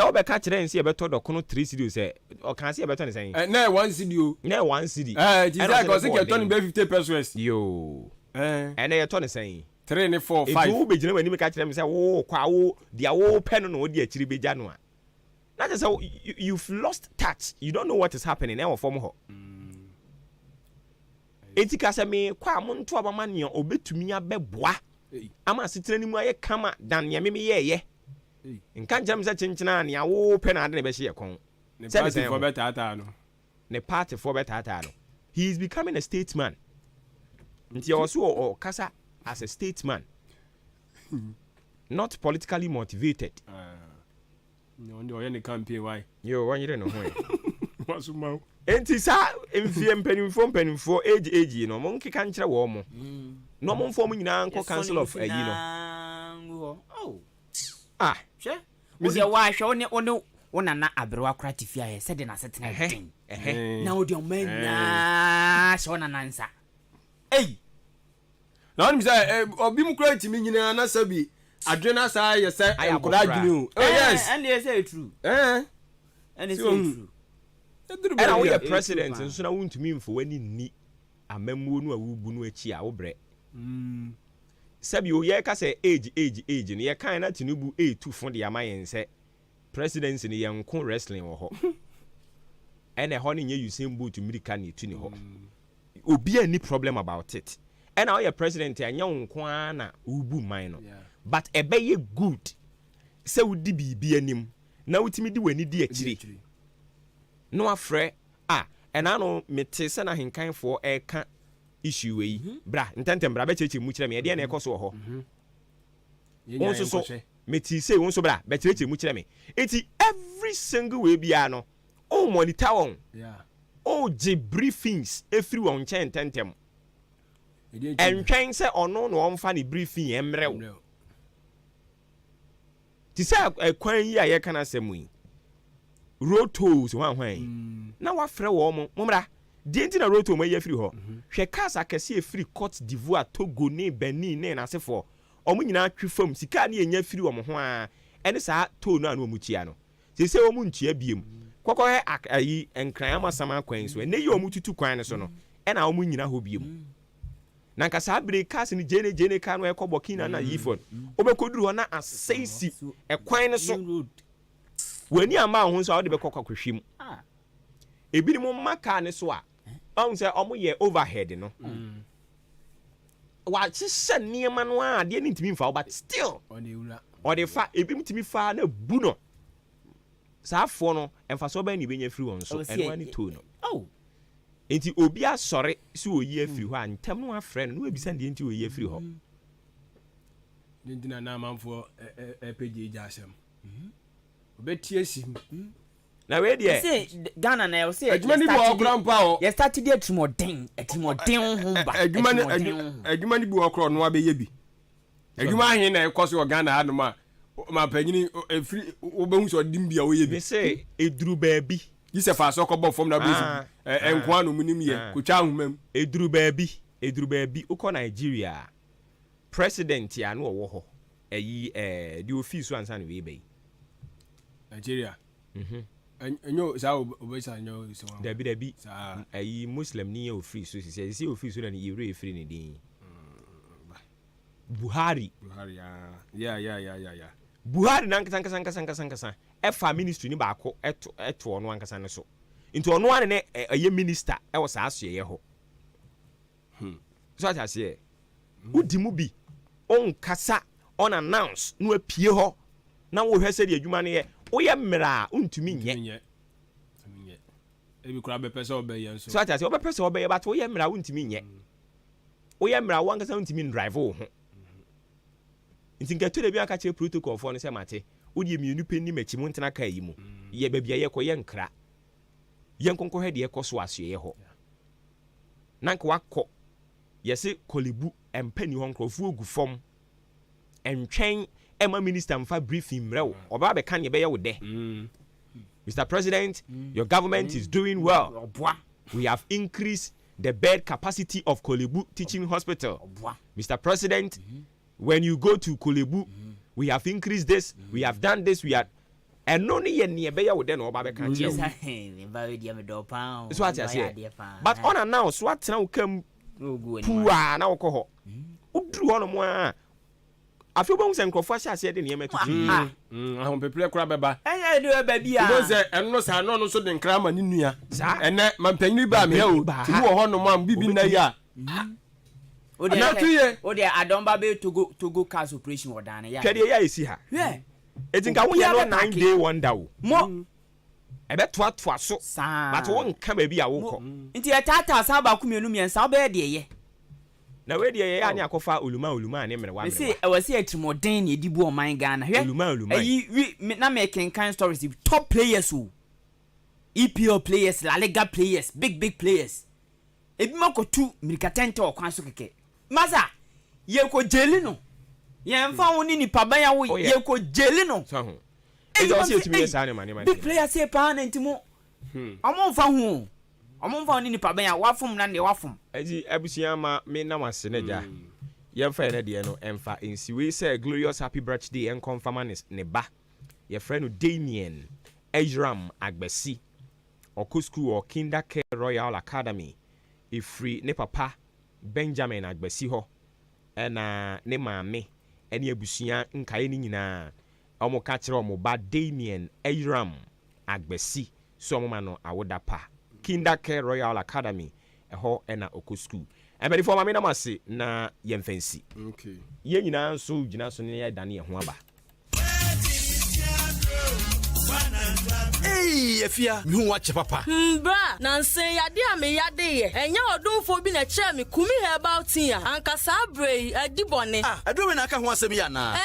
obe ka kire nse ye beto dokono 3 cedi se o kan se ye beto ne sen na 1 cedi o na 1 cedi ti say go se ke to ni be 50 pesos yo na ye to ne sen 3 ne 4 5 wo be gina wani me ka kire me se wo kwa wo dia wo pe no wo de akire be gya no a na just say you've lost touch, you don't know what is happening e form ho etika se me kwa monto abamane obetumi abeboa ama sitere ni mu aye kama dan ya me ye nka njam se chinchina na wo pe na ade be hye kon ne party for better no he is becoming a statesman nti also kasa as a statesman not politically motivated no ndi oye ne campaign why yo wanyire no ho wasuma enti sa emfie mpanimfo age no mo nkeka nkire wo mo no mo mfo mo nyina nko council of ayi no hwe wo de wa hwe wona na abrewa kratifia ye se de na setena din na wo de omanya hwe wona nansa na oni say obi mu krati mi nyina na sabi adwena sa ye say enkoda dwunu yes and they say true and it's true and now we are president so na wontumi mfo wani ni amamuo no awubu no achi a wo bre sabi o ye ka say age no ye kan na Tinubu A2 fo de amayen say presidency ni ye nko wrestling wo ho and e ho ni ye Usain Bolt America ni tu ni ho obi any problem about it and now we are president anya nko na ubu man no but ebeye good say wudi bibi anim na wutimi di wani di akire no afre ena no mete se na henkanfo eka issue we bra ntentem bra be cheche mu kire me de na ekoso ho wonso so meti say wonso bra be cheche mu kire me eti every single way bia no o monitor on o je briefings every one chen tentem entwen se ono no omfa ni briefing emrew ti say kwan yi aye kana semu road tolls hwan na wa frɛ wo mo mra de nti na road toll mo ye free ho hwɛ cars akɛse e free Cote d'Ivoire Togo ne Benin ne na sefo omo nyina twi fam sika ne enya free wo mo ho a ɛne saa toll no anu mu tia no se wo mu ntua biem kokɔ ayi enkran amasama kwan so ne ye wo mu tutu kwan ne so no ɛna wo mu nyina ho biem na nka saa bere cars ni jene car no ekɔ Burkina na yifon obekoduru hɔ na asɛnsi ɛkwan ne so wani ama ho so a wode bɛkɔ kwahwehwem ebi ni mo maka ne so a ɔn sɛ ɔmo yɛ overhead no wa hyehyɛ nneɛma no a adeɛ ne ntimi mfa but still ɔde fa ebi mtimi fa na bu no saafoɔ no ɛmfa so bɛn ne bɛnya firi wɔn so ɛno ani to no enti obi asɔre so oyi afiri hɔ a ntam no afrɛ no no ebisa deɛ nti oyi afiri hɔ ntina na amanfoɔ ɛpɛgye gya asɛm obetie sim na we deɛ say Ghana na you say adwuma ni bi wɔ grandpa o you start the etimoden ho ba adwuma ni bi wɔ kro no abɛyɛ bi adwuma ahen na ɛkɔ so wɔ Ghana ha no ma panyini efiri obehu so dim bia wɔyɛ bi me say eduru baabi yisɛ fa so kɔbɔ fam na bɛsi enkoa no munim yɛ kotwa ahomam eduru baabi ukɔ Nigeria president ya no wɔ hɔ ɛyi the office one san we bɛyi Nigeria enyo sa obesa enyo so dabi ɛyi Muslim ni yɛ office so sisi office so na ni yɛwura efiri ne din Buhari ya Buhari nankasa ɛfa ministry ni baako ɛto ɔno ankasa ne so nti ɔno ane ne ɛyɛ minister ɛwɔ saa so yɛ hɔ so ata se udi mu bi on kasa on announce no apie hɔ na wo hwɛ sɛ de adwuma ne yɛ woyɛ mmra untumi nyɛ ebi kura bɛ pɛsɛ ɔbɛyɛ nso so ata se ɔbɛ pɛsɛ ɔbɛyɛ but woyɛ mmra untumi nyɛ woyɛ mmra wo ankasa untumi drive wo ho nti nkato de bi aka kyerɛ protocol for no sɛ mate wodi mienu penni machi mu ntena ka yi mu ye babia ye kɔ ye nkra ye nkonko hɛ de ye kɔ so asoe hɔ nanka wakɔ yɛse kolibu empani hɔ nkrɔfu ogu fam entwɛn ema minister mfa briefing mrew oba be kan ye be ye wo de Mr. President, your government is doing well. We have increased the bed capacity of Kolebu Teaching Hospital. Mr. President, when you go to Kolebu, we have increased this, we have done this, we are and only near Bayer would then over the country. That's what I say. But unannounced, what now come poor now coho? Who drew on more? I feel bones and Crawford said in Yemen. I hope people crab about. I do a baby. And no, I know so then cram and in here. And that my penny bam here. You are no man, be na ya. Oh, dear, I don't baby to go cars operation or down. Yeah, you see her. Yeah. I think I will have 9 day one down. More. I bet what was so, but won't come maybe I won't come. Into a tata Saba Kumumi and Sabe, dear. Now, where dear Anya Kofa Uluma, and I say, I was here to more Dane, you do my Ghana. Uluma, we not making kind stories. Top players who EPO players, La Liga players, big players. If Moko 2 Mirkatento or Kwansuke. Maza, ye ko jelino. Ye mfa woni ni pabaya wo ye ko jelino. So ho. It don say to me say man. Big player say pa na ntimo. Omo mfa ho. Omo mfa woni ni pabaya wafum na ne wafum. Agi abusia ma me na wase na ja. Ye mfa ene de no emfa ensi we say glorious happy birthday en confirm ne ba. Ye friend no Damien Ejram Agbesi. Oko school or Kindercare Royal Academy. Ifri ne papa Benjamin Agbesi ho na ne maame ene abusua nkae ni nyina omo ka kire omo ba Damien Ayram Agbesi so omo ma no awoda pa Kindercare Royal Academy eho na Oko school ebedi for maame na mase na yemfansi okay ye nyina so gina so ne ya dane ye ho aba. Hey, Efia, me hu wache papa. Bra, na nsen yade a me yade ye. Enya odunfo bi na che me kumi herbal tea. Anka sa brei adibone. Ah, ado we na aka ho asem ya na.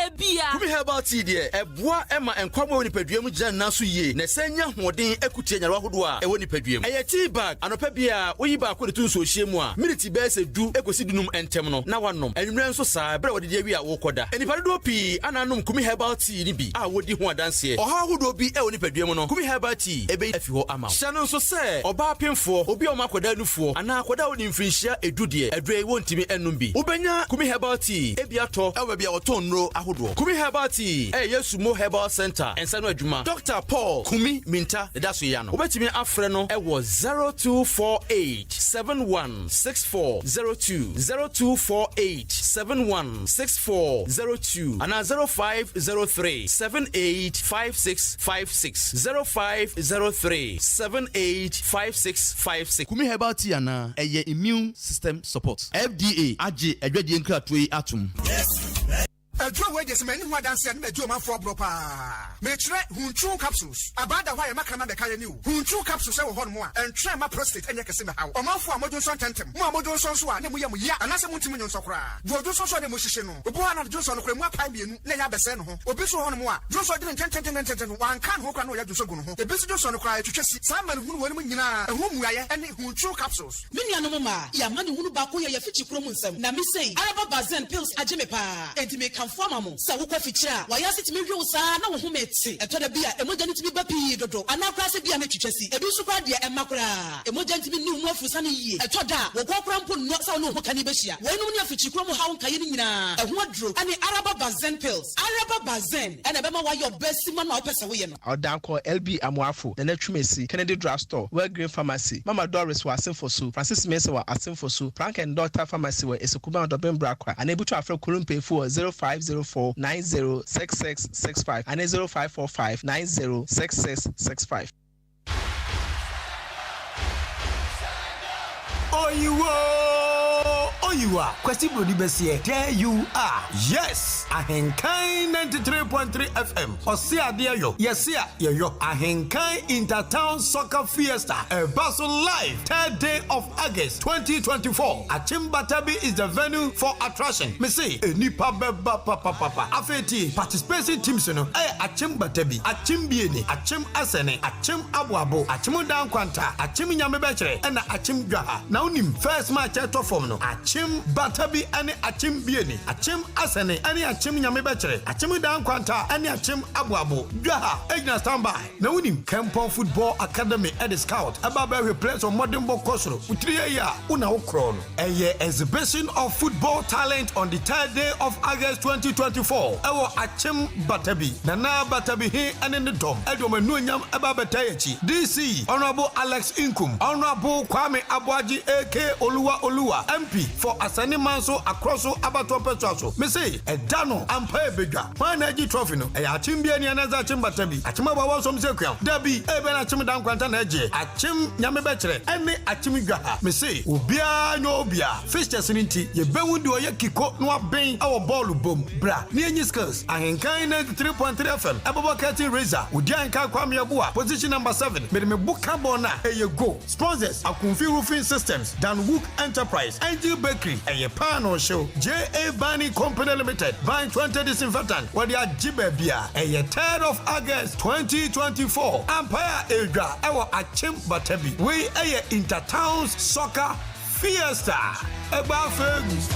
Ebia. Kumi herbal tea de, eboa ema enkwamo woni padua mu gina na so yie. Na sanya hoden akutie nyarwa hodo a ewo ni padua mu. Eye tea bag, anopa bia oyi ba ko de tun so hie mu a. Minute be se du ekosi dunum entem no. Na wanom. Enwure nso sa bra wode de wi a wo koda. Enipa do pi ananom kumi herbal tea ni bi. A wodi ho adanse. Oha hodo bi e woni padua mu no. Kumi herbal tea ebe afi ho ama. Sha no nso se oba pemfo, obi o makoda nufo. Ana akoda woni mfinhia edu de. Adre wontimi enum bi. Ubenya kumi herbal tea ebi ato e we bia oton aduro ahodo Kumi Herbal Tea Sumo Herbal Center and Sanu Adwuma Dr. Paul Kumi Minta Daso ya no obetimi afre no 0248 716402 0248716402 and 0503 785656 0503 785656 Kumi Herbal Tea ana immune system support FDA age adwadi nkratoi atum Adwo we just many who dance and medjo man for bropa. Me try hunchu capsules. Abada why makana be kaya new. Hunchu capsules e wo hon mo and try my prostate enye kese me hawo. Omanfo amodun son tentem. Mo amodun son so a ne mo yam ya. Anase muntimi nyon so kra. Bodu so so ne mo hihye no. Obo ha na Johnson no kra mu apai bienu na ya bese no ho. Obi so hon mo a. Johnson de tenten wan kan ho kra no ya Johnson gu no ho. Ebi so Johnson no kra twetwesi. Sa man hunu woni mu nyina. Ehu muaye ene hunchu capsules. Me nuanom ma ya mane hunu ba ko ye fichi kro mu nsam. Na me sei Araba Bazen pills ageme pa. Enti me kan forma mo. Sa wo kwa fichira. Wa ya sitimi hwe wo sa na wo ho meti. Eto da bia emoja ntimi ba pii dodo. Ana kra se bia na twetwesi. Ebi so kwa de emakra. Emoja ntimi ni mu afusa ne yie. Eto da wo kwa kra mpo no sa no ho kani be hia. Wo enum ni afichi kro mu ha wo nkaye ni nyina. Eho adro. Ani Araba Bazen pills. Araba Bazen. Ena be ma wa your best man na opese wo ye no. Odan call LB Amuafo. The Netrimesi. Kennedy Drugstore. Well Green Pharmacy. Mama Doris was asin for so. Francis Mesa was asin for so. Frank and Doctor Pharmacy were Esekuba and Dobin Brakwa. Unable to afford Kurumpe for 0504 906665 and 0545 906665. Oh, you are. Question Brody Bessie. There you are. Yes. Ahenkan 93.3 FM. Osia dear yo. Yes, yeah, yo. Ahenkan Intertown Soccer Fiesta. A Basel live. 3rd day of August 2024. Achimbatabi is the venue for attraction. Me say, nipa beba papa. Afeti participation teams no. Achimbatabi. Achimbieni. Achim asene. Achim abuabo. Achimu dan kwanta. Achim nyamebechere. And achim gaha. Now nim first match at form no. Achim batabi ane achim bieni. Achim asene ane achim nyame bechere. Achim dan kwanta ane achim abuabo. Gaha egna standby. Na unim Kempon Football Academy at the Scout. Ababa we play on modern ball kosoro. Utriya ya una okro no. Eye exhibition of football talent on the 3rd day of August 2024. Ewo achim batabi. Nana batabi he ane ne dom. Edo menu nyam ababa tayechi. DC Honorable Alex Inkum. Honorable Kwame Abuaji AK Oluwa MP for Asani Manso across Abato Petraso. Me say Edano Ampa Bega. Manaji trophy no. E achimbi ani anaza chimbatabi. Achima bawa som sekwa. Dabi ebe na chim dan kwanta na eje. Achim nyame bechere. Ene achimi gaha. Me say obia nyo obia. Fixtures ninti ye bewundi oye kiko no aben awo ball bom. Bra. Ni enyi skills. Ahenkan 93.3 FM. Ababa Curtain Razor. Udi anka Kwame Abua. Position number 7. Me buka bona. Eye go. Sponsors Akunfi Roofing Systems. Dan Wook Enterprise. Angel Bakery. Eye Pano Show. J.A. Bani Company Limited. Vine 20 Disinfectant. Wadi Ajibe Bia. Eye 3rd of August 2024. Empire Edra. Ewa Achim Batabi. We eye Intertowns Soccer Fiesta. Eba Fegus.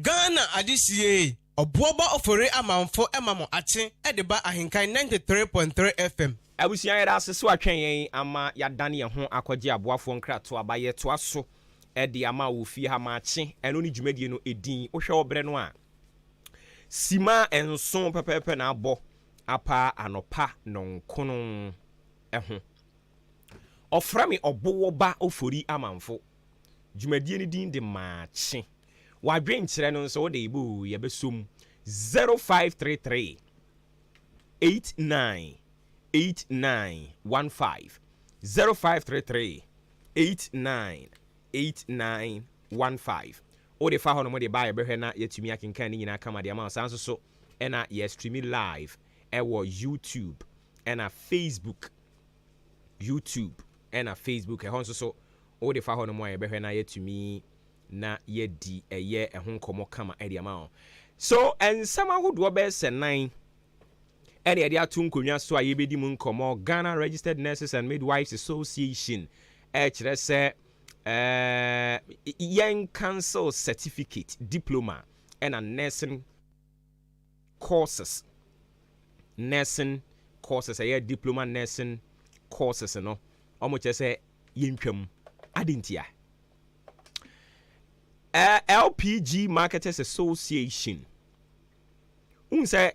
Ghana adisiye obuoba ofore amanfo emamo ache edeba Ahenkan 93.3 FM. Abusia yɛda asese atwen yɛn ama yadane yɛn ho akɔgye aboafo nkrato abayɛ to aso ɛde ama wo fie ha maache ɛno ne dwumadie no edin wohwɛ obrɛ no a sima enso pepepe na abɔ apa anopa nonkono ɛho ɔfra me ɔbowo ba ofori amanfo dwumadie ne din de maache wadwen kyerɛ no nso wode ibu yɛbɛsom 0533 89 8915 0533 89 8915 ode fa hono mo de ba yɛbɛhwɛ na yɛtumi akenkan ne nyina kama de ama sanso so ɛna yɛ streaming live ɛwɔ YouTube ɛna Facebook ɛhɔ nso so ode fa hono mo yɛbɛhwɛ na yɛtumi na yɛdi ɛyɛ ɛho nkɔmɔ kama ɛde ama so ensɛm ahodoɔ bɛsɛ 9 ɛne yɛde ato nkonnwa so a yɛbɛdi mu nkɔmɔ Ghana Registered Nurses and Midwives Association kyerɛ sɛ young council certificate diploma and nursing courses ɛyɛ diploma nursing courses no ɔmo kyerɛ sɛ yɛntwam adentia LPG Marketers Association sɛ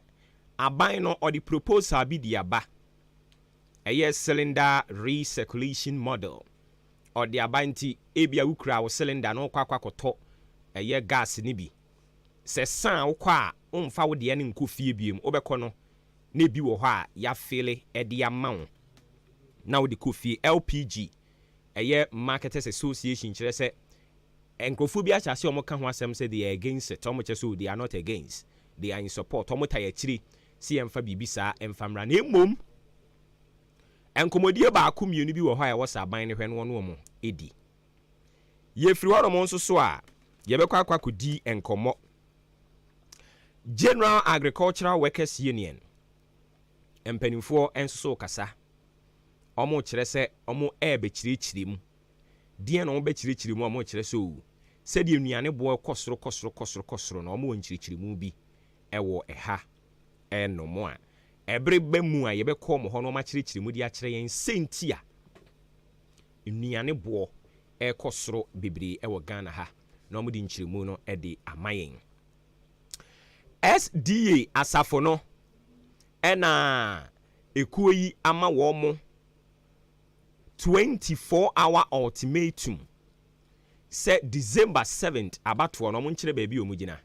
aban no ɔde proposal bi di aba ɛyɛ cylinder recirculation model ɔde aba nti ebia wukura wo cylinder no kwa akɔtɔ ɛyɛ gas ni bi sɛ san wokɔ a womfa wo deɛ ne nkɔ fie biem wobɛkɔ no na ebi wɔ hɔ a yɛafele ɛde ama wo na wode kɔ fie LPG ɛyɛ Marketers Association kyerɛ sɛ nkrofo bi akyase ɔmo ka ho asɛm sɛ they are against it ɔmo kyerɛ sɛ they are not against they are in support ɔmo ta yɛkyiri si yɛmfa biribi saa ɛmfa mmra na mmom nkɔmmɔdie baako mmienu bi wɔ hɔ a ɛwɔ sɛ aban ne hwɛ no wɔn ɛdi yɛfiri hɔ nom nso so a yɛbɛkɔ akɔdi nkɔmmɔ General Agricultural Workers Union mpanimfoɔ nso so kasa ɔmo kyerɛ sɛ ɔmo ɛbɛkyerɛkyerɛ mu deɛ na ɔmo bɛkyerɛkyerɛ mu ɔmo kyerɛ sɛ o sɛdeɛ nnuane boɔ kɔsoro na ɔmo wɔ nkyerɛkyerɛ mu bi ɛwɔ ɛha ɛnom a ɛbere bɛ mu a yɛbɛkɔ mo hɔ no makyerɛkyerɛ mu de akyerɛ yɛn senti a nnuane boɔ ɛkɔ soro bebree ɛwɔ Ghana ha na ɔmo de nkyerɛmu no ɛde ama yɛn SDA asafo no ɛna ekuo yi ama wɔn mo 24-hour ultimatum sɛ December 7th abatoɔ no ɔmo nkyerɛ baabi ɔmo gyina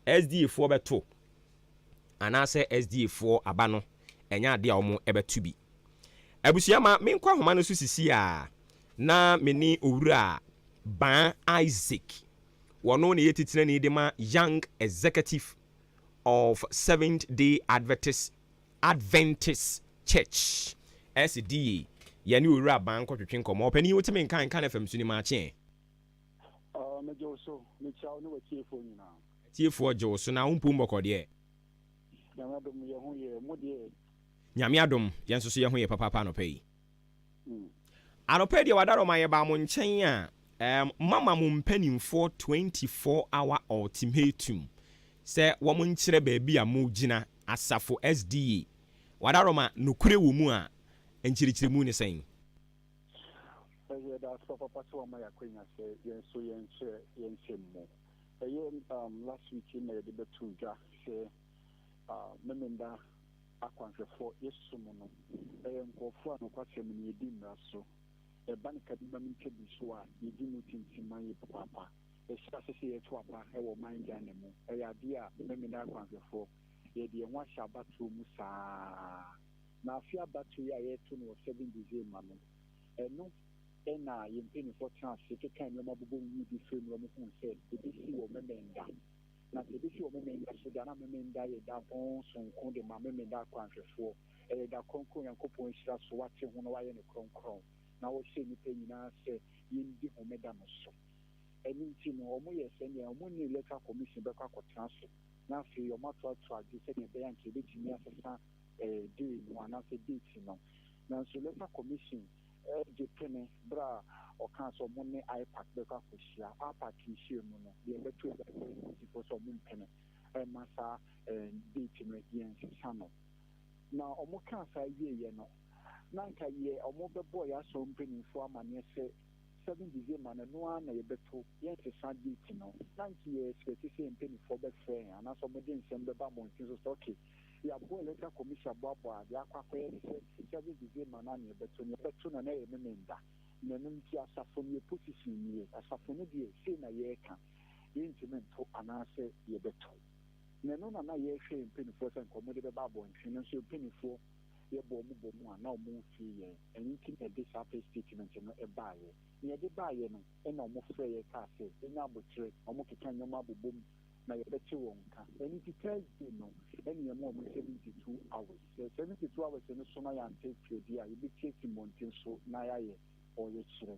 SDA foɔ bɛto anaasɛ SDA foɔ aba no ɛnya ade a ɔmo ɛbɛto bi abusua ma menkɔ ahoma no so sisi a na meni owura Ban Isaac wɔno ne yɛtitire ne de ma Young Executive of Seventh Day Adventist Church SDA yɛne owura Ban kɔtwetwe nkɔmmɔ ɔpani wotimi nkan FM so ni Maakye mejo so mechaw ne watiefo nyina tiefo jo so na umpu mbɔkɔ deɛ nyamadom ye ho ye mo deɛ nyame adom yɛn so so ye ho ye papa anɔpɛ yi anɔpɛ deɛ wadaro ma yɛ ba mo nkyɛn a mama mo mpanimfo 24-hour ultimatum sɛ wɔn nkyerɛ baabi a mo gyina asafo SDA wadaro ma nokure wɔ mu a nkyirikyiri mu ne sɛn da so papa so ma yakwenya sɛ yɛn so yɛn kyerɛ mo last week na yɛde bɛtu dwa sɛ memenda akwanhwɛfo yɛsom no nkɔfo a nokwasɛm no yɛdi mmara so ɛba ne kadima me ntwa bi so a yɛdi mu tintima yɛ papaapa ɛhyɛ ase sɛ yɛto aba ɛwɔ man Ghana mu ɛyɛ adeɛ a memenda akwanhwɛfo yɛde yɛn ho ahyɛ abatoɔ mu saa na afe abatoɔ yi a yɛto no wɔ 7 December no ɛno ɛna yɛmpanimfoɔ tena ase keka nneɛma bobɔ mu bi firi mu ɔmo ho sɛ ɛbɛsi wɔ memenda na ɛbɛsi wɔ memenda so da na memenda yɛ da bɔnsonko de ma memenda akwanhwɛfoɔ ɛyɛ da kronkron Nyankopɔn hyira so wate ho na wayɛ ne kronkron na wɔhyɛ nnipa nyinaa sɛ yɛndi homeda no so ɛno nti no ɔmo yɛ sɛnea ɔmo ne electoral commission bɛkɔ akɔtena so na afei ɔmo atoato agye sɛdeɛ ɛbɛyɛ a nka ɛbɛtumi asesa day no anaasɛ date no nanso electoral commission Japan bra ɔka sɛ ɔmo ne IPAC bɛkɔ akɔhyia IPAC nhyia mu no deɛ ɛbɛto ɛbɛto sɛ ɔmo mpene ɛma saa date no yɛnsesa no na ɔmo ka saa wieɛ no na nka yɛ ɔmo bɛbɔ yɛ asɔ mpanimfoɔ amanneɛ sɛ 7 December no noa na yɛbɛto yɛnsesa date no na nka yɛ expect sɛ mpanimfoɔ bɛfrɛ yɛn anaasɛ ɔmo de nsɛm bɛba mmɔnten so sɛ okay yɛabɔ electoral commission aboaboa de akɔ akɔyɛ sɛ 7 December na yɛbɛto no na ɛyɛ memenda na ɛno nti asafo no yɛ position nie asafo no deɛ sei na yɛreka yɛntumi nto anaasɛ yɛbɛto na ɛno na yɛhwɛ mpanimfoɔ sɛ nkɔmmɔ de bɛba abɔnten no nso mpanimfoɔ yɛbɔ ɔmo bɔ mu a na ɔmo mfiri yɛn ɛno nti na ɛde saa pɛ statement no ɛbaayɛ na yɛde baayɛ no ɛna ɔmo frɛ yɛ kaa sɛ ɛnya abotire ɔmo keka nneɛma abobɔ mu na yɛbɛkye wɔn nka ɛno nti Thursday no ɛne yɛma ɔmo 72 hours 72 hours no so na yɛante twɛdi a yɛbɛtie si mmɔnten so na yɛayɛ ɔyɛkyerɛ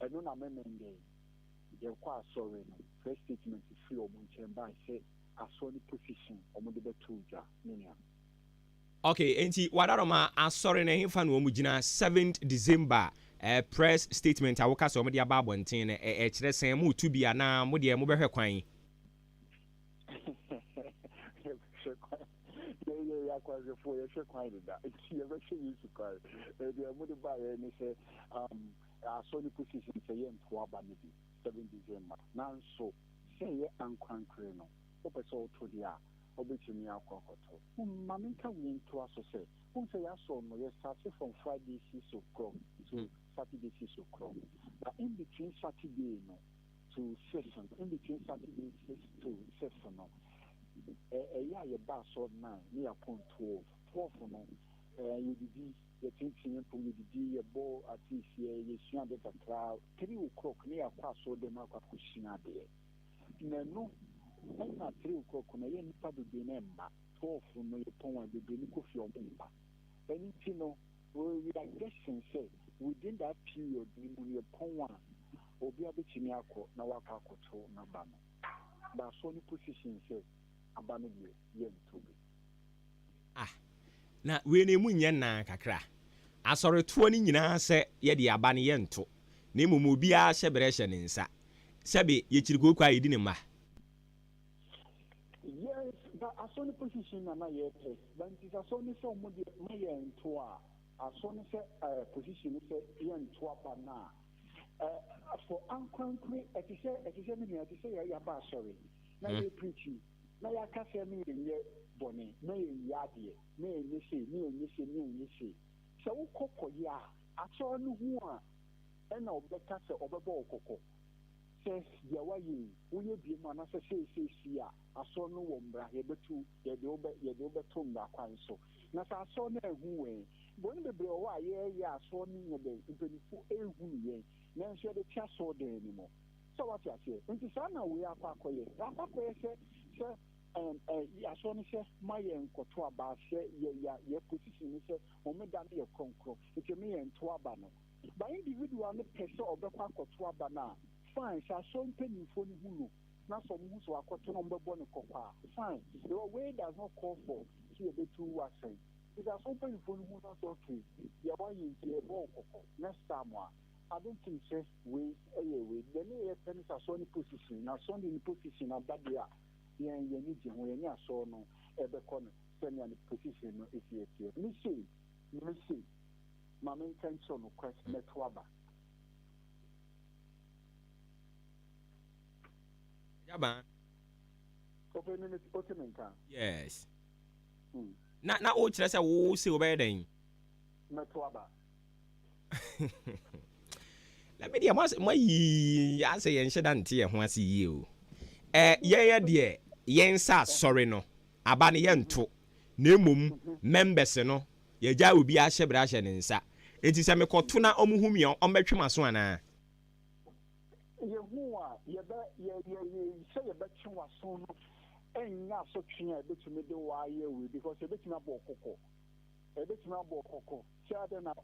ɛno na memendɛ yɛkɔ asɔre no first statement firi ɔmo nkyɛn baa sɛ asɔre no position ɔmo de bɛto dwa ne nea okay enti wadaroma asɔre na hefa no ɔmo gyina 7th December press statement a woka so mo de aba abonten e kire sen mo tu bia na mo de mo behwe kwan Sony position say yen to abanidi 7 December nan so say ye ankwankre no opeso to dia obetimi akokoto maminka win to aso say say ya so no ye start from Friday 6 o'clock to Saturday 6 o'clock but in between Saturday no to session in between Saturday 6 to session no yeah ye ba so 9 near point 12 no you did the teaching from the ball at this year, you see the crowd, 3 o'clock near pass or the mark of Kushina there. No, not 3 o'clock on a young public member, 12 from the point the Benico of your member. And you know, we are guessing, say, within that period, when you point one, or be a bit in Yako, Nawaka Koto, Nabano. But Sony position says, Abano, yen to be. Na we ne mu nya na kakra asore to ni nyina se ye de aba ne ye nto na emumu bia hyebere hye ne nsa sebe ye kiriko kwa yedi ne ma. Yes, but asone position na ye pe but it is asone so mo de ma ye nto a asone se position se ye nto aba na for ankwankwe etise me ne etise ya ba asore na ye preaching na ya ka se me ye bone na ye yade na ye se so ukoko ya aso no hu a na obeka se obebo okoko se ya wayi uye bi ma na se si a aso no wo mbra ye betu ye de obeto mbra kwan so na sa aso na ehu we bone bebre o wa ye aso ni ye be impenifu ehu ye na nso de tia so de ni mo so what you say nti sa na we akoye se aso ni se maye nkoto aba se ye position se o me da ye konkro ite me ye nto aba no ba individual ne pese obekwa akoto aba na fine sa so mpenifo ni hunu na so mu so akoto no mbebo ne kokwa fine the way does not call for see a bit too wasen it is so mpenifo ni hunu so okay ye wa yin ye bo kokko next time I don't think say we the ne pen sa so ni position na so ni position abadia ye ni je ho ye ni aso no ebe ko no se ni position no etie mi see mama intention no question to aba Yaba open yes na o kire se wo se o be den meto aba la me dia mo yi ya se ye nhye da nte ye ho ase yi o ye de yen sa sorry no aba ne ye nto na emom members no ye ja obi a hyebra hye ne nsa enti se me koto na omuhum ye ombetwe maso ana ye hu a ye say ye betwe waso no enya so twe a betumi de wa ye we because ye betumi abo kokko chade na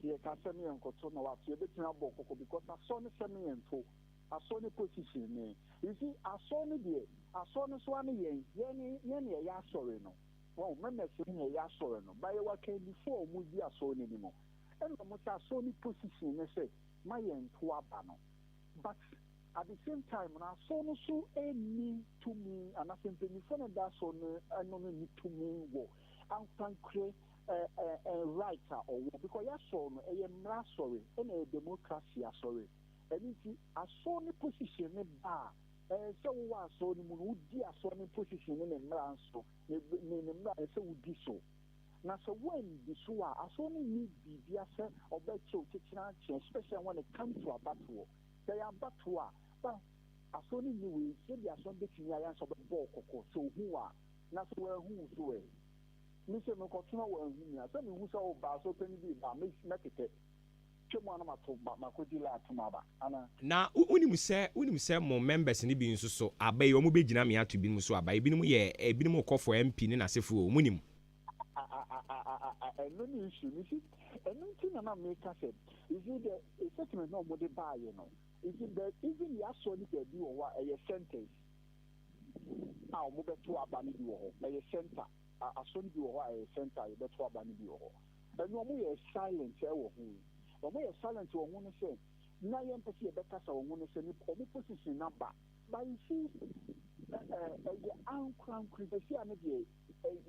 ye ka se me nkoto na wa ye betumi abo kokko because aso ne se me nto aso ne position ne you see aso ne so ane ye ya sorry no well members ne ya sorry no by wa can before mu di aso ne ni mo and mo ta aso ne position ne say my nto aba no but at the same time na aso no so any to me and I think before that so no no need to me wo and can create a writer or because ya so no e mra sorry and a democracy sorry and it aso ne position ne ba so wa so ni mu di aso ni position ni mra so ni mra so udi so na so when di so aso ni need bibia se obeche okekira especially when it comes to a battle they are battle but aso ni we say di aso be timi ayan so be ball kokko so hu a na so we hu so e ni se me ko tuna we hu ni asa mi hu so ba so pe ni bi ba me kete na unim se mo members ni bi nso so abai o mo begina me ato bi mu so abai bi mu ye ebi mu kɔ for MP ni na sefo o munim no ni issue ni si enu ti na make said is it the statement no mo de buy no is it that even ya so ni be bi o wa e sentence a mo be to aba ni bi o e center a so ni bi o wa e center e be to aba ni bi o enu mo ye silent e wo hu Omo ye silent wo hu no say na ye mpese ye beka sa wo hu no say ni omo position number. But you see the ankran kribesi ane de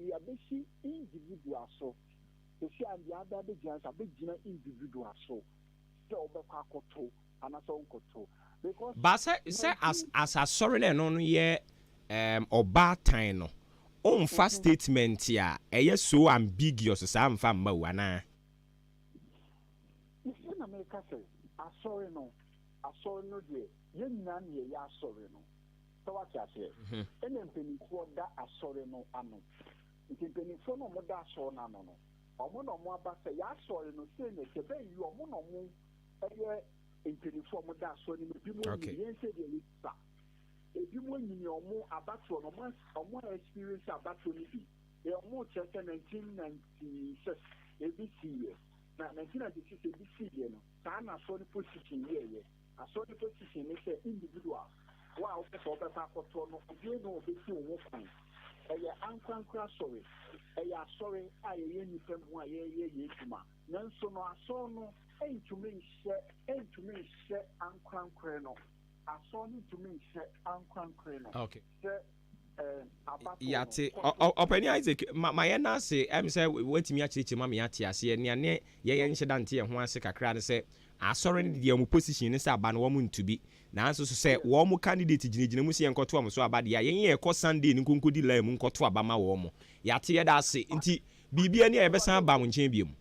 ya beshi individual so. You see and the other be just a big individual so. So obekwa koto anasa onkoto. Because but say as a sorry no ye oba time no onfa statement ya eye so ambiguous sa amfa mma wana. You see na make say asori no de ye nyina na ye asori no. So what you say? Ene mpenifo da asori no ano. Mpenifo no mo da asori no no. Omo no mo aba say ya asori no say na kebe yi omo no mo eye mpenifo mo da asori no bi mo ni ye say de sa. Ebi mo nyini omo abatro no omo experience abatro ni bi. E omo chese 1996 ebi siye. Na 1996 ebi siye no. Sa na so ni position ye. Aso ni position ni say individual. Wow, so be pa koto no obi no obi si wo fan. Eye ankwankra sorry. Eye sorry aye ni pem ho aye yetuma. Nanso no aso no entumi nhye ankwankra no. Aso ni tumi nhye ankwankra no. Okay. Yate openi Isaac my na say em say wetimi achiche ma me ate ase ne ne ye nhye dante ho ase kakra ne say asori ne de mu position ne say aba no wo mu ntubi na so say wo mu candidate ginegine mu se enkoto am so aba de ye ye ko Sunday ne konkodi la mu nkoto aba ma wo mu yate ye da ase nti bibia ne e be san ba mu nchen biem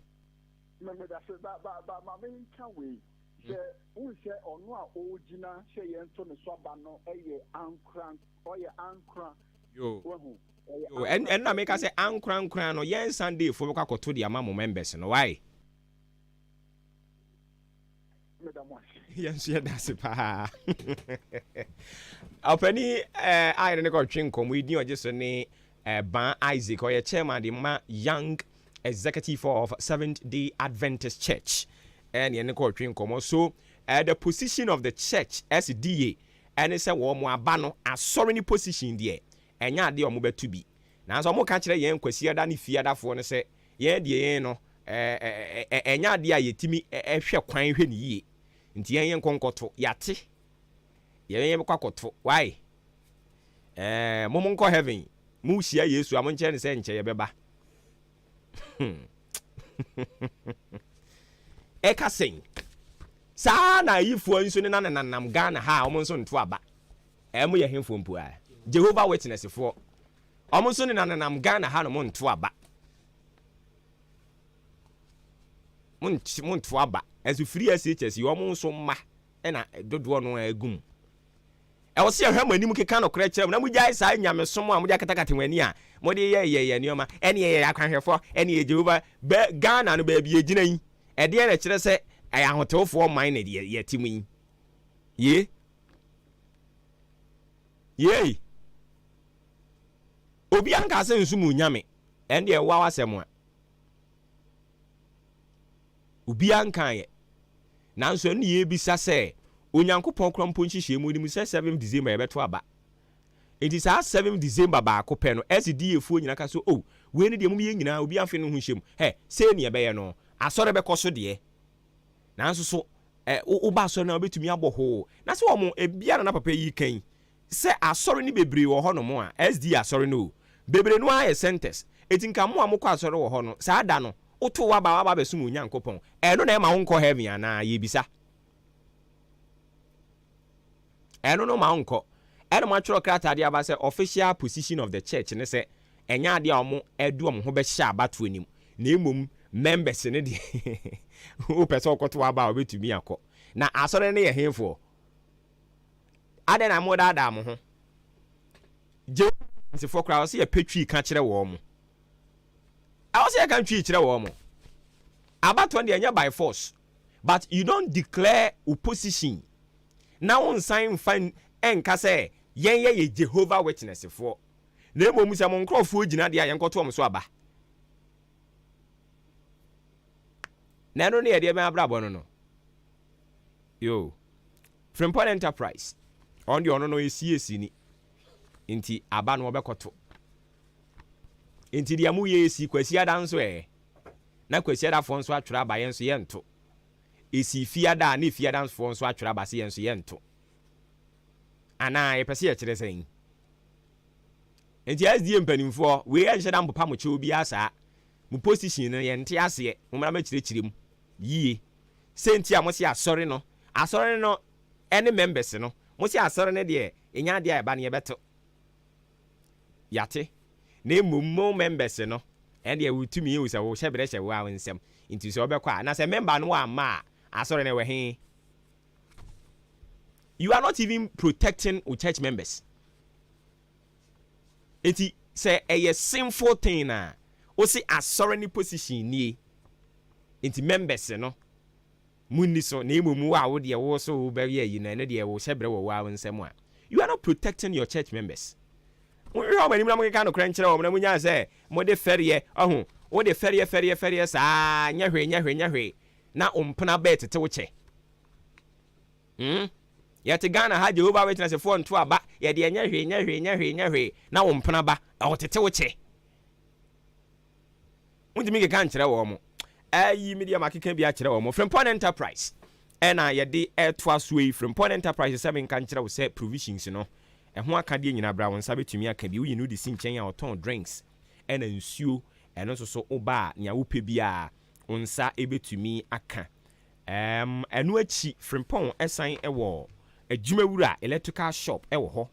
me da se ba me nka we se unse onu a ogina se ye nto ne so aba no eye ankran oye ankran yo and na make say ankran no yen Sunday for kwa koto de ama mo members no why yes, that's it. Openi I don't go drink we do just ne Ban Isaac or chairman the young executive of Seventh-day Adventist Church and you go drink so the position of the church SDA and it's a warm abano as sorry any position there and ya de omo to be now so mo ka kire yen kwasi ada ne fiada fo ne say ye de no enya de ayetimi ehwe kwan hwe ne yie nti yen konkoto yate yen kwakoto why momo nko heaven mu hia Yesu amonche ne se nche ye beba eka sen sa na yifo nso ne nanam Ghana ha omo nso nto aba emu ye hemfo mpo a Jehovah Witness fo omo nso ne nanam Ghana ha no mo nto aba muntu aba ezu free SHS yo mo nso mma na dodo no agum e wo se ahwa manim keka no kra kyerem na mu gyae sa nyame som a mu gya katakate wani a mo de ye nioma ene ye akwanhwefo ene ye Jehova Ghana no ba bi egina yi e de na kyerɛ sɛ ayahotewfo man na de ye timu yi ye obi anka sɛ nsu mu nyame ene ye wa wasɛm a ubi ankan ye nanso ne ye bisa se onyankopon krompo nhihye mu nim se 7 December ye beto aba enti sa 7 December ba akopɛ no SDA fu nyina ka so we ne de mu ye nyina obi afi no ho hyem se ne ye be ye no asɔre be kɔ so de nanso so wo ba asɔre na obetumi abɔho na se wo mo ebia na papa yi kan se asɔre ni bebre wo ho no mo a SDA asɔre no bebre no aye centers eti nka mo amokɔ asɔre wo ho no sa ada no oto wa ba besum onyankopon eno na e ma wonko heaven ana ye bisa eno no ma wonko eno ma tworo krata de aba se official position of the church ne se enya de omo edu omo ho be hya abato anim na emom members ne de o pese okoto wa ba obetumi akọ na asore ne ye hemfo ade na mo da mo ho je se for crowd se ye petwi ka kire wo mo I was saying, can't treat you about when they are by force, but you don't declare opposition. Now on sign fine and kase ye Jehovah Witness for. Nemo musa mon crop food in Adia and Kotom Swaba. Nano near the Brabo. Yo, from Point Enterprise on the honor is CSC inti Aban Wabakoto. Inti dia mu ye si kwasi adanso na kwasi adafo nso atwera abaye nso ye nto esi fiada na fiada for nso atwere abase yenso yento ana ye pese ye kire sen enti as die mpanimfo we ye nhye da mpopa mo che obi asa mo position no ye nte ase mo mara ma kire mu yie senti a mo se asori no any members no mo se asori ne de enya de aba ne ye beto yate na mo members no and ye wutumi ye usa wo hyebere hye wo a nsem nti so obekwa na se member no wa ma asori ne we he. You are not even protecting your church members. Eti say a sinful thing na o say asori ni position ni enti members no munni so na emu wa wo de wo so be ye na ne de wo hyebere wo wa nsem a you are not protecting your church members. We how many mo kan no krankyere wo na munya say mo de ferie ohun wo de ferie sa nyahwe na ompena bet te wo che yete Ghana ha Jehovah Witness for nto aba ye de nyahwe na ompena ba o tete wo che undimi ke kan kyere wo mo ayi media makeka bi a kyere wo mo Frimpon Enterprise ena ye de airtwa suei Frimpon Enterprise se men kan kyere wo se provisions no ho aka de nyina bra won sa betumi aka bi wo yi no de sinchen ya oton drinks ena nsuo eno so oba nya wo pe bia onsa ebetumi aka enu achi Frimpon esan ewo adwumawura electrical shop ewo ho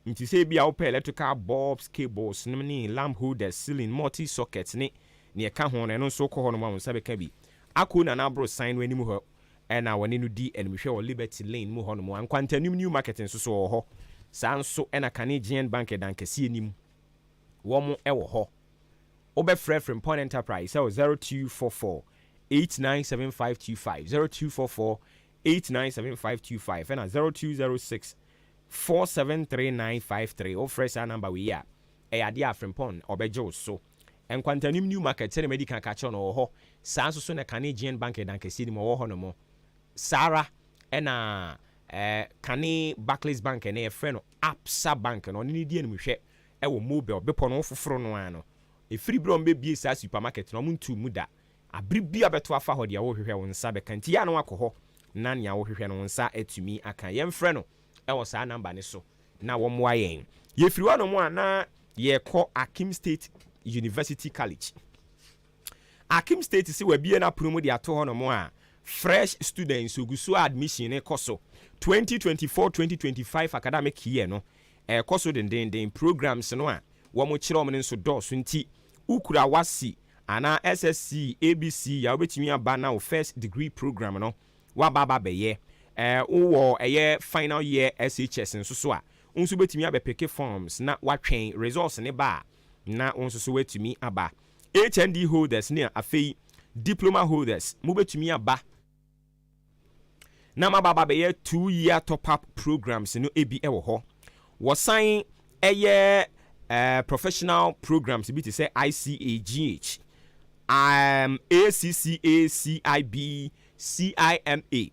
nti se bia wo pe electrical bulbs cables ni lamp holders ceiling multi sockets ni eka ho no so ko ho no ma won sa beka bi ako na bro sign wani mu ho ena wani no di enmhwe wo Liberty Lane mu ho no ankwantanim new market nso so ho sanso ena Canadian Bank dankasi enim wo mo ewo ho obefrɛ Frimpon Enterprise 0244 897525 0244 897525 and 0206 473953 or fresh number we are dia Frimpon obejo so enkwantanim new market se medical catch on ho sanso so na Canadian Bank dankasi enim wo ho no mo Sarah ena Kane Barclays Bank na e frɛ no Absa Bank no ni die no hwɛ e wo mobile bepo no foforo no ano e free bro mbebie sa supermarket no muntu muda abribia beto afa ho de wo hwehwɛ won sa be kanti ya no akɔ na nya wo hwehwɛ no won sa atumi aka yɛm frɛ no e wo sa number ne so na wo moa yɛn ye firi wa no mo ana ye kɔ Akim State University College Akim State si wabie na promo de ato ho no mo a fresh students oguso admission ne koso 2024-2025 academic year no koso den programs no a wo mo kyerɛ mo nso dɔso nti ukura wasi ana SSC ABC ya obetumi aba na o first degree program no wa baba beye wo final year SHS nso so a nso betumi abepeke forms na watwen results ne ba na nso so wetumi aba HND holders ne afei diploma holders mo betumi aba na mababa beye 2-year top up programs no ebi ewo ho wo sign professional programs bi te say ICAGH ACCA CIB CIMA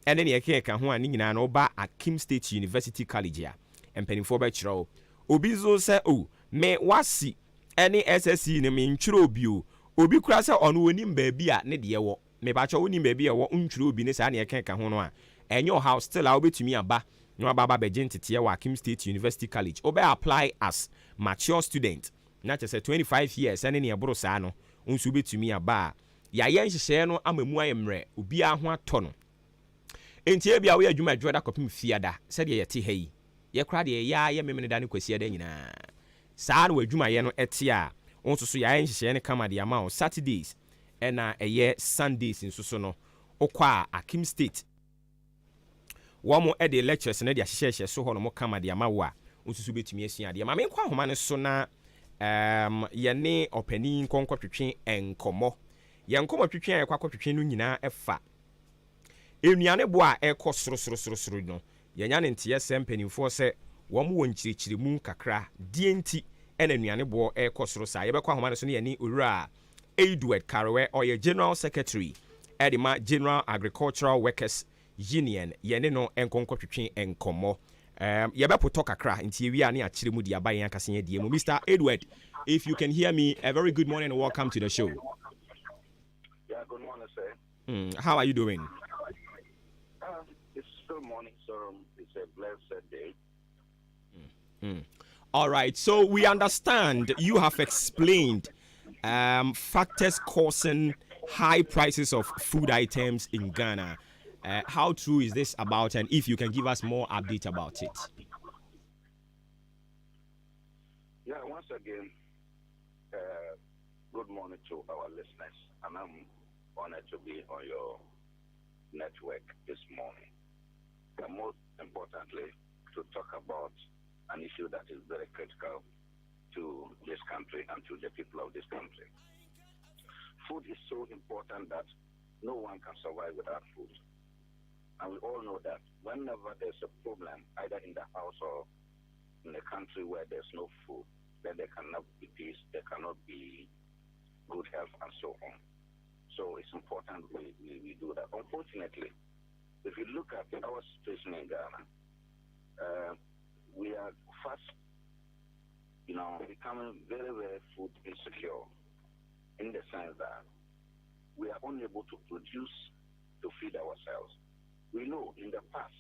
and then yeke ho ani nyina no ba Akim State University College a empanifo ba kyerɛw obi zo sɛ me wasi any SSC ne me ntwere obi obi kura sɛ ɔno onim baabi a ne de wɔ me ba kyɛ onim baabi a wɔ ntwere obi ne saa ne yeke ho no a enyo house still a obetumi aba no ababa begin tete wɔ Akim State University College obe apply as mature student na kyɛ sɛ 25 years ene ne eboro saa no nso betumi aba ya yɛn hyehyɛ no amamu ayemrɛ obi a ho atɔ no enti bia wo adwuma adwoda kopim fiada sɛ de yɛte ha yi yɛ kra de ya yɛ memene da ne kwasi ada nyinaa saa no adwuma yɛ no ɛte a nso so yɛn hyehyɛ ne kama de ama o Saturdays ɛna ɛyɛ Sundays nso so no okɔ a Akim State wɔn ɛde lectures ne de ahyehyɛ so hɔ no mo kama de ama wo a nso so betumi asua de ma me nkɔ ahoma ne so na yɛne ɔpanin nkɔnkɔtwetwe enkomo yɛnkɔmɔ twetwe ɛkwakɔtwetwe no nyinaa ɛfa enuane bo a ɛkɔ sorosoro no yɛnya ne nteɛ sɛ mpanimfoɔ sɛ wɔn wɔ nkyirikyiri mu kakra die nti ɛna enuane bo ɛkɔ soro saa yɛbɛkɔ ahoma no so ne yɛne owura Edward Karewe ɔyɛ General Secretary ɛde General Agricultural Workers Union yɛne no nkɔnkɔtwetwe enkomo yɛbɛpotɔ kakra nti ewia ne akyire mu di aba yɛn akase yɛ die mu Mr. Edward, if you can hear me, a very good morning and welcome to the show. Yeah, good morning, sir. How are you doing? It's still morning, so it's a blessed day. All right. So we understand you have explained factors causing high prices of food items in Ghana. How true is this about, and if you can give us more update about it? Yeah, once again, good morning to our listeners, and I'm honored to be on your network this morning. And most importantly, to talk about an issue that is very critical to this country and to the people of this country. Food is so important that no one can survive without food. And we all know that whenever there's a problem, either in the house or in a country where there's no food, then there cannot be peace, there cannot be good health, and so on. So it's important we do that. Unfortunately, if you look at our situation in Ghana, we are fast, becoming very, very food insecure, in the sense that we are unable to produce to feed ourselves. We know in the past,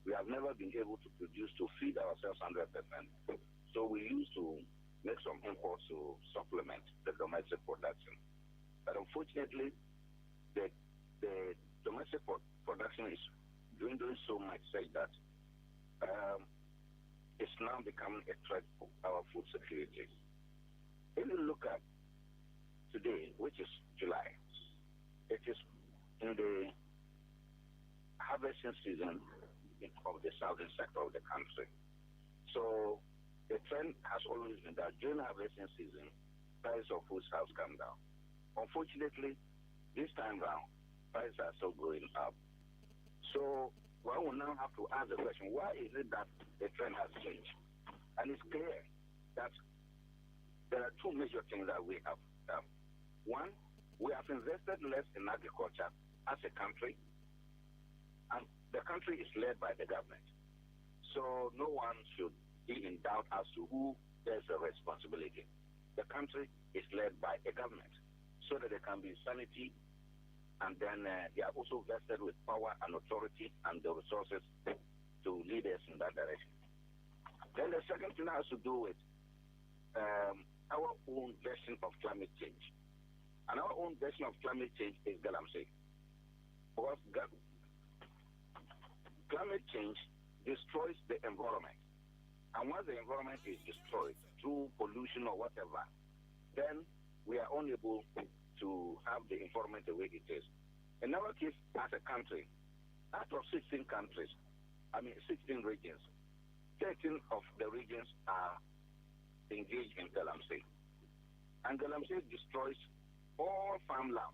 we have never been able to produce to feed ourselves 100%. So we used to make some imports to supplement the domestic production. But unfortunately, the domestic production is doing so much such that it's now becoming a threat for our food security. If you look at today, which is July, it is in the harvesting season of the southern sector of the country. So the trend has always been that during harvesting season, price of food has come down. Unfortunately, this time round, prices are still going up. So one will now have to ask the question, why is it that the trend has changed? And it's clear that there are two major things that we have done. One, we have invested less in agriculture as a country, and the country is led by the government. So no one should be in doubt as to who bears the responsibility. The country is led by a government, so that there can be sanity, and then they are also vested with power and authority and the resources to lead us in that direction. Then the second thing has to do with our own version of climate change. And our own version of climate change is galamsey. Because climate change destroys the environment. And once the environment is destroyed through pollution or whatever, then we are unable to have the environment the way it is. In our case, as a country, out of 16 regions, 13 of the regions are engaged in galamsey. And galamsey destroys all farmland,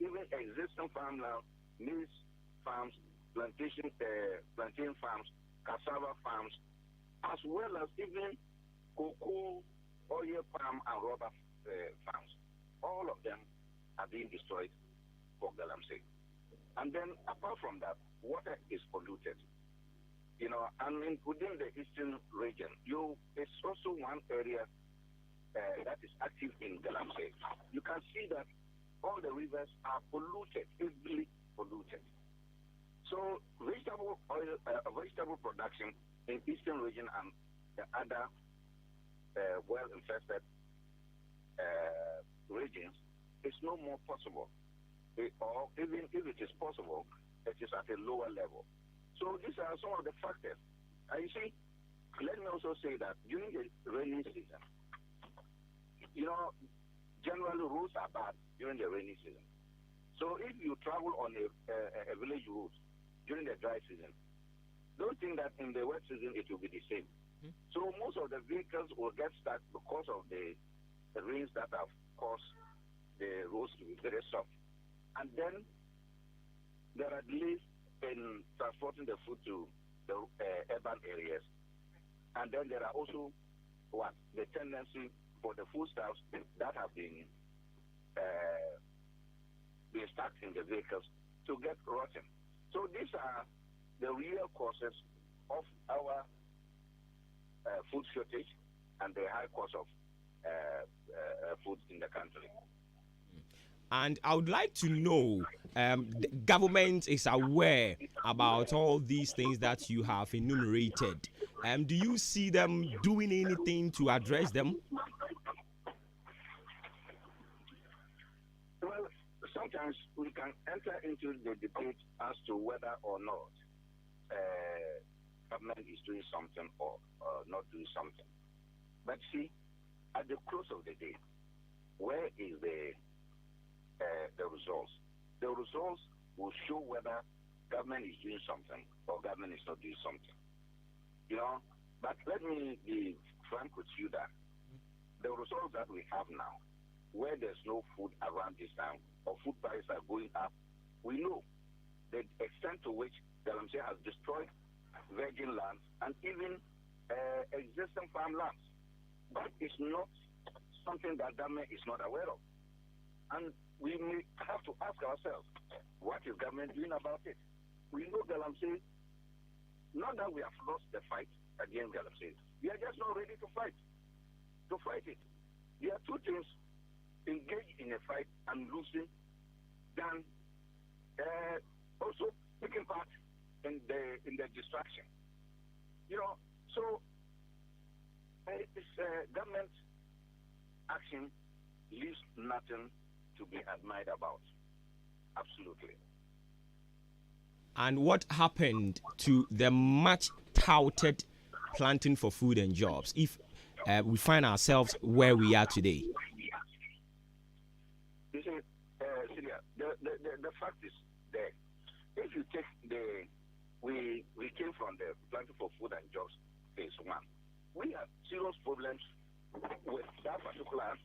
even existing farmland, maize farms, plantain farms, cassava farms, as well as even cocoa, oil palm, and rubber farms. All of them are being destroyed for galamsey. And then, apart from that, water is polluted. And within the eastern region, it's also one area that is active in galamsey. You can see that all the rivers are polluted, heavily polluted. So vegetable production in eastern region and the other well-infested regions is no more possible. Or even if it is possible, it is at a lower level. So these are some of the factors. And you see, let me also say that during the rainy season, generally roads are bad during the rainy season. So if you travel on a village road during the dry season, don't think that in the wet season it will be the same. So most of the vehicles will get stuck because of the rains that have caused the roads to be very soft. And then there are delays in transporting the food to the urban areas. And then there are also the tendency for the foodstuffs that have been stuck in the vehicles to get rotten. So these are the real causes of our food shortage and the high cost of food in the country. And I would like to know, the government is aware about all these things that you have enumerated. Do you see them doing anything to address them? Well, sometimes we can enter into the debate as to whether or not government is doing something or not doing something. But see, at the close of the day, where is the results? The results will show whether government is doing something or government is not doing something. You know, but let me be frank with you that the results that we have now, where there's no food around this time or food prices are going up, we know the extent to which the LMC has destroyed virgin lands and even existing farmlands. But it's not something that government is not aware of. And we may have to ask ourselves, what is government doing about it? We know the LMC, not that we have lost the fight against the LMC. We are just not ready to fight it. There are two things: engage in a fight and losing, than also taking part in the distraction. You know, so government action leaves nothing to be admired about. Absolutely. And what happened to the much touted planting for food and jobs if we find ourselves where we are today? You see, Celia, the fact is there. If you take we came from the planting for food and jobs phase 1. We have serious problems with that particular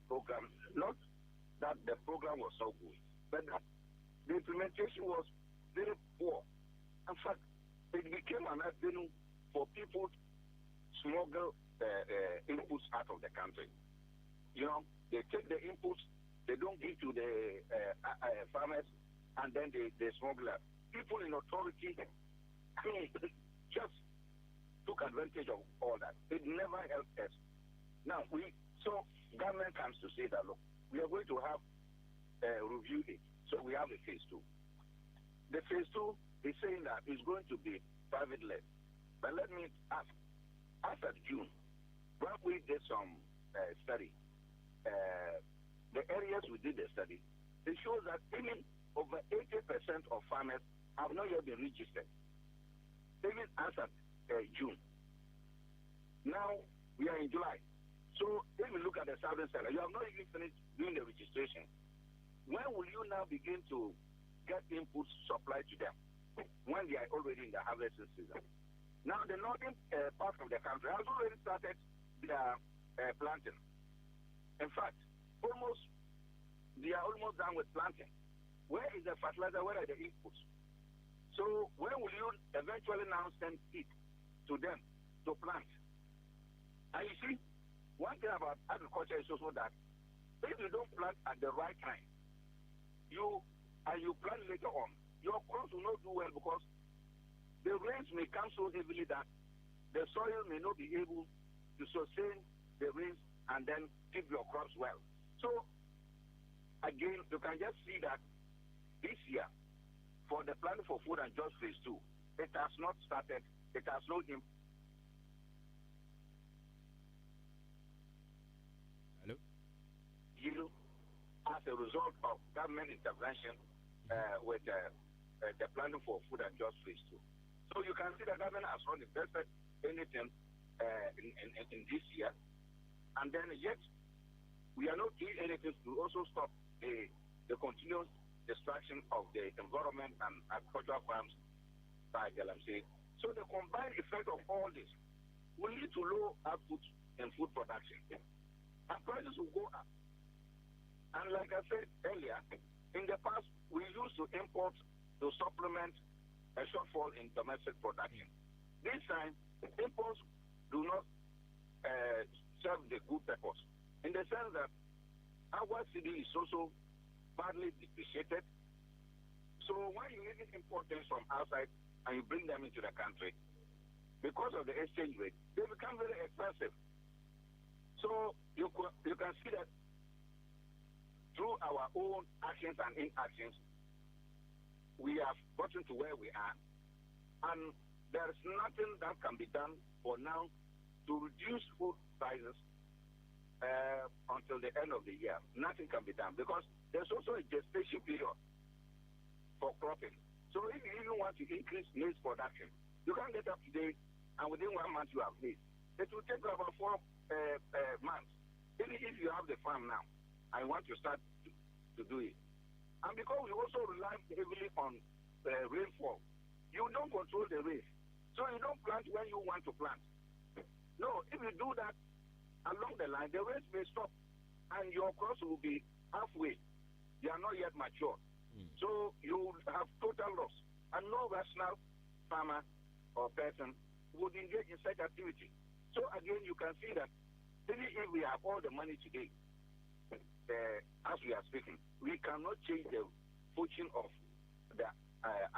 program. Not that the program was so good, but that the implementation was very poor. In fact, it became an avenue for people to smuggle inputs out of the country. You know, they take the inputs, they don't give to the farmers, and then they smuggle out. People in authority just took advantage of all that. It never helped us. Now, so government comes to say that, look, we are going to have review it. So we have a phase 2. The phase 2 is saying that it's going to be private-led. But let me ask, after June, when we did some study, the areas we did the study, it shows that even over 80% of farmers have not yet been registered. Even as at June. Now, we are in July. So, if you look at the southern side, you have not even finished doing the registration. When will you now begin to get inputs supplied to them? When they are already in the harvesting season. Now, the northern part of the country has already started their planting. In fact, they are almost done with planting. Where is the fertilizer? Where are the inputs? So, when will you eventually now send it to them to plant? And you see, one thing about agriculture is also that if you don't plant at the right time, you plant later on, your crops will not do well because the rains may come so heavily that the soil may not be able to sustain the rains and then keep your crops well. So, again, you can just see that this year, for the planting for food and jobs phase 2, it has not started, it has no impact. As a result of government intervention with the planning for food and jobs phase 2. So you can see the government has not invested anything in this year, and then yet we are not doing anything to also stop the continuous destruction of the environment and agricultural farms by the LMC. So the combined effect of all this will lead to low output in food production, and prices will go up. And like I said earlier, in the past, we used to import to supplement a shortfall in domestic production. This time, imports do not serve the good purpose, in the sense that our city is also badly depreciated. So when you even import things from outside and you bring them into the country, because of the exchange rate, they become very expensive. So you can see that through our own actions and inactions, we have gotten to where we are. And there's nothing that can be done for now to reduce food prices until the end of the year. Nothing can be done because there's also a gestation period for cropping. So if you even want to increase maize production, you can't get up today and within 1 month you have maize. It will take about 4 months. Even if you have the farm now and want to start to do it. And because we also rely heavily on rainfall, you don't control the rain. So you don't plant when you want to plant. No, if you do that along the line, the rain may stop and your crops will be halfway. They are not yet mature. So you have total loss. And no rational farmer or person would engage in such activity. So again, you can see that even if we have all the money today, as we are speaking, we cannot change the fortune of the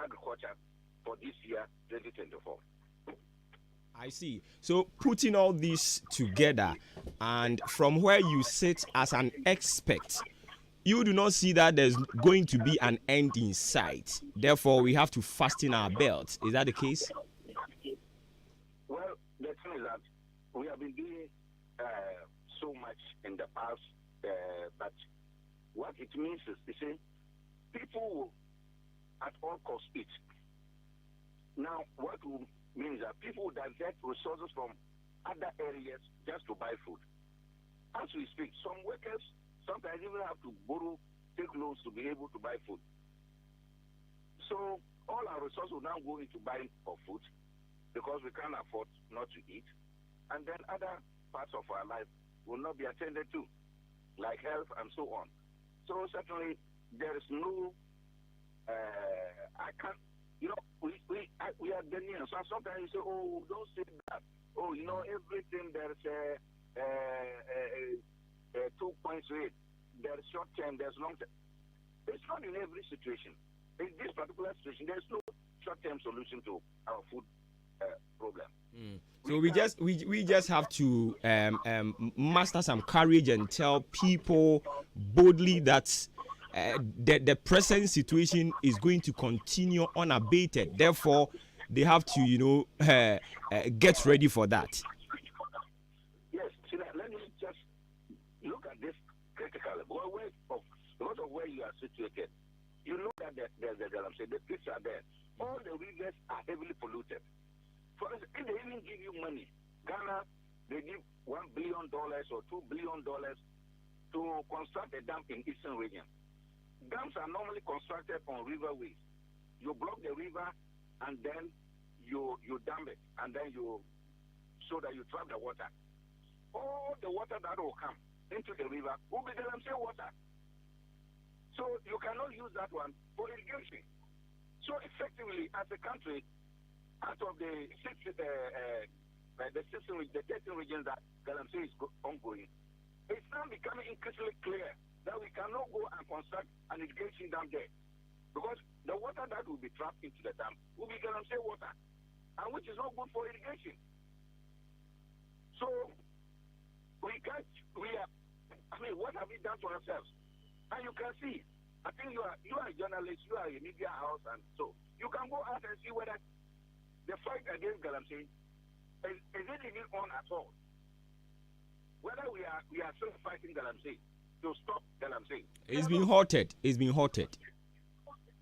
agriculture for this year, 2024. I see. So putting all this together, and from where you sit as an expert, you do not see that there's going to be an end in sight. Therefore, we have to fasten our belts. Is that the case? Well, the thing is that we have been doing so much in the past, but what it means is, you see, people will at all costs eat. Now, what will mean is that people will divert resources from other areas just to buy food. As we speak, some workers sometimes even have to borrow, take loans to be able to buy food. So all our resources will now go into buying of food because we can't afford not to eat. And then other parts of our life will not be attended to, like health and so on. So certainly there is no, I can't, you know, we are Ghanaians. So sometimes you say, oh, don't say that. Oh, you know, everything there's 2 points rate. There's short term, there's long term. It's not in every situation. In this particular situation, there's no short term solution to our food problem. So we just have to master some courage and tell people boldly that the present situation is going to continue unabated. Therefore, they have to, you know, get ready for that. Yes, let me just look at this critically. Because of where you are situated, you know that the pits are there. All the rivers are heavily polluted. For instance, if they even give you money, Ghana, they give $1 billion or $2 billion to construct a dam in eastern region. Dams are normally constructed on riverways. You block the river and then you dam it, and then so that you trap the water. All the water that will come into the river will be Galamsey water. So you cannot use that one for irrigation. So effectively, as a country, out of the 13 regions that Galamsey is ongoing, it's now becoming increasingly clear that we cannot go and construct an irrigation dam there, because the water that will be trapped into the dam will be Galamsey water, and which is not good for irrigation. So we can't. What have we done to ourselves? And you can see, I think you are a journalist, you are a media house, and so you can go out and see whether the fight against Galamsey is it even on at all. Whether we are still fighting Galamsey to stop Galamsey. It's been halted. It's been halted.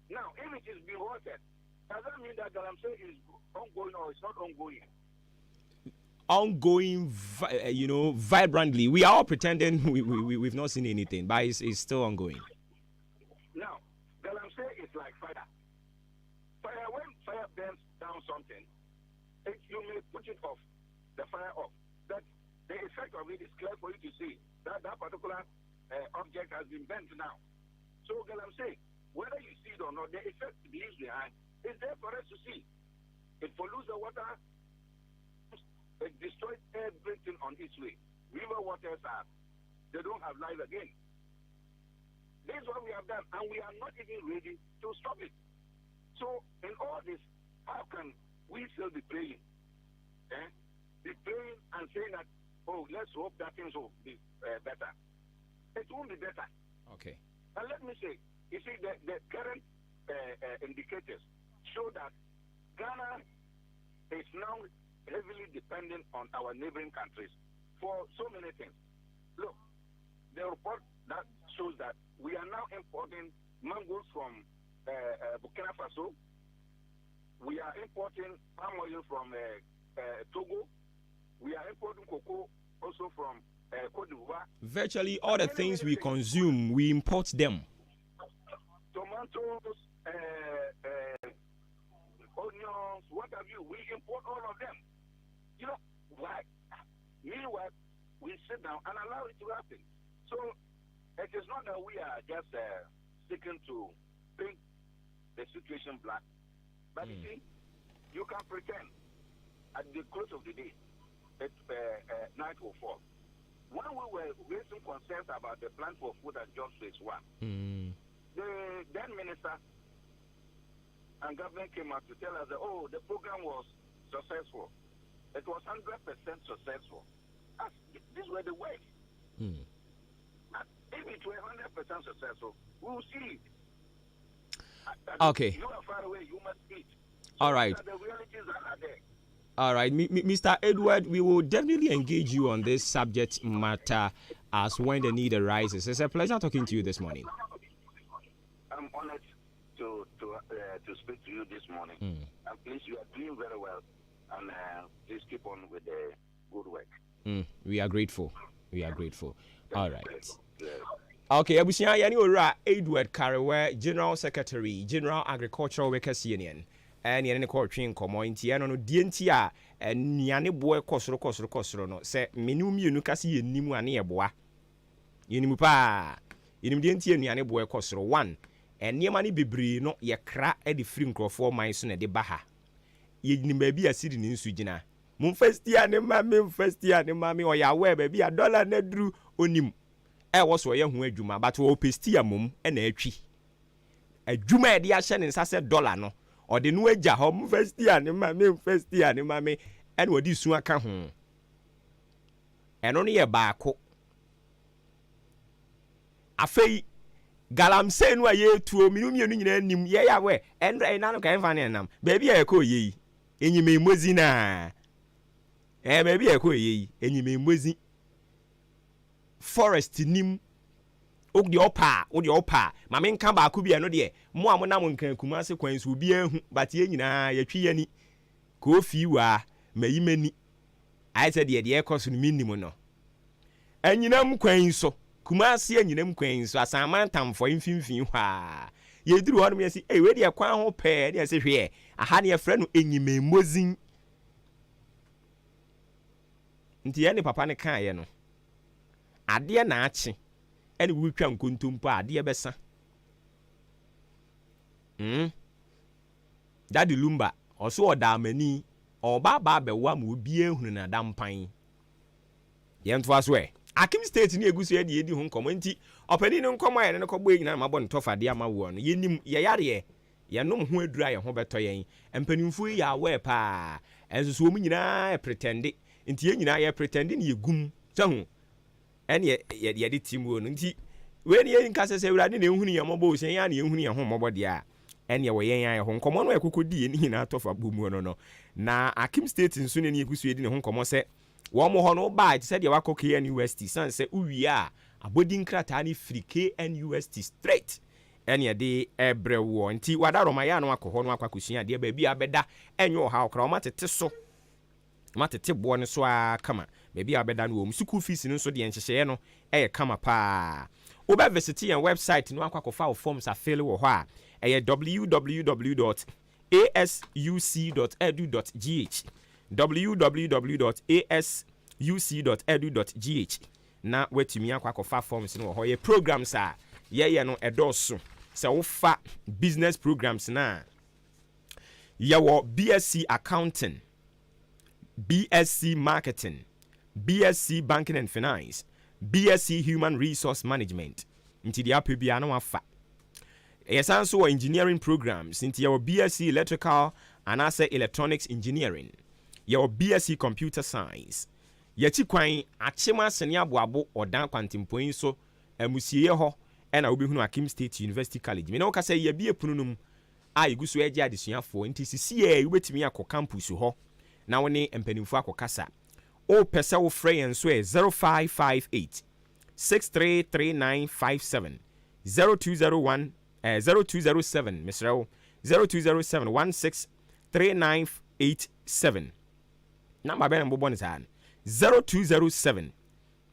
Now, if it is being halted, does that mean that Galamsey is ongoing or it's not ongoing? Ongoing, you know, vibrantly. We are all pretending we've not seen anything, but it's still ongoing. Now, Galamsey is like fire. When fire burns down something, you may put it off, the fire off. That the effect of it is clear for you to see that particular object has been burnt now. So Galamsey, whether you see it or not, the effect it leaves behind is there for us to see. It pollutes the water. It destroys everything on its way. River waters they don't have life again. This is what we have done, and we are not even ready to stop it. So, in all this, how can we still be praying? Be praying and saying that, oh, let's hope that things will be better. It won't be better. Okay. And let me say, you see, the current indicators show that Ghana is now heavily dependent on our neighboring countries for so many things. Look, the report that shows that we are now importing mangoes from Burkina Faso. We are importing palm oil from Togo. We are importing cocoa also from Cote d'Ivoire. Virtually all the things we consume, we import them. Tomatoes, onions, what have you, we import all of them. You know, why? Meanwhile, we sit down and allow it to happen. So, it is not that we are just seeking to paint the situation black. But you see, you can pretend at the close of the day, night will fall. When we were raising concerns about the plan for food and jobs phase 1, the then minister and government came out to tell us that, the program was successful. It was 100% successful. These were the words. If it were 100% successful, we will see it. Okay. You are far away, you must eat. All right. The realities are there. All right, Mr. Edward, we will definitely engage you on this subject matter as when the need arises. It's a pleasure talking to you this morning. I'm honored to speak to you this morning. And please, you are doing very well. And please keep on with the good work. We are grateful. We are grateful. All right. Okay, Abusia Yani Ora Edward Karewe, General Secretary, General Agricultural Workers Union. And yɛne kɔ twin komo nti ɛno no die nti a niane boe kɔsoro no sɛ menu mienu kase yɛnimu ane yɛboa yɛnimu pa yɛnim die nti niane boe kɔsoro 1 ɛniema ne bebree no yɛkra de firi nkrɔfoɔ man so na de ba ha yɛnim baabi asiri ne nsu gyina mum festia ne mame ɔyɛ aware baabi a dollar na duru onim ɛwɔ so ɔyɛ ho adwuma but wɔ pestia mum ɛna atwi adwuma ɛde ahyɛ ne nsa sɛ dollar no or the new age home first year, and mammy, and what this one can home. And only a barco. A fay Galam saying why ye to a million, yeah, where, and I now can find them. Baby, I call ye, and you may mozina. Eh, maybe I call ye, and you may mozi. Forest nim. The opa, my main camba could be another. More monam can consequence will be a but ye na tree any. Go few are, may many. I said, the idea cost minimum. No. And you know, quain so, Kumasi and you know, quain so as a man time for infin. Ye drew on me and say, a ready a quan pair, yes, here. I had a friend in you may mozing. Ntiani papa ne kan ye no. Ade na achi. And we can kuntumpa dear bessa. Daddy Lumba, or so a damani, or Baba Bewam would be a damn pine. Yam twas way. Akim State near Goosey, the home community, opening on command and a cobway in my bon toffa, dear my one. Ye nim yaye, ya no who dry a hobertoying, and penufui ya wear pa, as a swimming in I pretended, in Tiana pretending you goom, tongue. And yet the team won't see. When you in Casa say, I didn't know mobile saying, I knew your home about ya. And your way, I home common where could be in out of a boom. No. Now, Akim State in soon and you could in home common say, one more no bite, said your cocky and UST. Son say, we are a boarding cratani free K and UST straight. And your day, every one. Tea, what are my annual cohon, dear baby, I better, and your how chromatic so. Mate tip one so come maybe I better know school fees in so the encheno come pa oba visit and website no akwa file forms are fail or wha www.asuc.edu.gh www.asuc.edu.gh na wetumi akwa file forms no ho ye programs are ye no edoso se wo fa business programs na ye wo BSc accounting, BSc Marketing, BSc Banking and Finance, BSc Human Resource Management. Nti dia pebia na wafa. Yes, also engineering programs. Nti your BSc Electrical and also Electronics Engineering. Your BSc Computer Science. Yeti kwan achema senia boabo odan kwantimpoin so emusie ho ɛna wobɛhunu Akim State University College me na woka sɛ yɛbie pono no mu a yɛgu so agye adesuafoɔ nti sisi yɛ wobɛtumi akɔ campus hɔ na wo ne mpanimfoɔ akɔkasa o pɛ sɛ wo frɛ yɛn so 0558 633957 0201 0207 mesrɛ wo 0207 163987 number bɛn mbobɔ ne saa 0207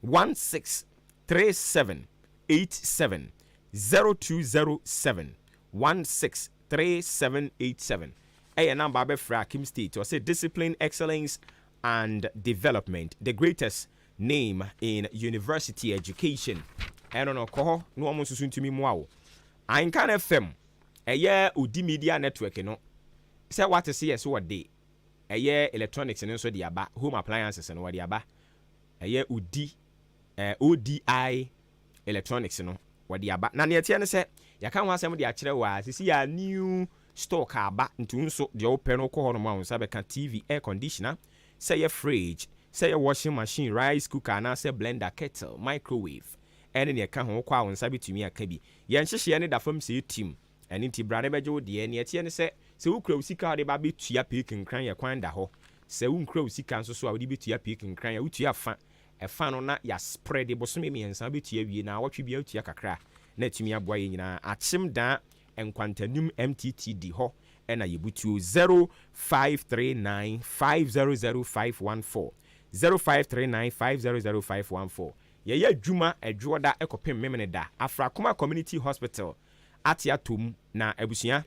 163787 0207 163787 ɛyɛ number bɛfrɛ Akim State ɔsɛ discipline, excellence and development, the greatest name in university education. I don't know, koho no one to me wow. Ahenkan FM, Udi Media Network, say what to see as what day. Electronics and also the aba, home appliances and what the aba. ODI Electronics, what the aba. Now, the say, you can't want some of the actual was, you see a new stock aba into so the open or corner mount, TV, air conditioner. Say a fridge, say a washing machine, rice cooker, and say blender, kettle, microwave. And in your can home qua on sabi to me a cabby. Yansha she ended up from say team. And into brother bejo, the end yet say, so crow see car the baby to your pick and cry a quanda ho. So crow see cancer so I would be to your pick and cry out to your fan. A fan on that ya spread the bosom me and sabi to you now what you be out to your cacra. Net me a boy in a achim da and quantanum MTTD ho. And I put you 0539 500514 0539 500514. Yeah, Juma a Joda Ecopim Memeneda, Afrakuma Community Hospital, Atiatum na Ebusia.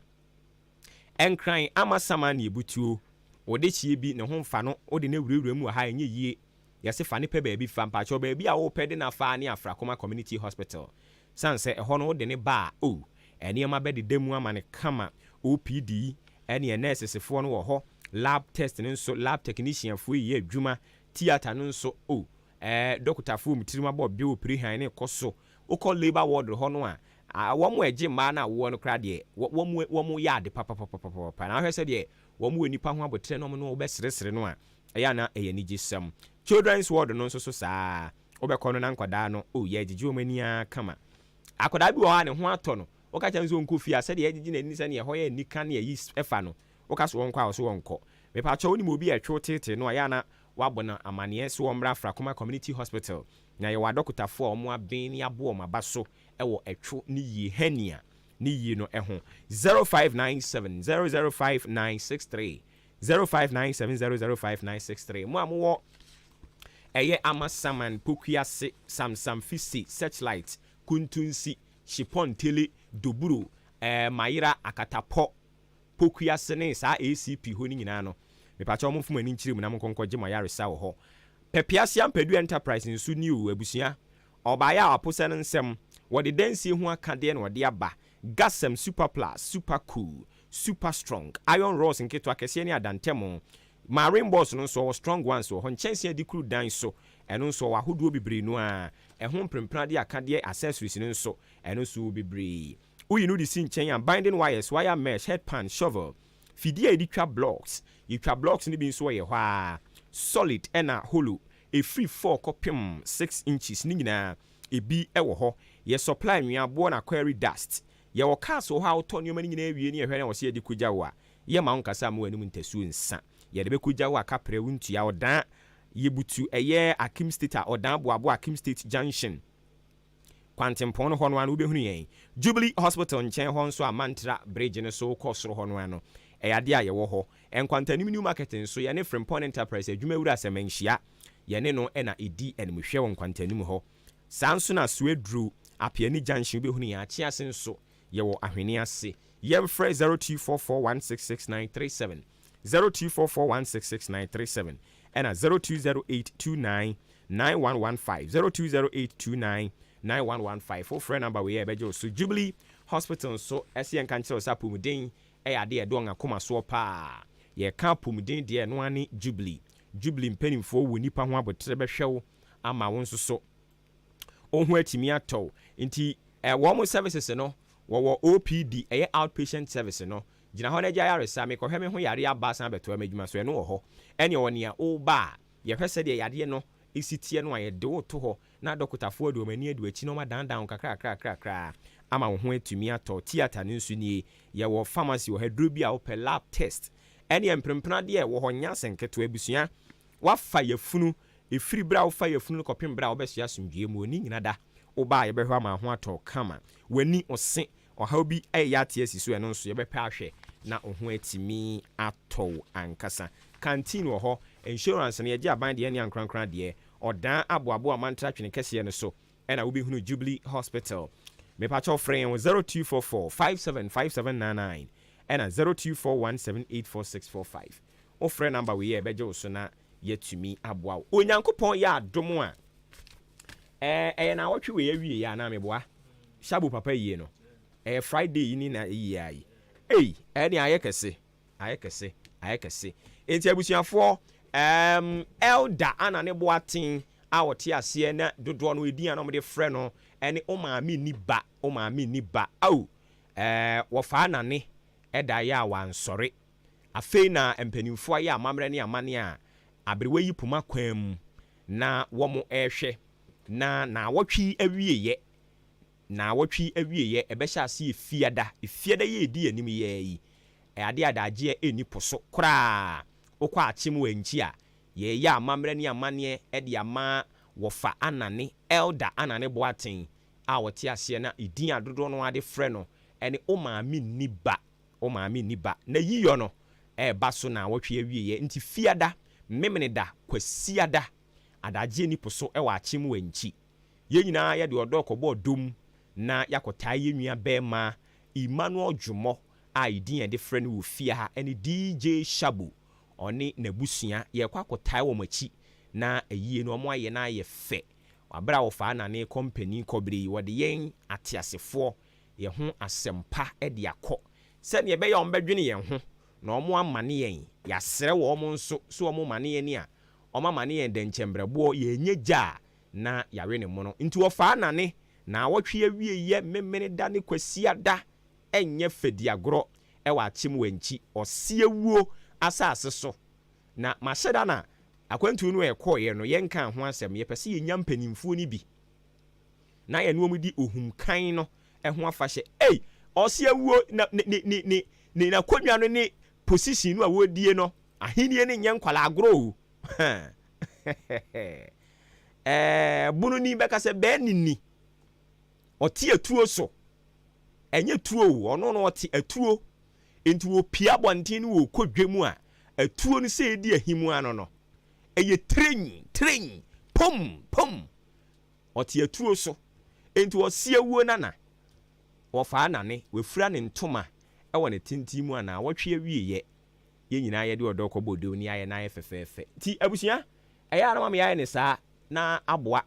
And crying Ama Saman Yibutu, or did she be no home fano, or the new room were high in ye. Yes, a funny baby fan patch or baby, I will pay in a fanny Afrakuma Community Hospital. San say a honor de bar, oh, and near my bed, the demo man kama. OPD any nurses for no ho lab testing so lab technician for ye dwuma theater no so doctor fu mtirima bo bio pri han ne koso o call labor ward ho no a wo mo eje ma na wo no kra de wo mo yard papa na hwe se de wo mo enipa ho abotre no no be seresere no a eya na eya ni gisam children's ward no so saa obekọ no na nkwada no ye gigi o mani a kama akwada bi wo ha ne ho ato no oka chanzo nko fia se de yegigi na ni se ne ho ye nika na yi efa no oka so wonko a so wonko me pa cha oni mo bi etwo tete no ya na wabona amane so omra Afrakuma Community Hospital na ye wa doctor fo omo aben ni abo oma baso ewo etwo ni yi hania ni yi no eho 0597 005963 0597005963 mo amwo eye amasaman pokuase samsam fisi searchlight kuntunsi Shipon tele doburo mayira akatapo pokuase ne sa ACP ho ni nyina no me pa cha omfum ani nkyire mu na monkonko gye mayare sa wo ho pepiase ampedu enterprise nsu ni o abusia obaya apose nsem wode dansie ho akade na wode aba gasem super plus super cool super strong iron rods nketo akese ne adantemo marine boss no so strong ones so ho nchense adi kru dan so eno so wahodo bibiri no a ehon prempra de akade accessories no so eno so bibiri uyi no di sin chen and binding wires wire mesh headpan shovel fidie editwa blocks yitwa blocks ni bi so ye hwa solid ena hollow a free 4 kopim 6 inches ni nyina ebi ewo ho ye supply nwia bo na quarry dust ye wo castle how tonyo mani nyina ewie ni ehwe na wo se edi kugya wa ye ma nkasa ma wani mu ntasu nsa ye de be kugya wa kapre wuntua odan yebutu eye Akim State odan boabo Akim State Junction Quantimpon ho no an ubehunu yen Jubilee Hospital nchen ho nso amantra bridge ne so kosoro ho no ano eyade a ye wo ho enkwantanim new marketing so ye ne Frimpon Enterprise adwumawura asemanhia ye ne no na edi enmuhwe won kwantanim ho sanso na Swedru Apiani Junction ubehunu ya achi ase nso ye wo ahwene ase ye mfre 0244166937 0244166937 and 0208299115 0208299115 for friend number we ebejo so Jubilee Hospital so SN cancel sapumuden ade edon akoma so pa ye ka pumuden de no ani Jubilee mpanimfo wo nipa ho abotre behwew ama won so ohun atimi ato nti wo mo services no wo OPD outpatient service no gina ho na gya yare sa me ko hwe me ho yare aba san beto amadwuma so eno wo ho ene wo ne a o ba ye hwese de yade no esitie no aye de wo to ho na dokotafo de o mani adu achi no ma dan kakra ama wo ho atumi ato theater ne nsu nie ye wo pharmacy wo hedro bi a wo pe lab test ene emprempena de wo ho nya senketo abusua wafa yafunu efiri bra wo fa yafunu kopem bra wo besia somdue mu oni nyina da wo ba ye behwa ma ho ato kama wani ose oha bi ya tie asiso eno nso ye bepa ahwe na oho atimi ato ankasa canteen wo ho insurance na ye gi aban de ne ankrankran de odan aboabo amantra twene kese ne so ena wo bi hunu Jubilee Hospital me pa cho frame 0244 575799 ena 0241784645 o frame number we ye beje so na yetumi aboa onyankopon ya adom a na wotwe we awie ya na meboa shabu papa yie no Friday ni na yi ai eni ayekese enti abusuafo elder ana ne boatin a wote ase na dodo no edi ana mo de frɛ no ene o maami ni ba au wo fa na ne eda ya wansɔre afei na mpanimfo ya amamre ne amane a abrewa yi puma kwam na wo mo ehwɛ na wotwi awieye ebɛhyɛ ase efiada ye edi anim ye yi ade adagye eni poso kra okwa achim wanchi a ye ya amamre ne amane ede ama wofa anane elder anane boaten a wote ase na edin adodo no ade frɛ no ene o maami ni ba na yiyo no ba so na wotwe awieye nti fiada memene da kwasiada adagye ni poso wa achim wanchi ye nyina ye de odokɔbɔ dom na yakotai yenua bema Emmanuel Jumo a idin e de frɛ no wo fie ha ene DJ Shabu oni nabusua ye kwakotai wo machi na ayie no omo aye na aye fe wabra wo fa na ne company kobri wode yen atiasefo ye ho asempa e de akɔ sɛ ne be ye ombedwene ye ho na omo amane yen yasere wo omo nso so omo mane yen a omo mane yen de nkyembrɛbo ye nyegya na yawe ne mo no nti wo fa na ne na wotwe awie ye memene da ne kwasiada enye fediagoro wa achim wanchi osiewuo asase so na mahyeda na akwantu no ekoye no yenka ho asem ye pese ye nya mpanimfuo ni bi na ye no di ohumkan no ho afahye osiewuo na na kwadwa no ni position no a wodie no ahenie ne nye nkwala agoro bunu ni beka se be nini oti atuo so enye tuo ono no oti atuo enti wo pia bonten wo kodwemu a atuo no se edi ahimu ano no eye tren pom oti atuo so enti wo siewuo nana wo fa nane we fura ne ntoma e ne tintimu ana wotwe awieye ye nyina ye de odokɔbɔdo ni aye na ye fefefe ti abusua eya na ma ye ne saa na aboa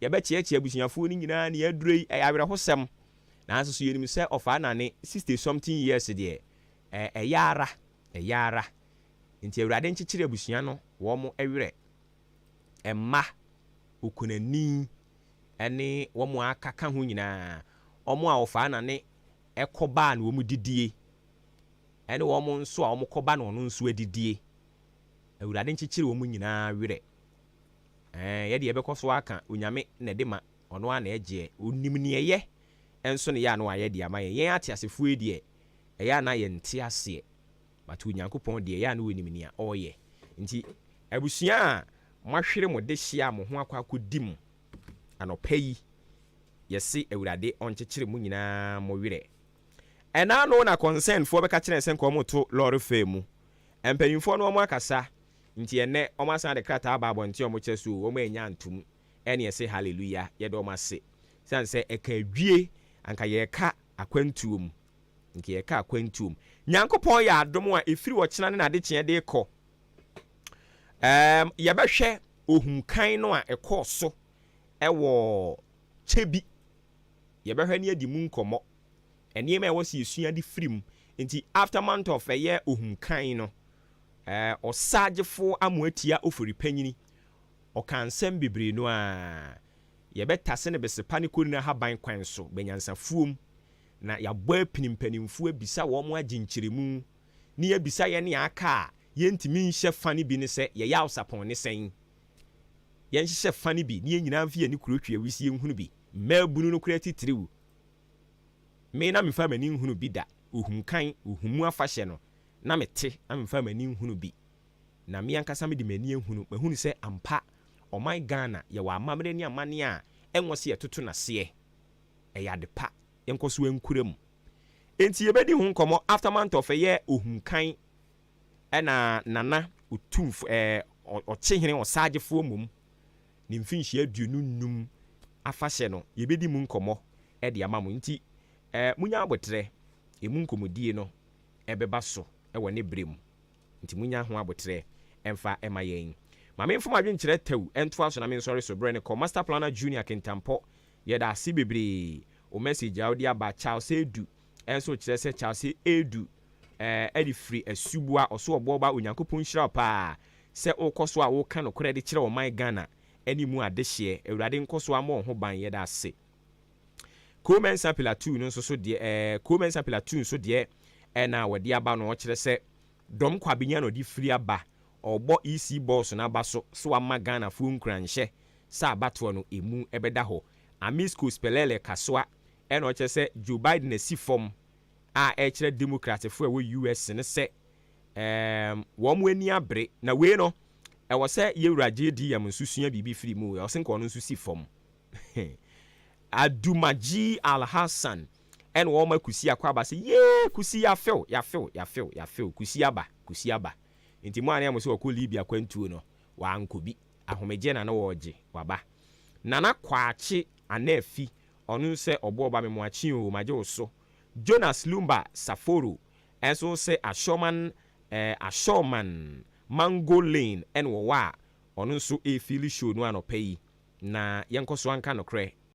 ye be chie abusuafo ni nyina ne adurei ayawere hosem na aso yenim sɛ ofa nane 60 something years de eyara nti awurade nkyekire abusua no wo mo ewere emma okunani ene wo mo akaka ho nyina omo a ofa nane ekoba na wo mu didie ene wo mo nso a wo mo koba na ono nso adidie awurade nkyekire wo mu nyina were ye de ebekɔso aka onyame na de ma ono a na eje onim ne ye enso ne ya no aye de ama ye atiasefo edie eya na ye nte ase batu nyankopɔn de ya na wonim ne a oye nti abusua a mahwere mo de hia mo ho akwakodim anopai yesi awurade onkyekere mu nyina mo were ena no na concern fo beka kire sen ko mo to lorry fame empanimfo no mo akasa nti ene o ma san de krata ababo nti o mo kyesu o mo enya ntum ene yesi hallelujah ye do ma se san se eka dwie anka ye ka akwantuom nke ye ka akwantuom nyankopon ya adom a efiri wo kyena ne na de kye de kɔ ye behwe ohunkan no a ekɔ so ewo chebi ye behwe ne adi mu nkomo ene ma wo si esua de firim nti after month of ye ohunkan no osagefo amoatia ofori panyini okansem bebre no a ye betase ne besepa ne kori na haban kwan so benyansafuom na yabɔ pinimpanimfo abisa wo mo aginkyeremu ne abisa ye ne aka ye ntimi nhye fane bi ne se ye ya usapon ne sen yɛnhyehyɛ fa no bi ne nyinaa mfi ani kuro twa wisie nhunu bi mabunu no kura titiriw me na mefa mani nhunu bi da ohumkan ohumu afahyɛ no na mete na mefa mani nhunu bi na me ankasa me de mani nhunu mahunu sɛ ampa ɔman Ghana yɛwɔ amamre ne amane a ɛnwɔ se yɛtoto naseɛ ɛyɛ ade pa yɛnkɔ so ankura mu enti yɛbɛdi ho nkɔmmɔ aftermath of ɛyɛ ohumkan ɛna nana otumf ɔkyehene ɔsaagefoɔ mom ne mfinhyia aduonu num afahyɛ no yɛbɛdi mu nkɔmmɔ ɛde ama mo nti munya abotrɛ emu nkɔmmɔdie no ɛbɛba so ɛwɔ ne brɛ mu nti munya ho abotrɛ ɛmfa ɛma yɛn ma me mfom adwenkyerɛ taw ɛntoa so na me nsɔre so brɛ ne kɔ master planner junior kentampɔ yɛda ase bebree o message a wode aba Charles Edu ɛnso kyerɛ sɛ Charles Edu ɛde firi asubua ɔso ɔbɔba onyankopɔn hyira paa sɛ wokɔ so a woka no korɛ de kyerɛ ɔman Ghana ɛne mu adehyeɛ awurade nkɔ so ama ho ban yɛda ase Comensa Pilatu no nso so deɛ Comensa Pilatu nso deɛ ɛna wɔde aba no ɔkyerɛ sɛ dɔm kwabenya no de firi aba ɔbɔ EC boss na aba so ama Ghana fo nkranhyɛ sɛ abatoɔ no emu ɛbɛda hɔ Amisco Spelele Kasoa ɛna ɔkyerɛ sɛ Joe Biden asi fam a ɛkyerɛ Democratic fo ɛwɔ US ne sɛ wɔn mu ani abere na wei no ɛwɔ sɛ yɛwuragye di yam nsusua bibi firi mu ɔsɛ nkɔ no nso si fam Adumaji Al Hassan ɛna wɔn ma kusi akɔ aba sɛ yee kusi yafew kusi aba nti mo ane mo sɛ wɔkɔ Libya kwantuo no wankɔ bi ahomegye na wɔgye waba nana kwaakye anafi ɔno sɛ ɔbɔ ɔba memoakye o magye wo so Jonas Lumba Saforo ɛnso sɛ Ashoman Mango Lane ɛna wɔwɔ a ɔno nso efili show no anɔpɛ yi na yɛnkɔ so anka nokorɛ